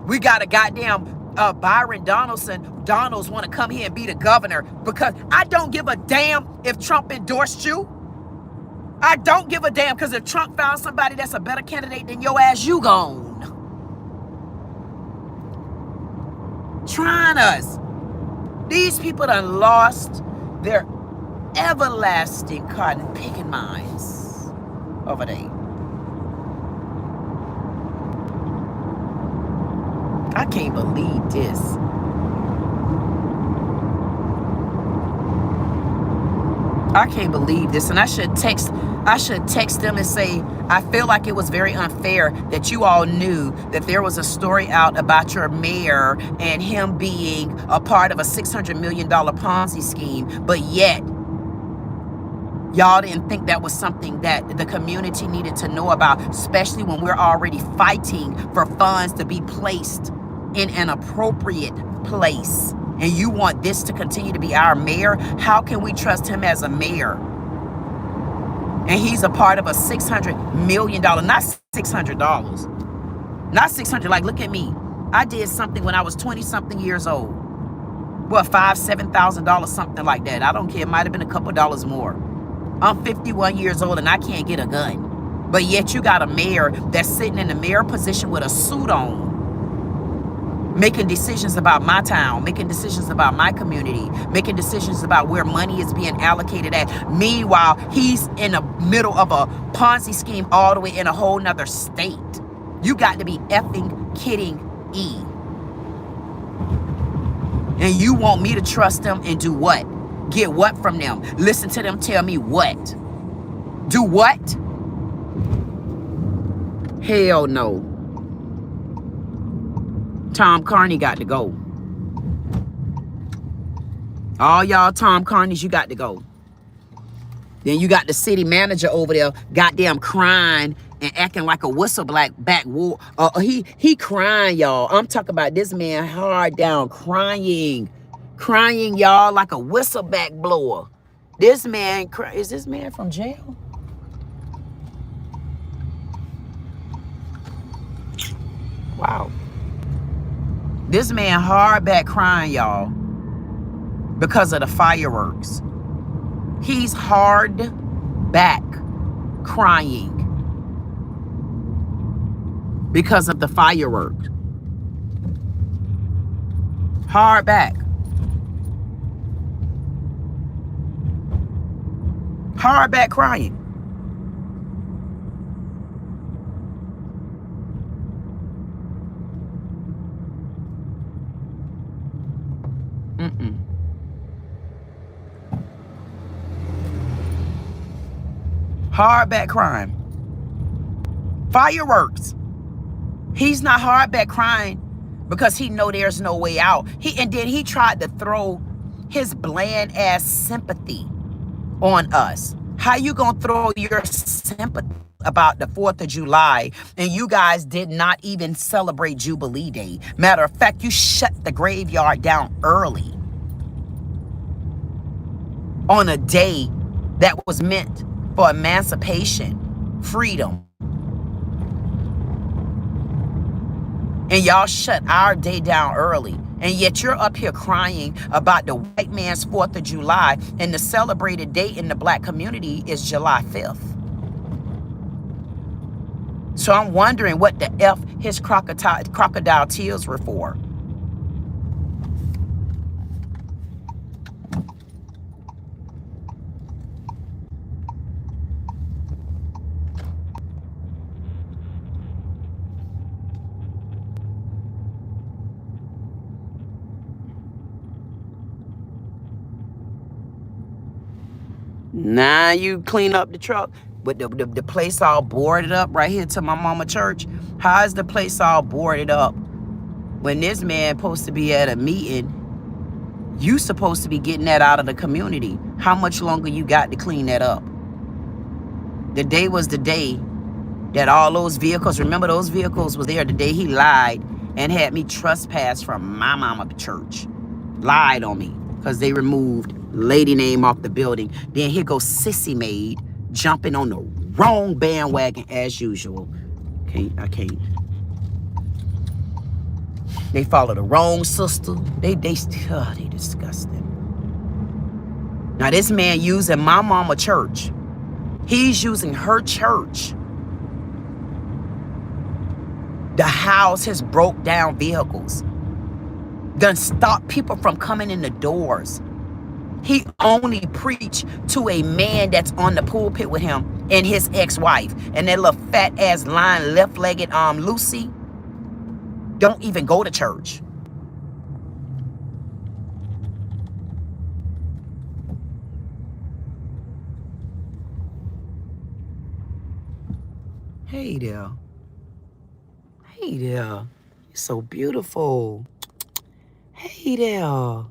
A: We got a goddamn Byron Donalds want to come here and be the governor, because I don't give a damn if Trump endorsed you. I don't give a damn, because if Trump found somebody that's a better candidate than your ass, you gone. Trying us. These people done lost their everlasting cotton picking minds over there. I can't believe this. I can't believe this. And I should text them and say, I feel like it was very unfair that you all knew that there was a story out about your mayor and him being a part of a $600 million Ponzi scheme, but yet y'all didn't think that was something that the community needed to know about, especially when we're already fighting for funds to be placed in an appropriate place. And you want this to continue to be our mayor? How can we trust him as a mayor? And he's a part of a $600 million, not $600. Not 600, like look at me. I did something when I was 20 something years old. What, $5,000, $7,000, something like that. I don't care, it might have been a couple dollars more. I'm 51 years old and I can't get a gun. But yet you got a mayor that's sitting in the mayor position with a suit on, making decisions about my town, making decisions about my community, making decisions about where money is being allocated at. Meanwhile, he's in the middle of a Ponzi scheme all the way in a whole nother state. You got to be effing kidding E. And you want me to trust them and do what? Get what from them? Listen to them tell me what? Do what? Hell no. Tom Carney got to go. All y'all Tom Carneys, you got to go. Then you got the city manager over there goddamn crying and acting like a whistleback war. He crying, y'all. I'm talking about this man hard down crying. Crying, y'all, like a whistleback blower. This man, is this man from jail? Wow. This man hard back crying, y'all, because of the fireworks. He's hard back crying because of the fireworks. Hard back. Hard back crying. Hardback crime. Fireworks. He's not hardback crying because he know there's no way out. And then he tried to throw his bland ass sympathy on us. How you gonna throw your sympathy about the 4th of July and you guys did not even celebrate Jubilee Day? Matter of fact, you shut the graveyard down early on a day that was meant for emancipation, freedom. And y'all shut our day down early. And yet you're up here crying about the white man's 4th of July, and the celebrated date in the black community is July 5th. So I'm wondering what the F his crocodile tears were for. Now you clean up the truck, but the place all boarded up right here to my mama church. How is the place all boarded up when this man supposed to be at a meeting? You supposed to be getting that out of the community. How much longer you got to clean that up? The day was the day that all those vehicles, remember those vehicles was there the day he lied and had me trespass from my mama church. Lied on me because they removed lady name off the building. Then here goes Sissy Maid jumping on the wrong bandwagon as usual. I can't. They follow the wrong sister. They disgusting. Now this man using my mama church. He's using her church to house his broke down vehicles. Done stop people from coming in the doors. He only preached to a man that's on the pulpit with him and his ex-wife. And that little fat ass lying left-legged Lucy don't even go to church. Hey there. Hey there. You're so beautiful. Hey there.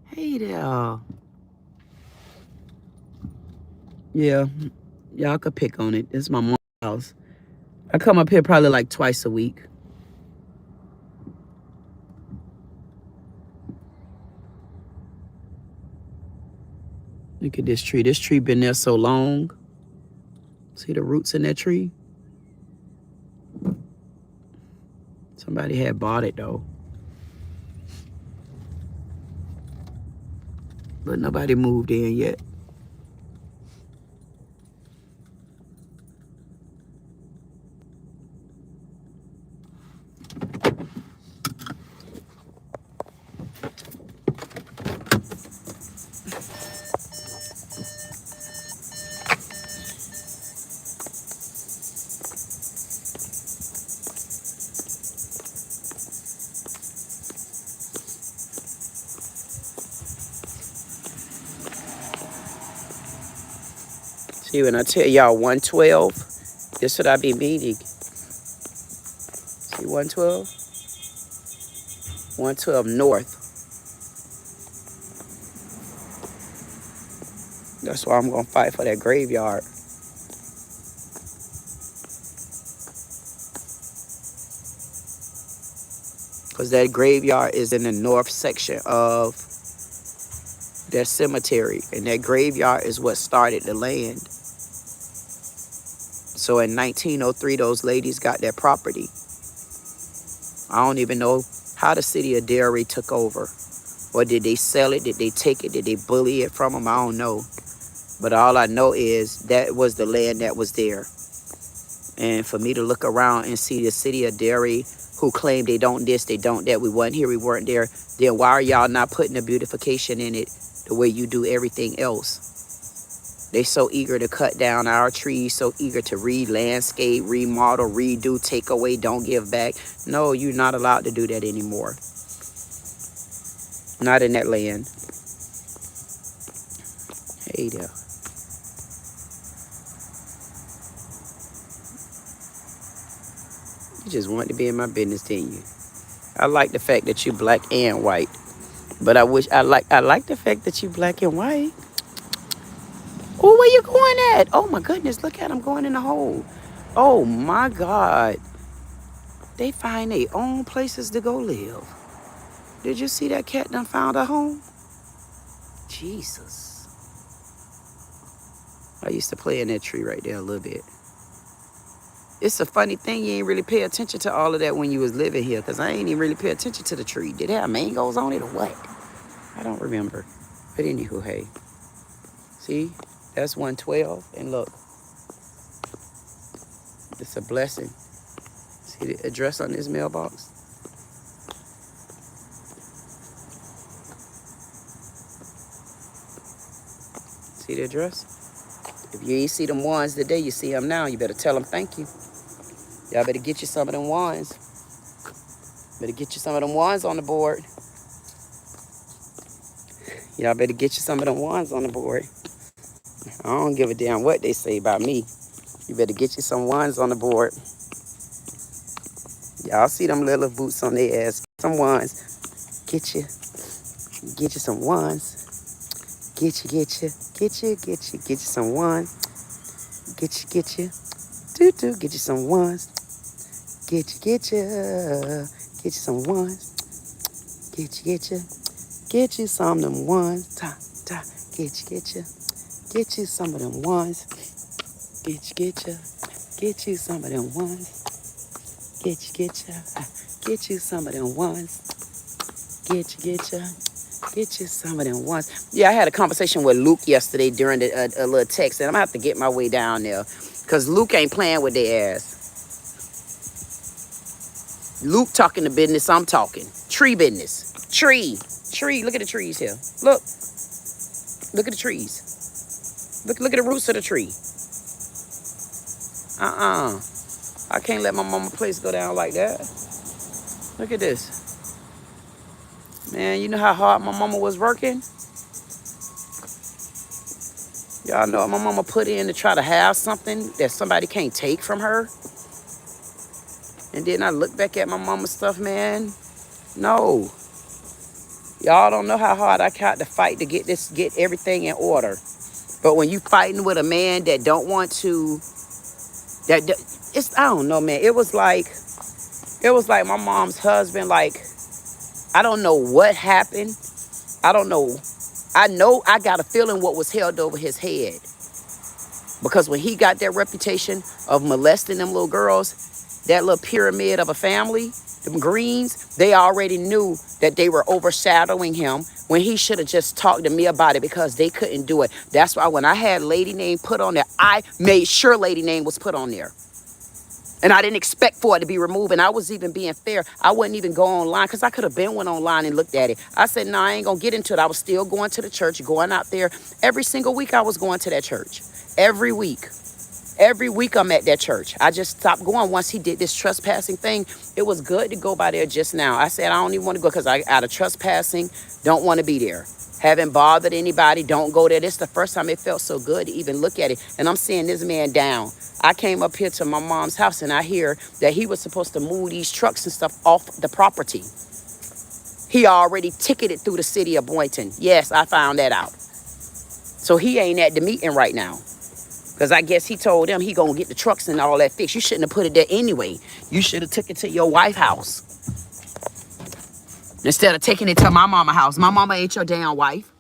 A: Hey there. Yeah, y'all could pick on it. This is my mom's house. I come up here probably like twice a week. Look at this tree. This tree been there so long. See the roots in that tree? Somebody had bought it though. But nobody moved in yet. See, when I tell y'all 112, this what I be meaning. See 112? 112 north. That's why I'm going to fight for that graveyard. Because that graveyard is in the north section of that cemetery. And that graveyard is what started the land. So in 1903, those ladies got that property. I don't even know how the city of Derry took over. Or did they sell it? Did they take it? Did they bully it from them? I don't know. But all I know is that was the land that was there. And for me to look around and see the city of Derry, who claim they don't this, they don't that, we wasn't here, we weren't there, then why are y'all not putting the beautification in it the way you do everything else? They so eager to cut down our trees, so eager to re-landscape, remodel, redo, take away, don't give back. No, you're not allowed to do that anymore. Not in that land. Hey there. You just wanted to be in my business, didn't you? I like the fact that you black and white. But I like the fact that you black and white. Oh, where you going at? Oh my goodness, look at them going in the hole. Oh my God. They find their own places to go live. Did you see that cat done found a home? Jesus. I used to play in that tree right there a little bit. It's a funny thing, you ain't really pay attention to all of that when you was living here, because I ain't even really pay attention to the tree. Did it have mangoes on it or what? I don't remember. But anywho, hey. See? That's 112. And look, It's a blessing. See the address on this mailbox? See the address? If you ain't see them ones today, you see them now. You better tell them thank you. Y'all better get you some of them ones. Better get you some of them ones on the board. Y'all better get you some of them ones on the board. I don't give a damn what they say about me. You better get you some ones on the board. Y'all see them little boots on their ass. Some ones. Get you some ones. Get you some ones. Get you. Get you some ones. Get you some ones. Get you some of them ones. Get you some of them ones. Get you some of them ones. Get you some of them ones. Get you some of them ones. Yeah, I had a conversation with Luke yesterday during the, a little text, and I'm gonna have to get my way down there, cause Luke ain't playing with their ass. Luke talking the business, I'm talking tree business. Tree. Look at the trees here. Look at the trees. Look at the roots of the tree. I can't let my mama's place go down like that. Look at this. Man, you know how hard my mama was working? Y'all know what my mama put in to try to have something that somebody can't take from her? And then I look back at my mama's stuff, man. No. Y'all don't know how hard I had to fight to get everything in order. But when you fighting with a man that don't want to, I don't know, man. It was like my mom's husband, like, I don't know what happened. I don't know. I know I got a feeling what was held over his head. Because when he got that reputation of molesting them little girls, that little pyramid of a family, them Greens, they already knew that they were overshadowing him when he should have just talked to me about it, because they couldn't do it. That's why when I had Lady Name put on there, I made sure Lady Name was put on there. And I didn't expect for it to be removed. And I was even being fair. I wouldn't even go online, because I could have went online and looked at it. I said, no, I ain't going to get into it. I was still going to the church, going out there. Every single week I was going to that church. Every week. Every week I'm at that church. I just stopped going once he did this trespassing thing. It was good to go by there just now. I said, I don't even want to go, because I out of trespassing, don't want to be there. Haven't bothered anybody, don't go there. This is the first time it felt so good to even look at it. And I'm seeing this man down. I came up here to my mom's house, and I hear that he was supposed to move these trucks and stuff off the property. He already ticketed through the city of Boynton. Yes, I found that out. So he ain't at the meeting right now, because I guess he told them he gonna get the trucks and all that fixed. You shouldn't have put it there anyway. You should have took it to your wife's house instead of taking it to my mama's house. My mama ain't your damn wife.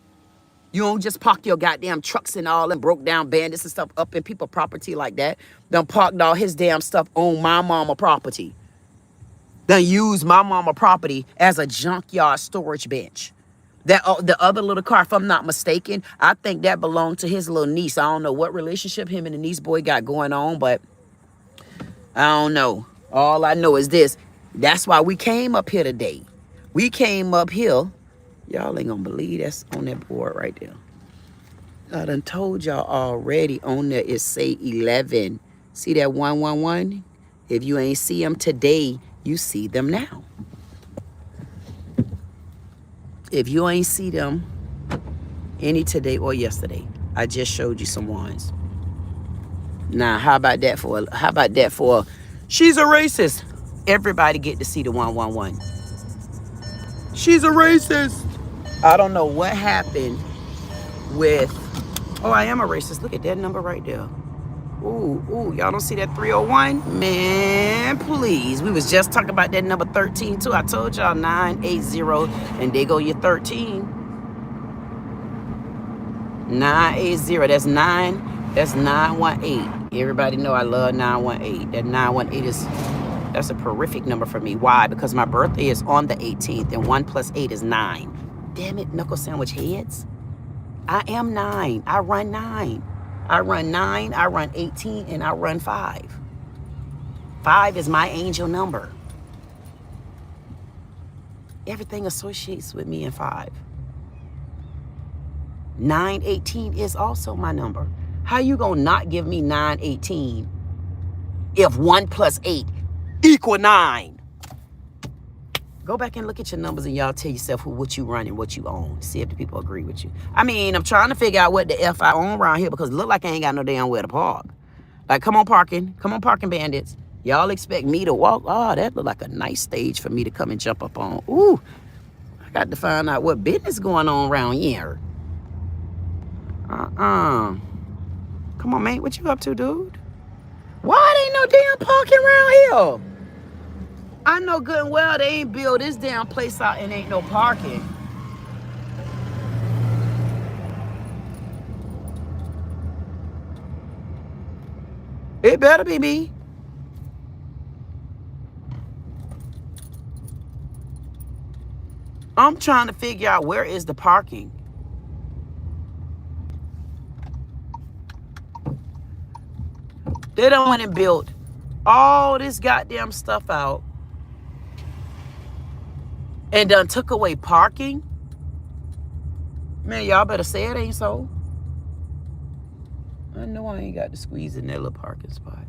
A: You don't just park your goddamn trucks and all them broke down bandits and stuff up in people's property like that. Done parked all his damn stuff on my mama property. Done used my mama property as a junkyard storage bench. That the other little car, if I'm not mistaken, I think that belonged to his little niece. I don't know what relationship him and the niece boy got going on, but I don't know. All I know is this. That's why we came up here today. We came up here. Y'all ain't gonna believe that's on that board right there. I done told y'all already on there it say 11. See that 111? If you ain't see them today, you see them now. If you ain't see them any today or yesterday, I just showed you some ones. Now, how about that for she's a racist? Everybody get to see the 111. She's a racist. I don't know what happened with, oh, I am a racist. Look at that number right there. Ooh, y'all don't see that 301? Man, please. We was just talking about that number 13 too. I told y'all 980, and there go your 13. 980, that's 918. Everybody know I love 918. That 918 that's a horrific number for me. Why? Because my birthday is on the 18th, and 1 + 8 is 9. Damn it, knuckle sandwich heads. I am 9. I run 9. I run 9, I run 18, and I run 5. 5 is my angel number. Everything associates with me in 5. 918 is also my number. How you gonna not give me 918 if 1 plus 8 equal 9? Go back and look at your numbers and y'all tell yourself what you run and what you own. See if the people agree with you. I mean, I'm trying to figure out what the F I own around here because it look like I ain't got no damn where to park. Like, come on parking bandits. Y'all expect me to walk? Oh, that look like a nice stage for me to come and jump up on. Ooh, I got to find out what business going on around here. Come on, man. What you up to, dude? Why ain't no damn parking around here? I know good and well they ain't build this damn place out and ain't no parking. It better be me. I'm trying to figure out where is the parking. They done went and built all this goddamn stuff out and done took away parking. Man, y'all better say it ain't so. I know I ain't got to squeeze in that little parking spot.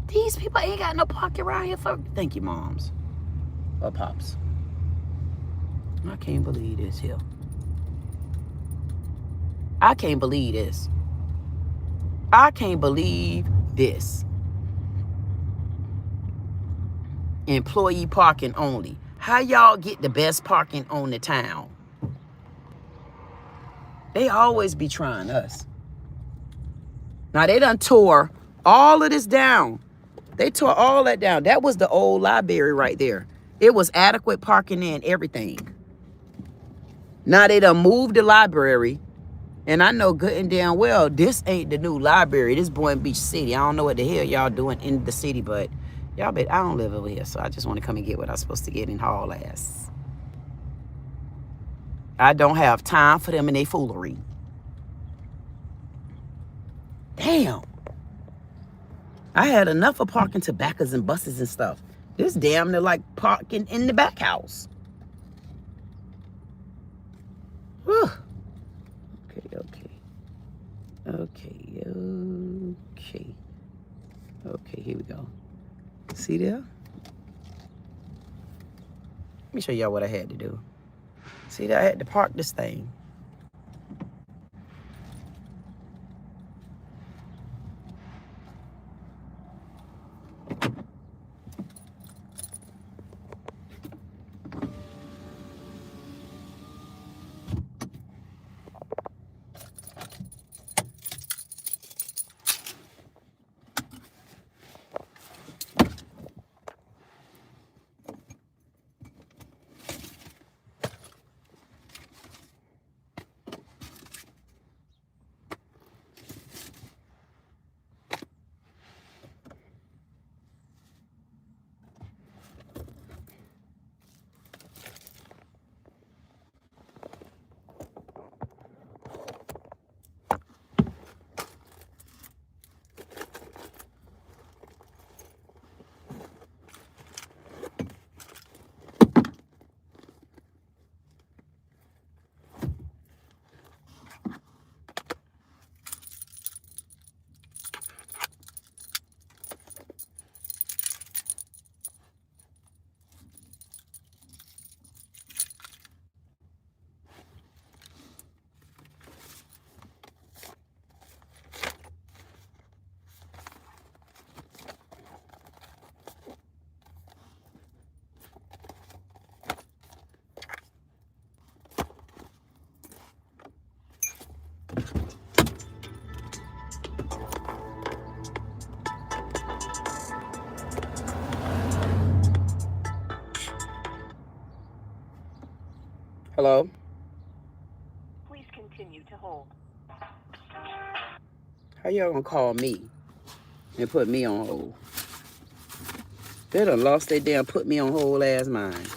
A: These people ain't got no parking around here for... Thank you, moms. Or pops. I can't believe this here. I can't believe this. I can't believe this. Employee parking only. How y'all get the best parking on the town? They always be trying us. Now, they done tore all of this down. They tore all that down. That was the old library right there. It was adequate parking and everything. Now, they done moved the library. And I know good and damn well, this ain't the new library. This Boynton Beach City. I don't know what the hell y'all doing in the city, but y'all bet I don't live over here. So I just want to come and get what I'm supposed to get and haul ass. I don't have time for them and they foolery. Damn. I had enough of parking tobaccos and buses and stuff. This damn near like parking in the back house. Whew. Okay, here we go. See there? Let me show y'all what I had to do. See there, I had to park this thing. Hello?
C: Please continue to hold.
A: How y'all gonna call me and put me on hold? They done lost their damn put me on hold ass mind.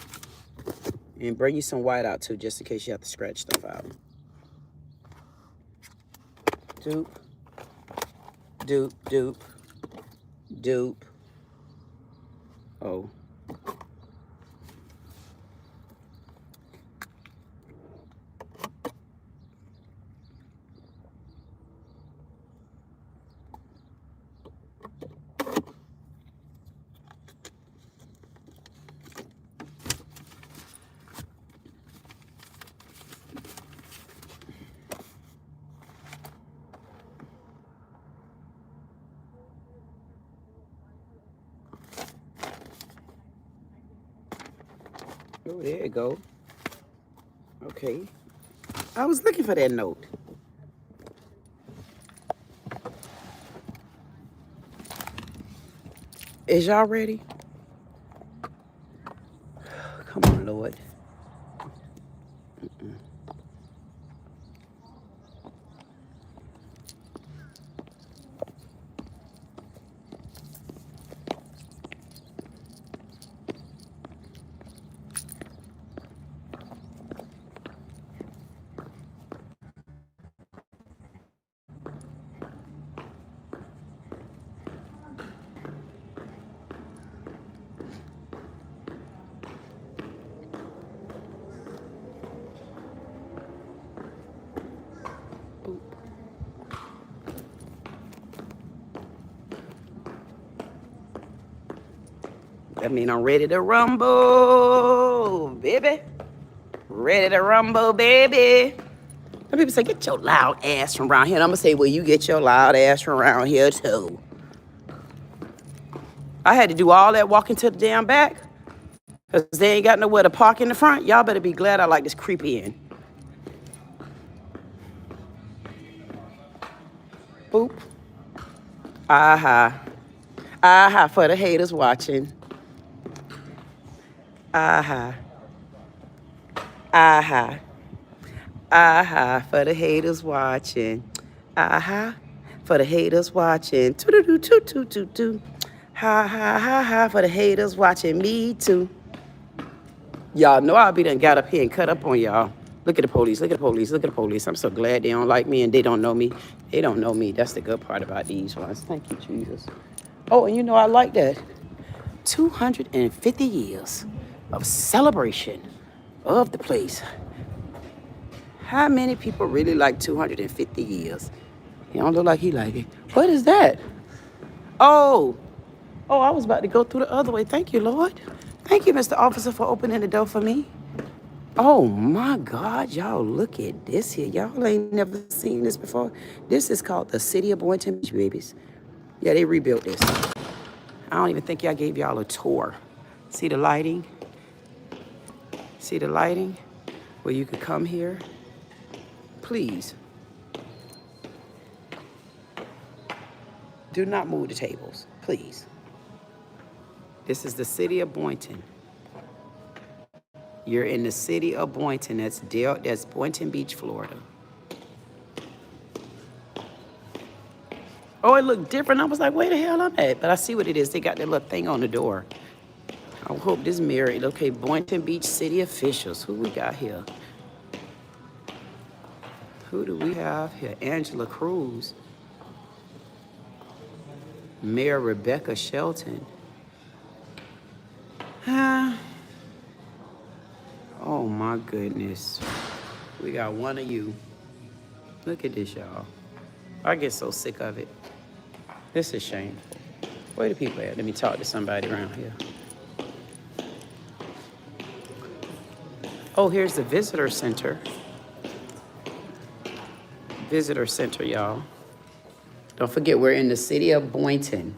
A: And bring you some white out too, just in case you have to scratch stuff out. Dupe. Dupe, dupe. Dupe. Oh. Oh, there you go. Okay. I was looking for that note. Is y'all ready? Come on, Lord. I mean, I'm ready to rumble, baby. Ready to rumble, baby. Some people say, get your loud ass from around here. And I'm going to say, well, you get your loud ass from around here, too. I had to do all that walking to the damn back because they ain't got nowhere to park in the front. Y'all better be glad I like this creepy in. Boop. Aha. Aha for the haters watching. Aha. Aha. Aha for the haters watching. Aha for the haters watching. Toot-toot-toot-toot-toot-toot. Ha ha ha ha for the haters watching me too. Y'all know I'll be done got up here and cut up on y'all. Look at the police, look at the police, look at the police. I'm so glad they don't like me and they don't know me. They don't know me. That's the good part about these ones. Thank you, Jesus. Oh, and you know I like that. 250 years of celebration of the place. How many people really like 250 years? He don't look like he like it. What is that? Oh, I was about to go through the other way. Thank you, Lord. Thank you, Mr. Officer, for opening the door for me. Oh, my God. Y'all, look at this here. Y'all ain't never seen this before. This is called the City of Boynton Beach, babies. Yeah, they rebuilt this. I don't even think y'all gave y'all a tour. See the lighting? See the lighting? Where you could come here? Please. Do not move the tables, please. This is the City of Boynton. You're in the City of Boynton. That's Boynton Beach, Florida. Oh, it looked different. I was like, where the hell I'm at? But I see what it is. They got that little thing on the door. I hope this mirror. Okay, Boynton Beach city officials. Who we got here? Who do we have here? Angela Cruz. Mayor Rebecca Shelton. Oh my goodness. We got one of you. Look at this, y'all. I get so sick of it. This is shameful. Where the people at? Let me talk to somebody around here. Oh, here's the visitor center. Visitor center, y'all. Don't forget, we're in the City of Boynton.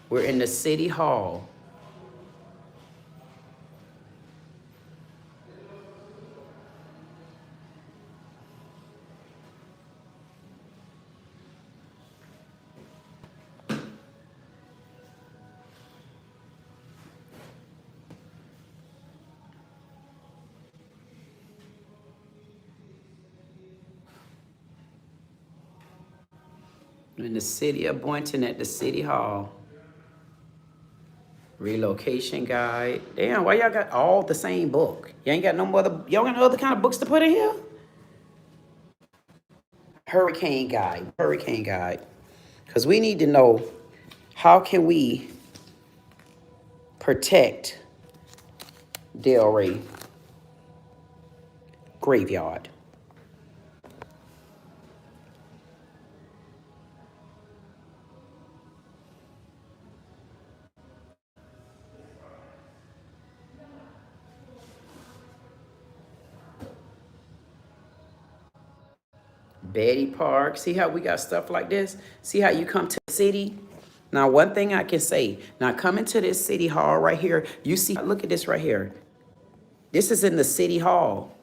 A: We're in the City Hall. In the City of Boynton at the City Hall. Relocation guide. Damn, why y'all got all the same book? You ain't got no other, y'all got no other kind of books to put in here? Hurricane guide. Because we need to know how can we protect Delray graveyard. Betty Park. See how we got stuff like this? See how you come to the city? Now, one thing I can say, now coming to this city hall right here, you see, look at this right here. This is in the city hall.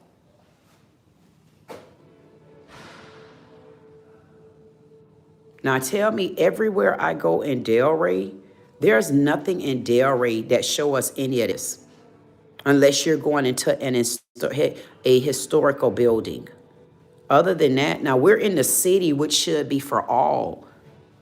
A: Now, tell me, everywhere I go in Delray, there's nothing in Delray that show us any of this, unless you're going into a historical building. Other than that, now we're in the city, which should be for all.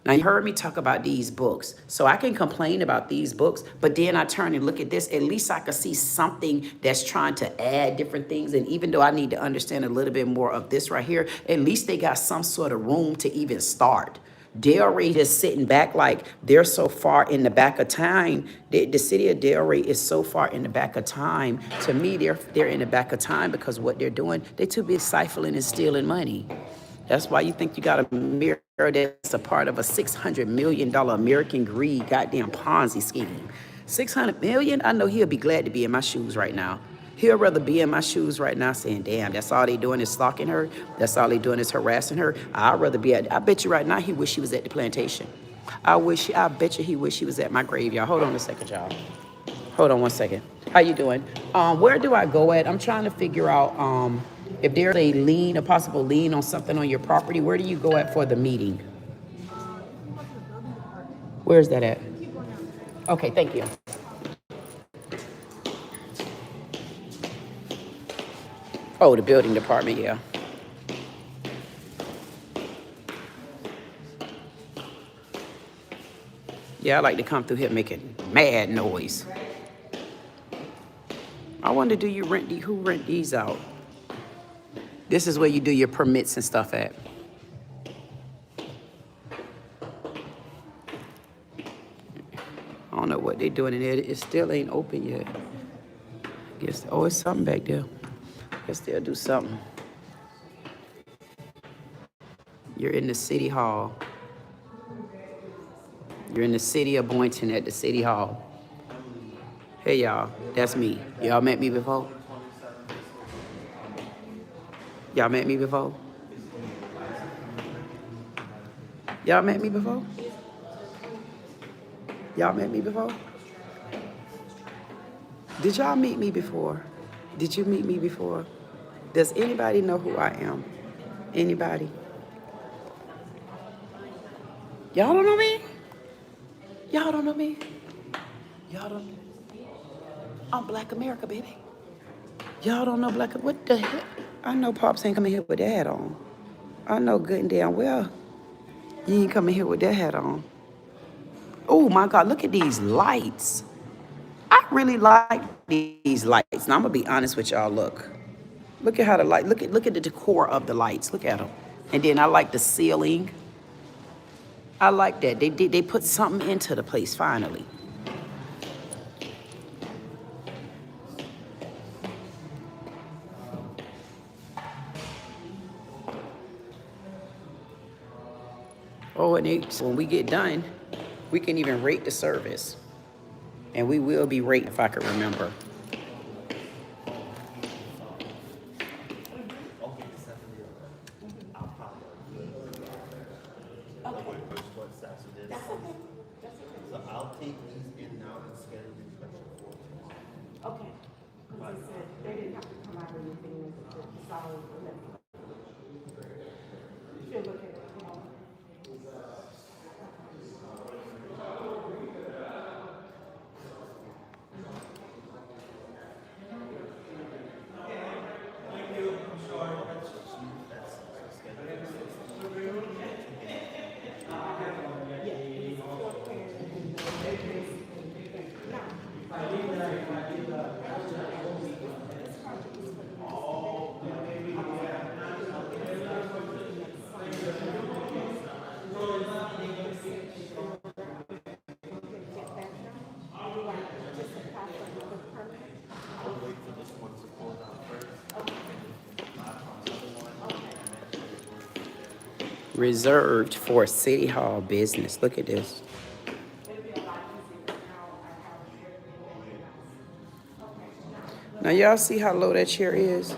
A: Now, you heard me talk about these books. So I can complain about these books, but then I turn and look at this. At least I can see something that's trying to add different things. And even though I need to understand a little bit more of this right here, at least they got some sort of room to even start. Delray is sitting back like they're so far in the back of time. The city of Delray is so far in the back of time. To me, they're in the back of time because what they're doing, they're too busy siphoning and stealing money. That's why you think you got a mirror that's a part of a $600 million American greed goddamn Ponzi scheme. $600 million? I know he'll be glad to be in my shoes right now. He'll rather be in my shoes right now saying, damn, that's all they doing is stalking her. That's all they doing is harassing her. I'd rather be at, I bet you right now he wish he was at the plantation. I bet you he wish he was at my graveyard. Hold on a second, y'all. Hold on one second. How you doing? Where do I go at? I'm trying to figure out if there's a possible lien on something on your property. Where do you go at for the meeting? Where's that at? Okay, thank you. Oh, the building department, yeah. Yeah, I like to come through here making mad noise. I wonder, do you rent who rent these out? This is where you do your permits and stuff at. I don't know what they're doing in there. It still ain't open yet. Guess, oh, it's something back there. Guess they'll do something. You're in the city hall. You're in the city of Boynton at the city hall. Hey, y'all, that's me. Y'all met me before? Y'all met me before? Y'all met me before? Y'all met me before? Did y'all meet me before? Did you meet me before? Does anybody know who I am? Anybody? Y'all don't know me? Y'all don't know me? Y'all don't know me? I'm Black America, baby. Y'all don't know Black, what the heck? I know Pops ain't coming here with that hat on. I know good and damn well you ain't coming here with that hat on. Oh my God, look at these lights. I really like these lights. Now I'm gonna be honest with y'all, look. Look at how the light, look at the decor of the lights, look at them. And then I like the ceiling. I like that, they put something into the place finally. Oh, and so when we get done, we can even rate the service. And we will be rating if I can remember.
D: So I'll take these in now and schedule the inspection for tomorrow.
E: Okay. Because they said they didn't have to come out or anything to solve the she'll look at it tomorrow.
A: Reserved for City Hall business. Look at this. Now y'all see how low that chair is?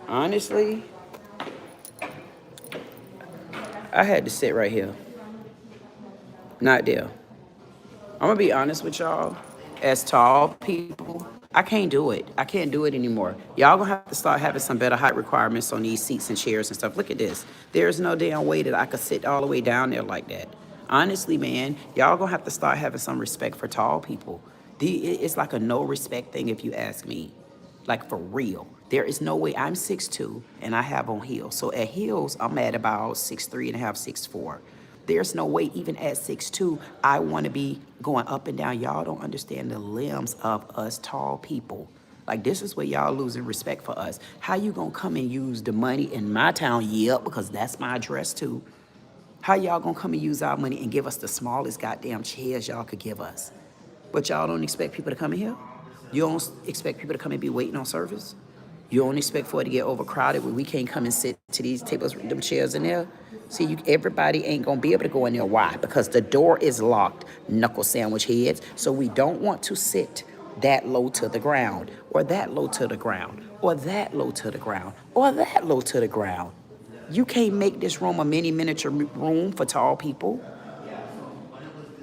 A: Honestly, I had to sit right here. Not there. I'm gonna be honest with y'all. As tall people, I can't do it. I can't do it anymore. Y'all gonna have to start having some better height requirements on these seats and chairs and stuff. Look at this. There's no damn way that I could sit all the way down there like that. Honestly, man, y'all gonna have to start having some respect for tall people. It's like a no respect thing if you ask me. Like for real. There is no way. I'm 6'2" and I have on heels. So at heels, I'm at about 6'3" and a half, 6'4". There's no way even at 6'2", I want to be going up and down. Y'all don't understand the limbs of us tall people. Like, this is where y'all losing respect for us. How you gonna come and use the money in my town? Yep, because that's my address too. How y'all gonna come and use our money and give us the smallest goddamn chairs y'all could give us? But y'all don't expect people to come in here? You don't expect people to come and be waiting on service? You don't expect for it to get overcrowded where we can't come and sit to these tables, them chairs in there? See, everybody ain't gonna be able to go in there. Why? Because the door is locked, knuckle sandwich heads. So we don't want to sit that low to the ground, or that low to the ground, or that low to the ground, or that low to the ground. You can't make this room a mini miniature room for tall people.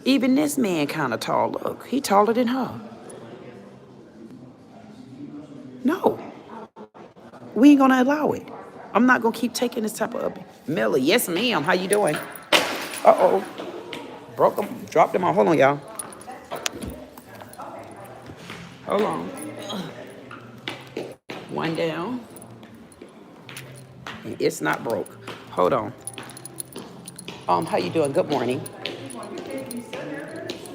A: Even this man kind of tall. Look, he taller than her. No, we ain't gonna allow it. I'm not gonna keep taking this type of Miller. Yes, ma'am. How you doing? Uh-oh. Broke them, dropped them on. Hold on, y'all. Hold on. One down. And it's not broke. Hold on. How you doing? Good morning.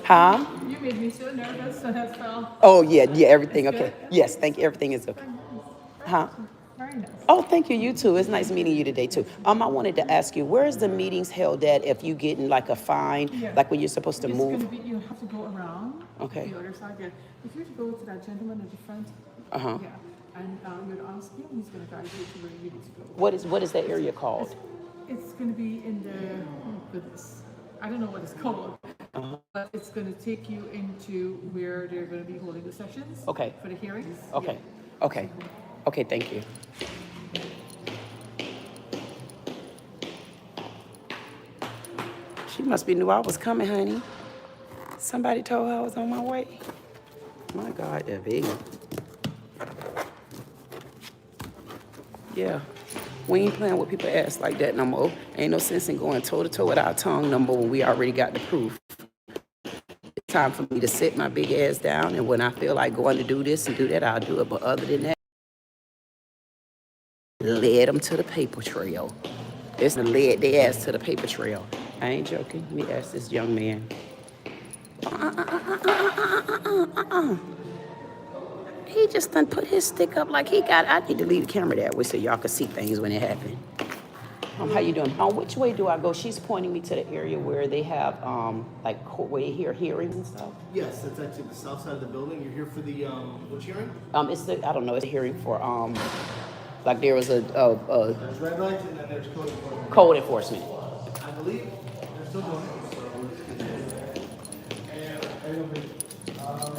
A: Huh?
E: You made me so nervous when I fell.
A: Oh, yeah, everything okay. Yes, thank you. Everything is okay. Huh?
E: Very nice.
A: Oh, thank you. You too. It's nice meeting you today too. I wanted to ask you, where's the meetings held at if you getting like a fine, like when you're supposed to move?
E: You have to go around.
A: Okay.
E: The other side. Yeah. If you go to that gentleman at the front.
A: Uh-huh.
E: Yeah. And you'd ask him. He's going to guide you to where you need to go.
A: What is that area called?
E: It's going to be in the. Oh goodness. I don't know what it's called. But it's going to take you into where they're going to be holding the sessions.
A: Okay.
E: For the hearings.
A: Okay.
E: Yeah.
A: Okay. Okay, thank you. She must be knew I was coming, honey. Somebody told her I was on my way. My God, they're big. Yeah. We ain't playing with people's ass like that no more. Ain't no sense in going toe-to-toe with our tongue no more when we already got the proof. It's time for me to sit my big ass down, and when I feel like going to do this and do that, I'll do it. But other than that, led them to the paper trail. It's to lead their ass to the paper trail. I ain't joking. Let me ask this young man. He just done put his stick up like he got. I need to leave the camera that way so y'all can see things when it happen. How you doing? Which way do I go? She's pointing me to the area where they have like where they hear hearings and stuff.
D: Yes, that's actually the south side of the building. You're here for the which hearing?
A: It's the I don't know. It's a hearing for like there was
D: There's red lights and then there's code enforcement.
A: code enforcement.
D: I believe they're still doing it.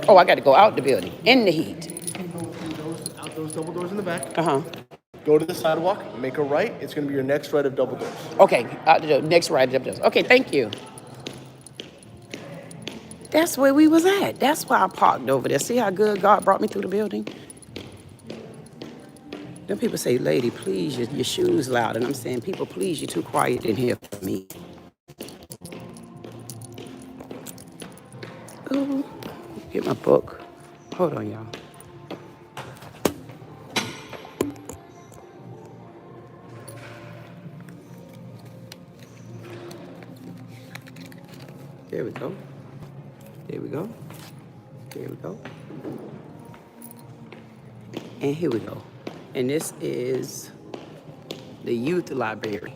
A: Oh, I got to go out the building in the heat.
D: You can go through out those double doors in the back.
C: Go to the sidewalk, make a right. It's going to be your next right of double doors.
A: Okay, next right up there. Okay, thank you. That's where we was at. That's why I parked over there. See how good God brought me through the building? Then people say, lady, please, your shoes loud. And I'm saying, people, please, you're too quiet in here for me. Ooh, get my book. Hold on, y'all. There we go. There we go. There we go. And here we go. And this is the youth library.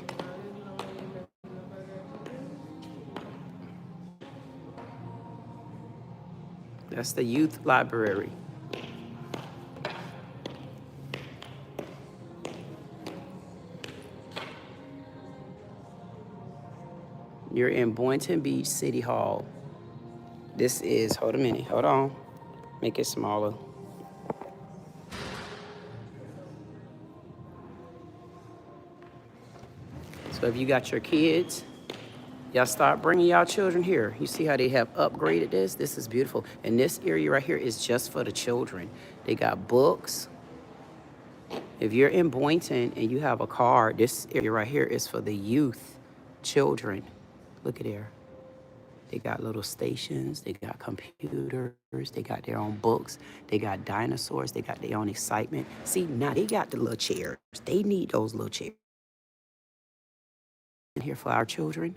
A: That's the youth library. You're in Boynton Beach City Hall. This is, hold a minute, hold on. Make it smaller. So if you got your kids, y'all start bringing y'all children here. You see how they have upgraded this? This is beautiful. And this area right here is just for the children. They got books. If you're in Boynton and you have a car, this area right here is for the youth, children. Look at there. They got little stations, they got computers, they got their own books, they got dinosaurs, they got their own excitement. See, now they got the little chairs. They need those little chairs. Here for our children.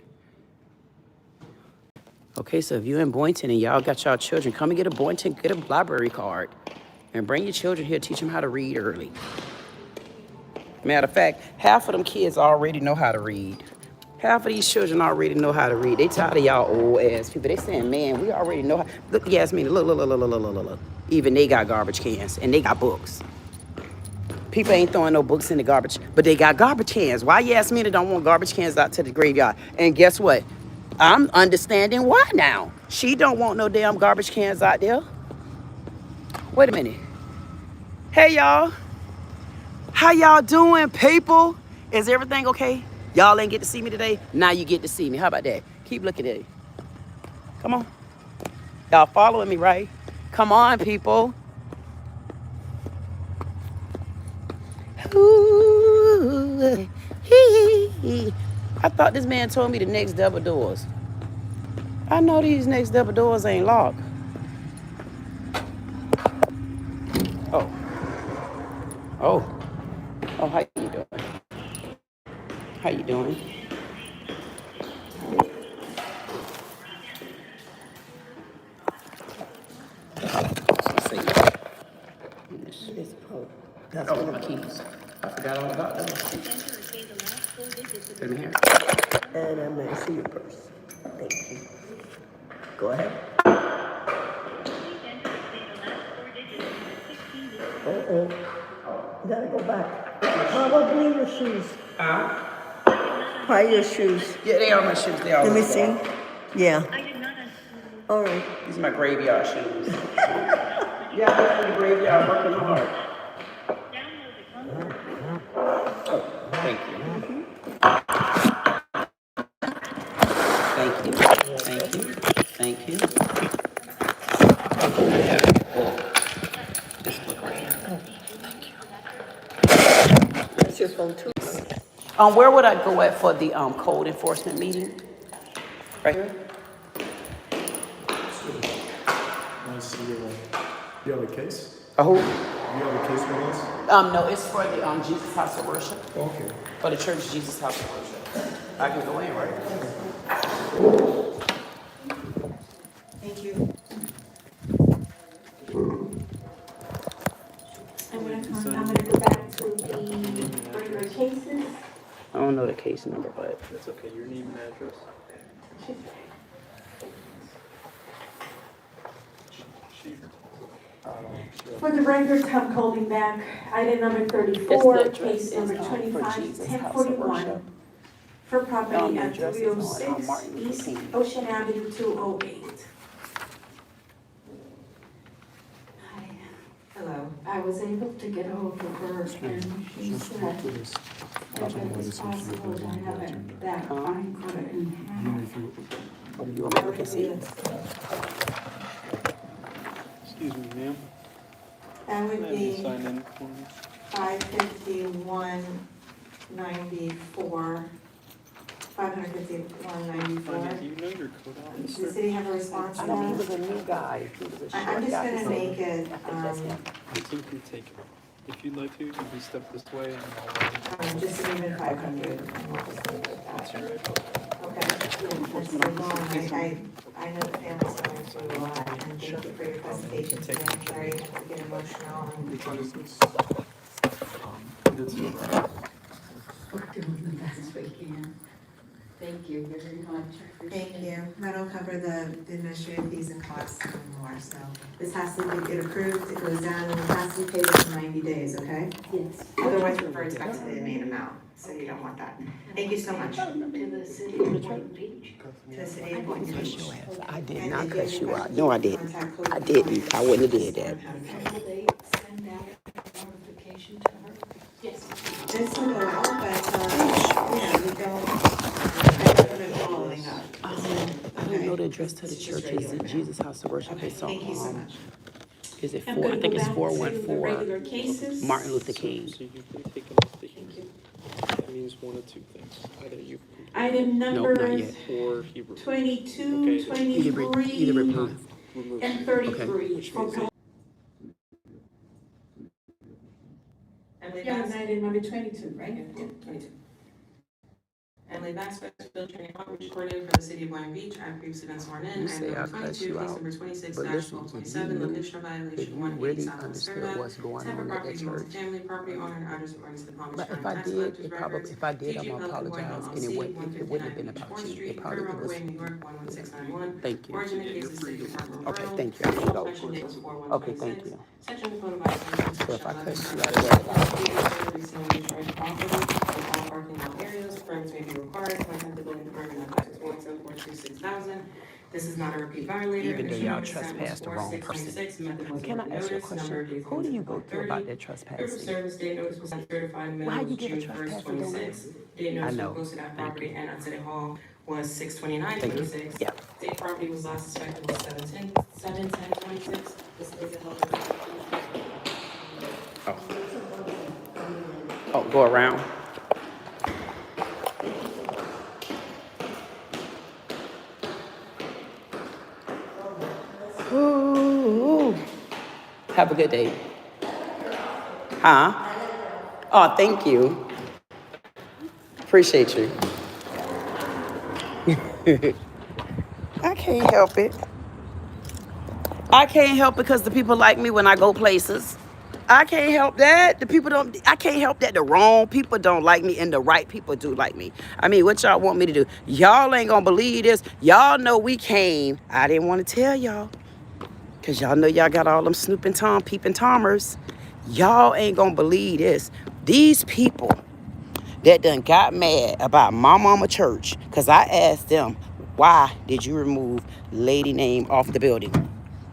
A: Okay, so if you're in Boynton and y'all got y'all children, come and get a Boynton, get a library card, and bring your children here, teach them how to read early. Matter of fact, half of them kids already know how to read. Half of these children already know how to read. They tired of y'all old ass people. They saying, man, we already know how. Look, Yasmin, look. Even they got garbage cans and they got books. People ain't throwing no books in the garbage, but they got garbage cans. Why Yasmin don't want garbage cans out to the graveyard? And guess what? I'm understanding why now. She don't want no damn garbage cans out there. Wait a minute. Hey, y'all. How y'all doing, people? Is everything okay? Y'all ain't get to see me today. Now you get to see me. How about that? Keep looking at it. Come on. Y'all following me, right? Come on, people. Ooh, I thought this man told me the next double doors. I know these next double doors ain't locked. Oh. Oh, how you doing? How you doing? Oh, my keys. I forgot all about them. In here. And I'm going to see your purse. Thank you. Go ahead. Uh-oh. You gotta go back. Probably your shoes. Probably your shoes. Yeah, they are my shoes. They are. Let me see. Yeah. All right. These are my graveyard shoes. Yeah, I'm in the graveyard working hard. Oh, thank you. Thank you. Thank you. Thank you. Just look right here. Thank you. That's your phone too. Where would I go at for the code enforcement meeting? Right here.
C: Want to see you have a case?
A: Oh.
C: Do you have a case with us?
A: No, it's for the Jesus House of Worship.
C: Okay.
A: For the church Jesus House of Worship. I can go in, right?
B: Thank you.
F: I'm gonna go back to the regular cases.
A: I don't know the case number, but
C: That's okay. Your name and address.
F: For the records, I'm calling back item number 34,
A: Yes, the address
F: case number
A: is, for Jesus House of
F: 25-1041
A: Worship.
F: for property
A: the
F: at
A: address is on,
F: 306
A: Martin Luther
F: East
A: King.
F: Ocean Avenue 208. Hello, I was able to get hold of her and she said if it was possible to have it that I cut it in half.
A: You want me to look and see?
C: Excuse me, ma'am.
F: That would
C: Have you
F: be
C: sign in for me?
F: 551.94. 551.94.
C: Do you know your code
F: Does the
C: officer?
F: city have a response
A: I
F: to
A: know he
F: that?
A: was a new guy. He was a
F: I'm
A: short
F: just
A: guy.
F: gonna make it,
A: I think that's him.
C: I think you take it. If you'd like to, you can step this way and
F: just even 500.
C: that's your right.
F: Okay, that's the long, I know the family's going through a lot, and thank you for your presentation today. I'm sorry to get emotional and.
C: Which one is this? It's
F: We're doing the best we can.
G: Thank you very much.
H: Thank you. That'll cover the administrative fees and costs and more, so. This has to get approved, it goes down, and it has to be paid within 90 days, okay?
G: Yes.
H: Otherwise, reverts back to the main amount, so you don't want that. Thank you so much.
G: To the city of Point Beach.
H: To the city of Point Beach.
A: I did not cut you out. No, I didn't. I didn't. I wouldn't have did that.
G: And will they send out a notification to her? Yes.
H: This will go out, but, we don't, I don't put it following up.
A: I don't know the address to the church. Is it Jesus House of Worship?
H: Okay, thank you so much.
A: Is it
G: I'm
A: 4?
G: gonna
A: I think
G: go
A: it's
G: back to the
A: 414
G: regular cases.
A: Martin Luther King.
I: So you've been taken off the
G: Thank
I: hearing.
G: you.
I: That means one of two things. Either you
G: Item
A: No,
G: number
A: not yet.
I: or he removed.
G: 22,
I: Okay.
A: Either
G: 23,
A: remove.
I: Remove.
G: and 33.
I: Which
G: For
I: means
G: co-
H: Yeah, item number 22, right? Yeah, 22.
J: Emily Baxter, field training outreach coordinator for the city of Boynton Beach. I've previously been sworn in.
A: You say
J: Item
A: I
J: number
A: cut
J: 22,
A: you
J: case
A: out,
J: number 26
A: but listen,
J: 27, location
A: if
J: violation
A: you
J: 180
A: really
J: South
A: understood
J: Sterling.
A: what's going
J: Type
A: on
J: of
A: at
J: property
A: that
J: belongs
A: church.
J: to family property owner and address according to the Palm Beach
A: But if
J: County
A: I
J: Tax
A: did,
J: Collector's
A: it probably,
J: records.
A: if I did, I'm
J: TG
A: gonna
J: Public
A: apologize,
J: Boynton
A: and it
J: LLC,
A: wouldn't have been
J: 159
A: about
J: Warren
A: you.
J: Street,
A: It probably
J: Fair
A: was.
J: Rockaway, New York 11691.
A: Thank you.
J: Origin of case is State Department of
A: Okay,
J: Borough.
A: thank you. I can go.
J: Collection date was 4/1/26.
A: Okay, thank you.
J: Section of the code of violations.
A: So if I cut you out,
J: Recently charged property in all parking lot areas, permits may be required, contact the building department at 561-742-6000. This is not a repeat violator.
A: Even though
J: Issue
A: y'all
J: number sent was
A: trespassed the wrong person.
J: 4/6/26. Method was
A: Can I ask you a
J: notice, number
A: question?
J: of days
A: Who do you go
J: within
A: to about
J: 30.
A: that
J: Proof of
A: trespassing?
J: service date notice was sent certified in the
A: Well, how
J: mail
A: you get a
J: June 1st,
A: trespassing donut?
J: 26. Date
A: I
J: notice
A: know.
J: was posted at
A: Thank
J: property
A: you.
J: and at City Hall was
A: Thank you.
J: 6/29/26.
A: Yeah.
J: State property was last suspected was 7/10/26. This is a health.
A: Oh, go around. Ooh. Have a good day. Huh? Oh, thank you. Appreciate you. I can't help it. I can't help it because the people like me when I go places. I can't help that. I can't help that the wrong people don't like me and the right people do like me. I mean, what y'all want me to do? Y'all ain't gonna believe this. Y'all know we came. I didn't want to tell y'all. Because y'all know y'all got all them snooping Tom, peeping Tomers. Y'all ain't gonna believe this. These people that done got mad about my mama church, because I asked them, why did you remove lady name off the building?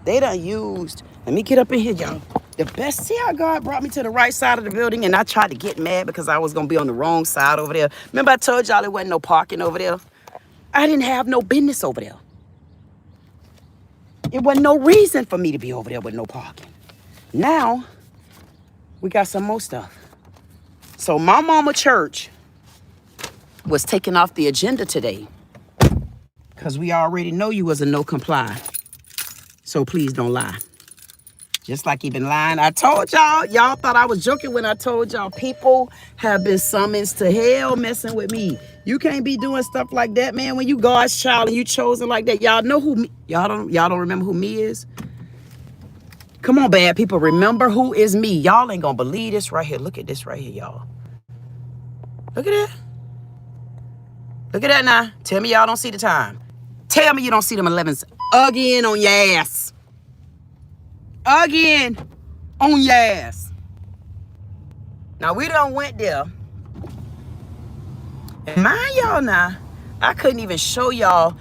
A: They done used, let me get up in here, y'all. The best, see how God brought me to the right side of the building and I tried to get mad because I was going to be on the wrong side over there. Remember I told y'all there wasn't no parking over there? I didn't have no business over there. It wasn't no reason for me to be over there with no parking. Now, we got some more stuff. So my mama church was taken off the agenda today because we already know you was a no comply. So please don't lie. Just like he been lying. I told y'all, y'all thought I was joking when I told y'all people have been summoned to hell messing with me. You can't be doing stuff like that, man. When you God's child and you chosen like that, y'all know who me, y'all don't remember who me is? Come on, bad people, remember who is me. Y'all ain't gonna believe this right here. Look at this right here, y'all. Look at that. Look at that now. Tell me y'all don't see the time. Tell me you don't see them 11s again on your ass. Again on your ass. Now we done went there. And mind y'all now, I couldn't even show y'all.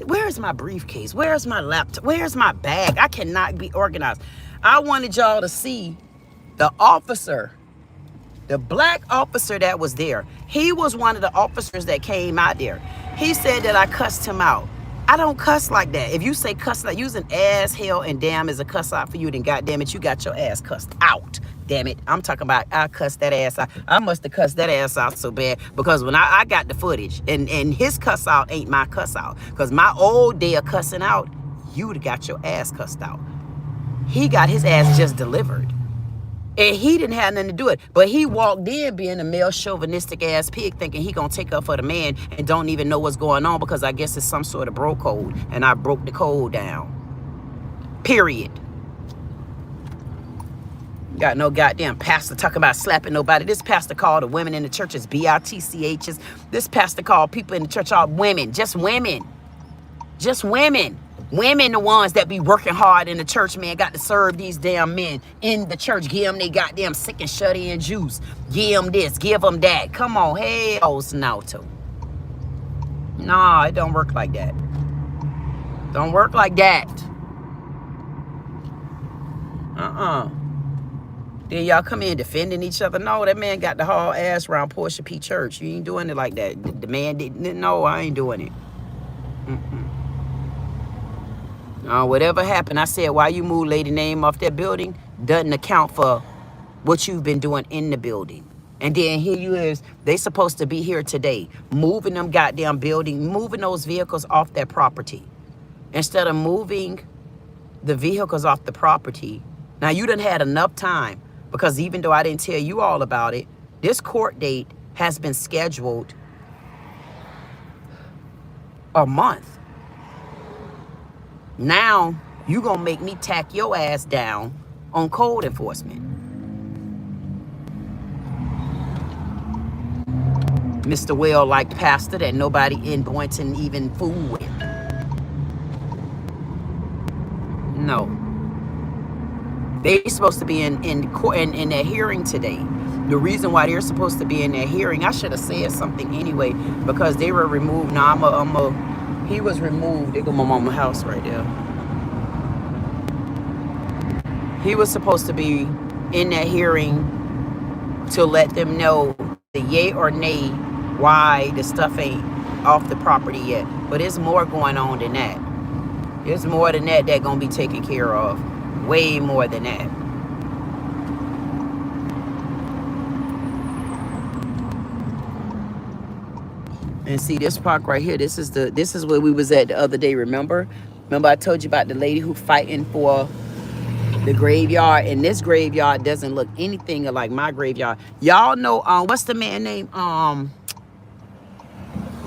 A: Where's my briefcase? Where's my laptop? Where's my bag? I cannot be organized. I wanted y'all to see the officer, the black officer that was there. He was one of the officers that came out there. He said that I cussed him out. I don't cuss like that. If you say cuss like using ass, hell, and damn is a cuss out for you, then goddamn it, you got your ass cussed out. Damn it. I'm talking about I cussed that ass out. I must have cussed that ass out so bad because when I got the footage and his cuss out ain't my cuss out. Because my old day of cussing out, you'd have got your ass cussed out. He got his ass just delivered. And he didn't have nothing to do with it. But he walked in being a male chauvinistic ass pig thinking he gonna take up for the man and don't even know what's going on because I guess it's some sort of bro code. And I broke the code down. Period. Got no goddamn pastor talking about slapping nobody. This pastor called the women in the churches BITCHs. This pastor called people in the church all women. Just women. Just women. Women the ones that be working hard in the church, man. Got to serve these damn men in the church. Give them they goddamn sick and shut-in juice. Give them this. Give them that. Come on. Hey, oh, Snauto. Nah, it don't work like that. Don't work like that. Then y'all come in defending each other. No, that man got the whole ass around Portia P. Church. You ain't doing it like that. The man didn't. No, I ain't doing it. Whatever happened, I said, why you move lady name off that building doesn't account for what you've been doing in the building. And then here you is, they supposed to be here today, moving them goddamn building, moving those vehicles off their property. Instead of moving the vehicles off the property. Now you done had enough time, because even though I didn't tell you all about it, this court date has been scheduled a month. Now you gonna make me tack your ass down on code enforcement. Mr. Well-liked pastor that nobody in Boynton even fool with. No. They supposed to be in their hearing today. The reason why they're supposed to be in their hearing, I should have said something anyway, because they were removed. Now he was removed. There go my mama's house right there. He was supposed to be in that hearing to let them know the yay or nay why the stuff ain't off the property yet. But there's more going on than that. There's more than that that's gonna be taken care of. Way more than that. And see this park right here, this is where we was at the other day, remember? Remember I told you about the lady who fighting for the graveyard, and this graveyard doesn't look anything like my graveyard. Y'all know what's the man name?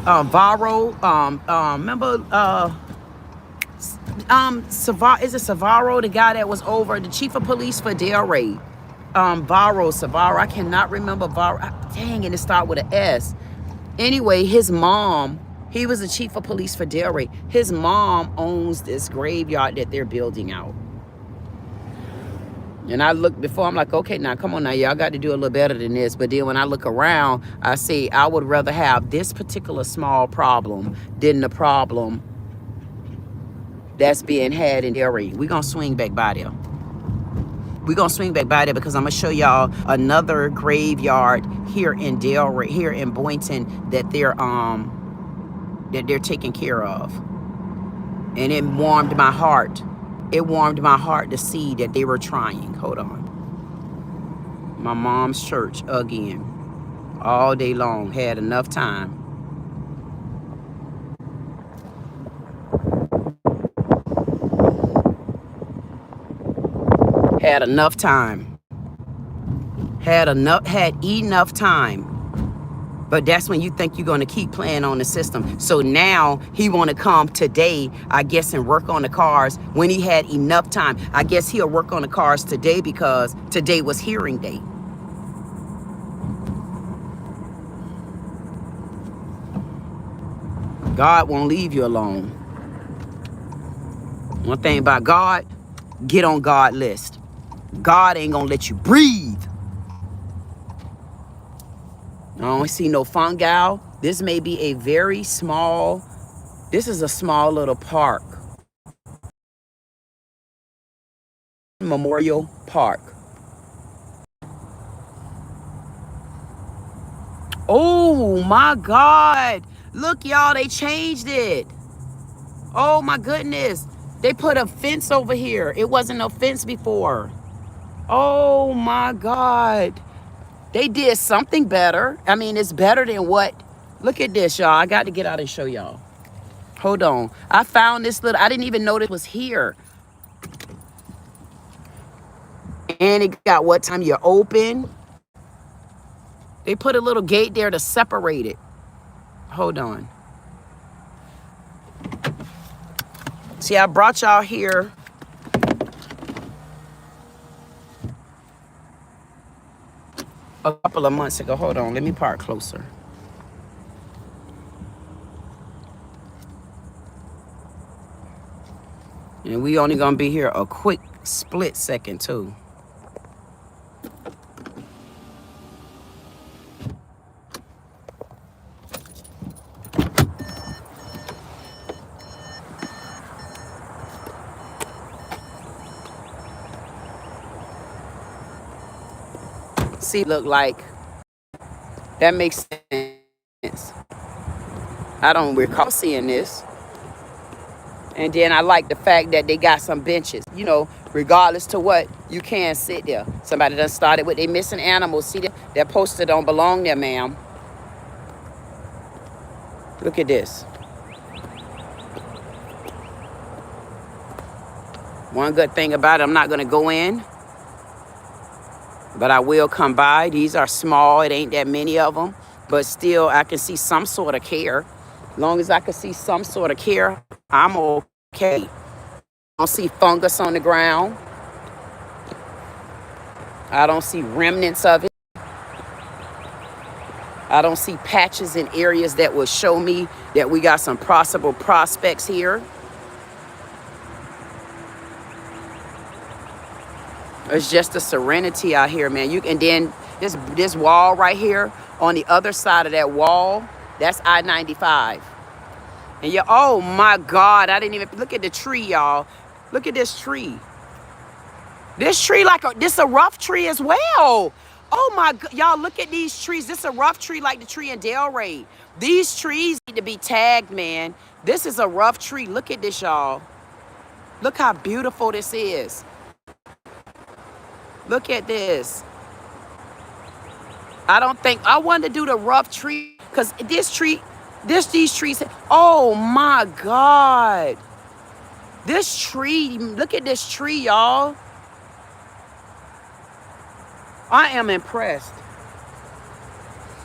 A: Varro. Remember is it Savaro, the guy that was over the chief of police for Delray? Savaro, I cannot remember Varro. Dang, and it start with an S. Anyway, his mom, he was the chief of police for Delray. His mom owns this graveyard that they're building out. And I looked before, I'm like, okay, now come on now, y'all got to do a little better than this. But then when I look around, I say I would rather have this particular small problem than the problem that's being had in Delray. We're going to swing back by there. We're going to swing back by there because I'm going to show y'all another graveyard here in Delray, here in Boynton, that they're taking care of. And it warmed my heart. It warmed my heart to see that they were trying. Hold on. My mom's church again. All day long. Had enough time. Had enough time. Had enough time. But that's when you think you're going to keep playing on the system. So now he want to come today, I guess, and work on the cars when he had enough time. I guess he'll work on the cars today because today was hearing day. God won't leave you alone. One thing about God, get on God list. God ain't going to let you breathe. I don't see no fungi. This may be a very small, this is a small little park. Memorial Park. Oh my God. Look, y'all, they changed it. Oh my goodness. They put a fence over here. It wasn't no fence before. Oh my God. They did something better. I mean, it's better than what? Look at this, y'all. I got to get out and show y'all. Hold on. I found this little, I didn't even know this was here. And it got what time you're open. They put a little gate there to separate it. Hold on. See, I brought y'all here. a couple of months ago. Hold on, let me park closer. And we only gonna be here a quick split second too. See, look like that makes sense. I don't recall seeing this. And then I like the fact that they got some benches, you know, regardless to what, you can sit there. Somebody done started with they missing animals. See, that poster don't belong there, ma'am. Look at this. One good thing about it, I'm not going to go in, but I will come by. These are small. It ain't that many of them, but still I can see some sort of care. As long as I can see some sort of care, I'm okay. I don't see fungus on the ground. I don't see remnants of it. I don't see patches in areas that will show me that we got some possible prospects here. It's just a serenity out here, man. And then this wall right here, on the other side of that wall, that's I-95. And yeah, oh my God, I didn't even look at the tree, y'all. Look at this tree. This tree this a rough tree as well. Oh my God, y'all, look at these trees. This is a rough tree like the tree in Delray. These trees need to be tagged, man. This is a rough tree. Look at this, y'all. Look how beautiful this is. Look at this. I wanted to do the rough tree because these trees. Oh my God. This tree, look at this tree, y'all. I am impressed.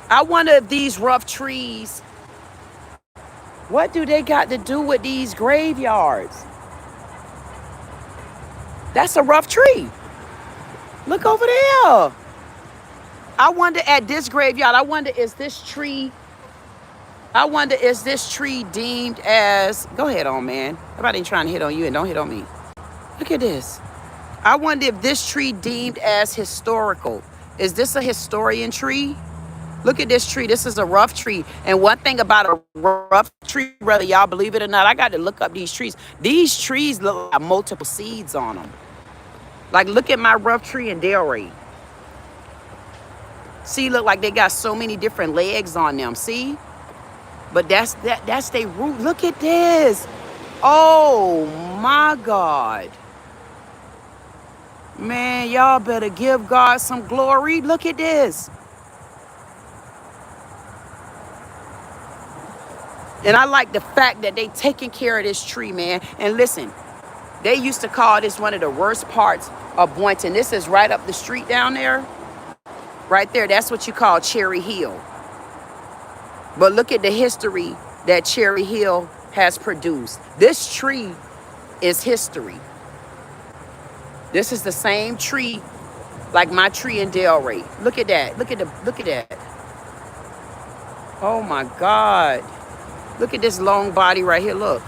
A: I wonder if these rough trees, what do they got to do with these graveyards? That's a rough tree. Look over there. I wonder at this graveyard, is this tree deemed as, go ahead on, man. Everybody ain't trying to hit on you and don't hit on me. Look at this. I wonder if this tree deemed as historical. Is this a historian tree? Look at this tree. This is a rough tree. And one thing about a rough tree, whether y'all believe it or not, I got to look up these trees. These trees look like multiple seeds on them. Like, look at my rough tree in Delray. See, look like they got so many different legs on them. See? But that's their root. Look at this. Oh my God. Man, y'all better give God some glory. Look at this. And I like the fact that they taking care of this tree, man. And listen, they used to call this one of the worst parts of Boynton. This is right up the street down there. Right there, that's what you call Cherry Hill. But look at the history that Cherry Hill has produced. This tree is history. This is the same tree like my tree in Delray. Look at that. Look at that. Oh my God. Look at this long body right here. Look.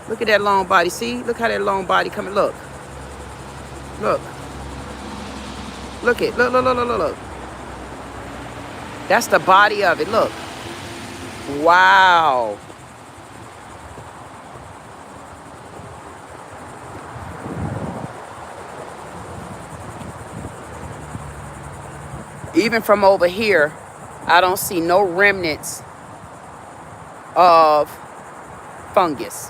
A: Look at that long body. See? Look how that long body coming. Look. Look. Look it. Look. That's the body of it. Look. Wow. Even from over here, I don't see no remnants of fungus.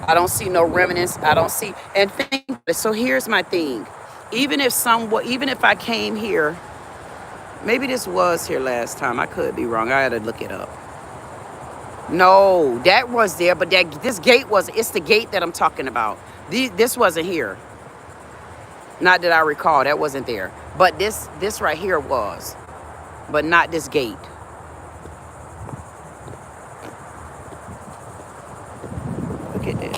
A: I don't see no remnants. I don't see. And so here's my thing. Even if I came here, maybe this was here last time. I could be wrong. I had to look it up. No, that was there, but this gate it's the gate that I'm talking about. This wasn't here. Not that I recall, that wasn't there. But this right here was, but not this gate. Look at this.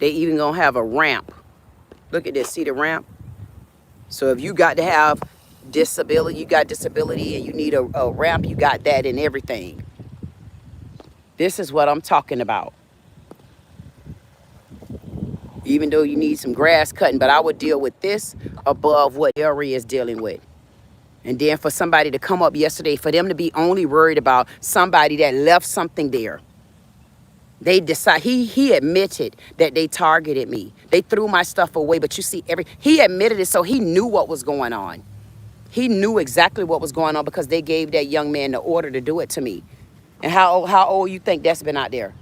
A: They even gonna have a ramp. Look at this, see the ramp? So if you got to have disability, you got disability and you need a ramp, you got that and everything. This is what I'm talking about. Even though you need some grass cutting, but I would deal with this above what area is dealing with. And then for somebody to come up yesterday, for them to be only worried about somebody that left something there. They decide, he admitted that they targeted me. They threw my stuff away, but you see, he admitted it, so he knew what was going on. He knew exactly what was going on because they gave that young man the order to do it to me. And how old you think that's been out there?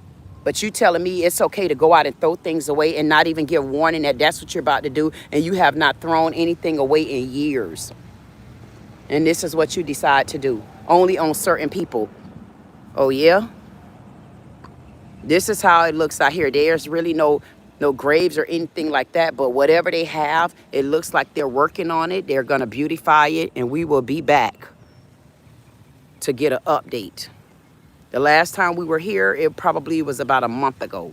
A: But you telling me it's okay to go out and throw things away and not even give warning that that's what you're about to do, and you have not thrown anything away in years. And this is what you decide to do, only on certain people. Oh yeah? This is how it looks out here. There's really no graves or anything like that, but whatever they have, it looks like they're working on it. They're gonna beautify it, and we will be back to get an update. The last time we were here, it probably was about a month ago.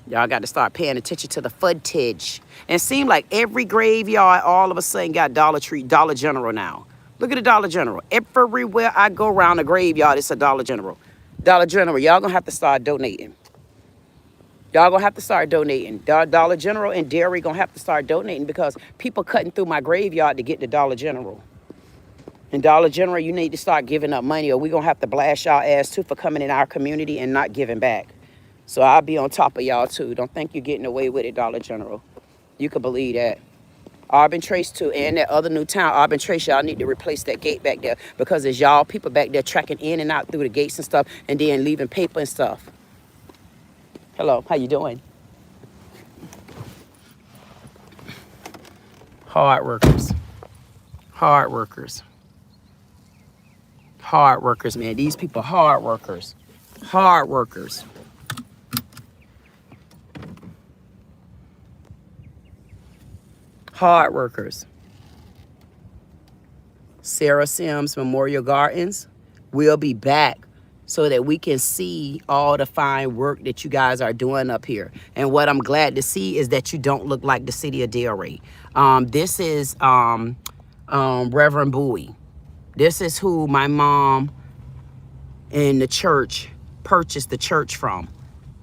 A: Y'all got to start paying attention to the footage. And it seemed like every graveyard all of a sudden got Dollar General now. Look at the Dollar General. Everywhere I go around the graveyard, it's a Dollar General. Dollar General, y'all gonna have to start donating. Y'all gonna have to start donating. Dollar General and Dairy gonna have to start donating because people cutting through my graveyard to get to Dollar General. And Dollar General, you need to start giving up money, or we're gonna have to blast y'all ass too for coming in our community and not giving back. So I'll be on top of y'all too. Don't think you're getting away with it, Dollar General. You can believe that. Auburn Trace too, and that other new town, Auburn Trace, y'all need to replace that gate back there because there's y'all people back there tracking in and out through the gates and stuff and then leaving paper and stuff. Hello, how you doing? Hard workers. Hard workers. Hard workers, man. These people hard workers. Hard workers. Hard workers. Sarah Sims Memorial Gardens will be back so that we can see all the fine work that you guys are doing up here. And what I'm glad to see is that you don't look like the city of Delray. This is Reverend Bowie. This is who my mom in the church purchased the church from.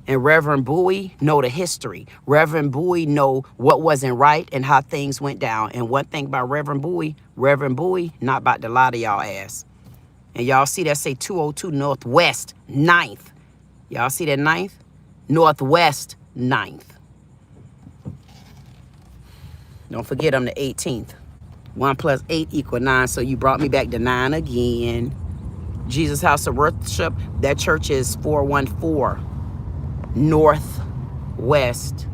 A: And Reverend Bowie know the history. Reverend Bowie know what wasn't right and how things went down. And one thing about Reverend Bowie not about to lie to y'all ass. And y'all see that say 202 Northwest 9th. Y'all see that 9th? Northwest 9th. Don't forget I'm the 18th. 1 + 8 = 9. So you brought me back to 9 again. Jesus House of Worship, that church is 414 Northwest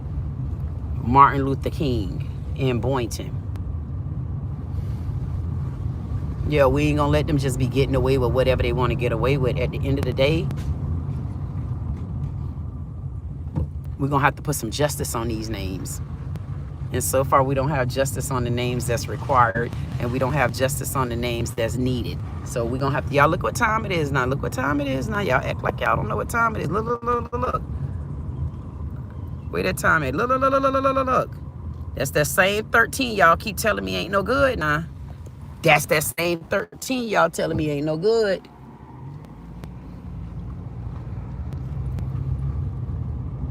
A: Martin Luther King in Boynton. Yeah, we ain't gonna let them just be getting away with whatever they want to get away with. At the end of the day, we're gonna have to put some justice on these names. And so far, we don't have justice on the names that's required, and we don't have justice on the names that's needed. So we're gonna have to, y'all look what time it is now. Look what time it is now. Y'all act like y'all don't know what time it is. Look, look, look, look, look. Wait that time at. Look, look, look, look, look, look, look. That's that same 13 y'all keep telling me ain't no good now. That's that same 13 y'all telling me ain't no good.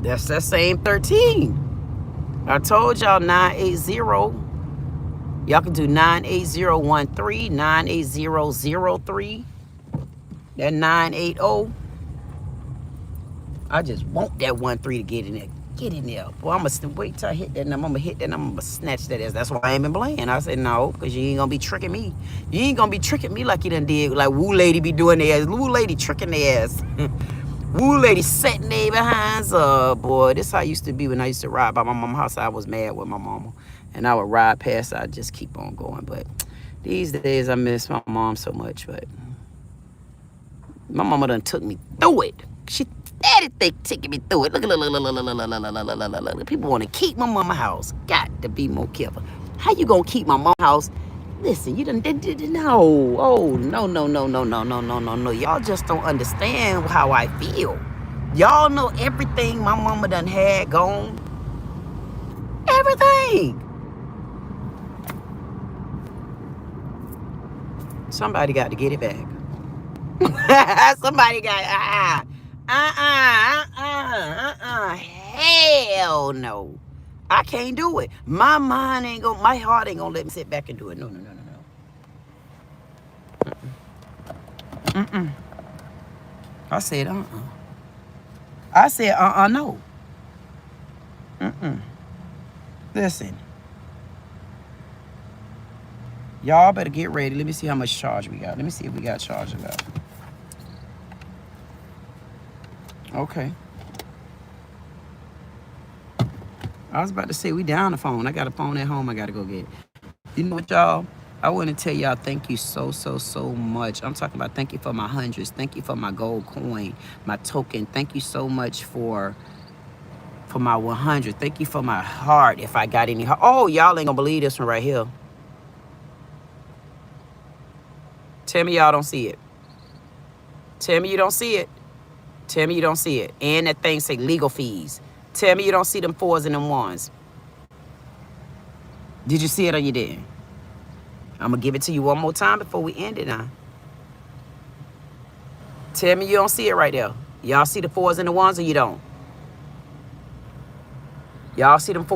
A: That's that same 13. I told y'all 980. Y'all can do 98013, 98003. That 980. I just want that 13 to get in there. Get in there. Boy, I'm gonna wait till I hit that number. I'm gonna hit that number. I'm gonna snatch that ass. That's why I ain't been playing. I said no, because you ain't gonna be tricking me. You ain't gonna be tricking me like you done did. Like Woo Lady be doing their ass. Woo Lady tricking their ass. Woo Lady setting their behinds up. Boy, this how I used to be when I used to ride by my mama's house. I was mad with my mama. And I would ride past. I'd just keep on going. But these days, I miss my mom so much. But my mama done took me through it. She steady taking me through it. Look. People want to keep my mama house. Got to be more careful. How you gonna keep my mama house? Listen, you done no. Oh, no. Y'all just don't understand how I feel. Y'all know everything my mama done had gone. Everything. Somebody got to get it back. Somebody got, hell no. I can't do it. My mind ain't gonna, my heart ain't gonna let me sit back and do it. No, no, no, no, no. Mm-mm. I said, I said, no. Listen. Y'all better get ready. Let me see how much charge we got. Let me see if we got charge left. Okay. I was about to say, we down the phone. I got a phone at home I got to go get. You know what, y'all? I want to tell y'all thank you so much. I'm talking about thank you for my hundreds. Thank you for my gold coin, my token. Thank you so much for my 100. Thank you for my heart if I got any heart. Oh, y'all ain't going to believe this one right here. Tell me y'all don't see it. Tell me you don't see it. Tell me you don't see it. And that thing say legal fees. Tell me you don't see them 4s and them 1s. Did you see it or you didn't? I'm going to give it to you one more time before we end it now. Tell me you don't see it right there. Y'all see the 4s and the 1s or you don't? Y'all see them 4s?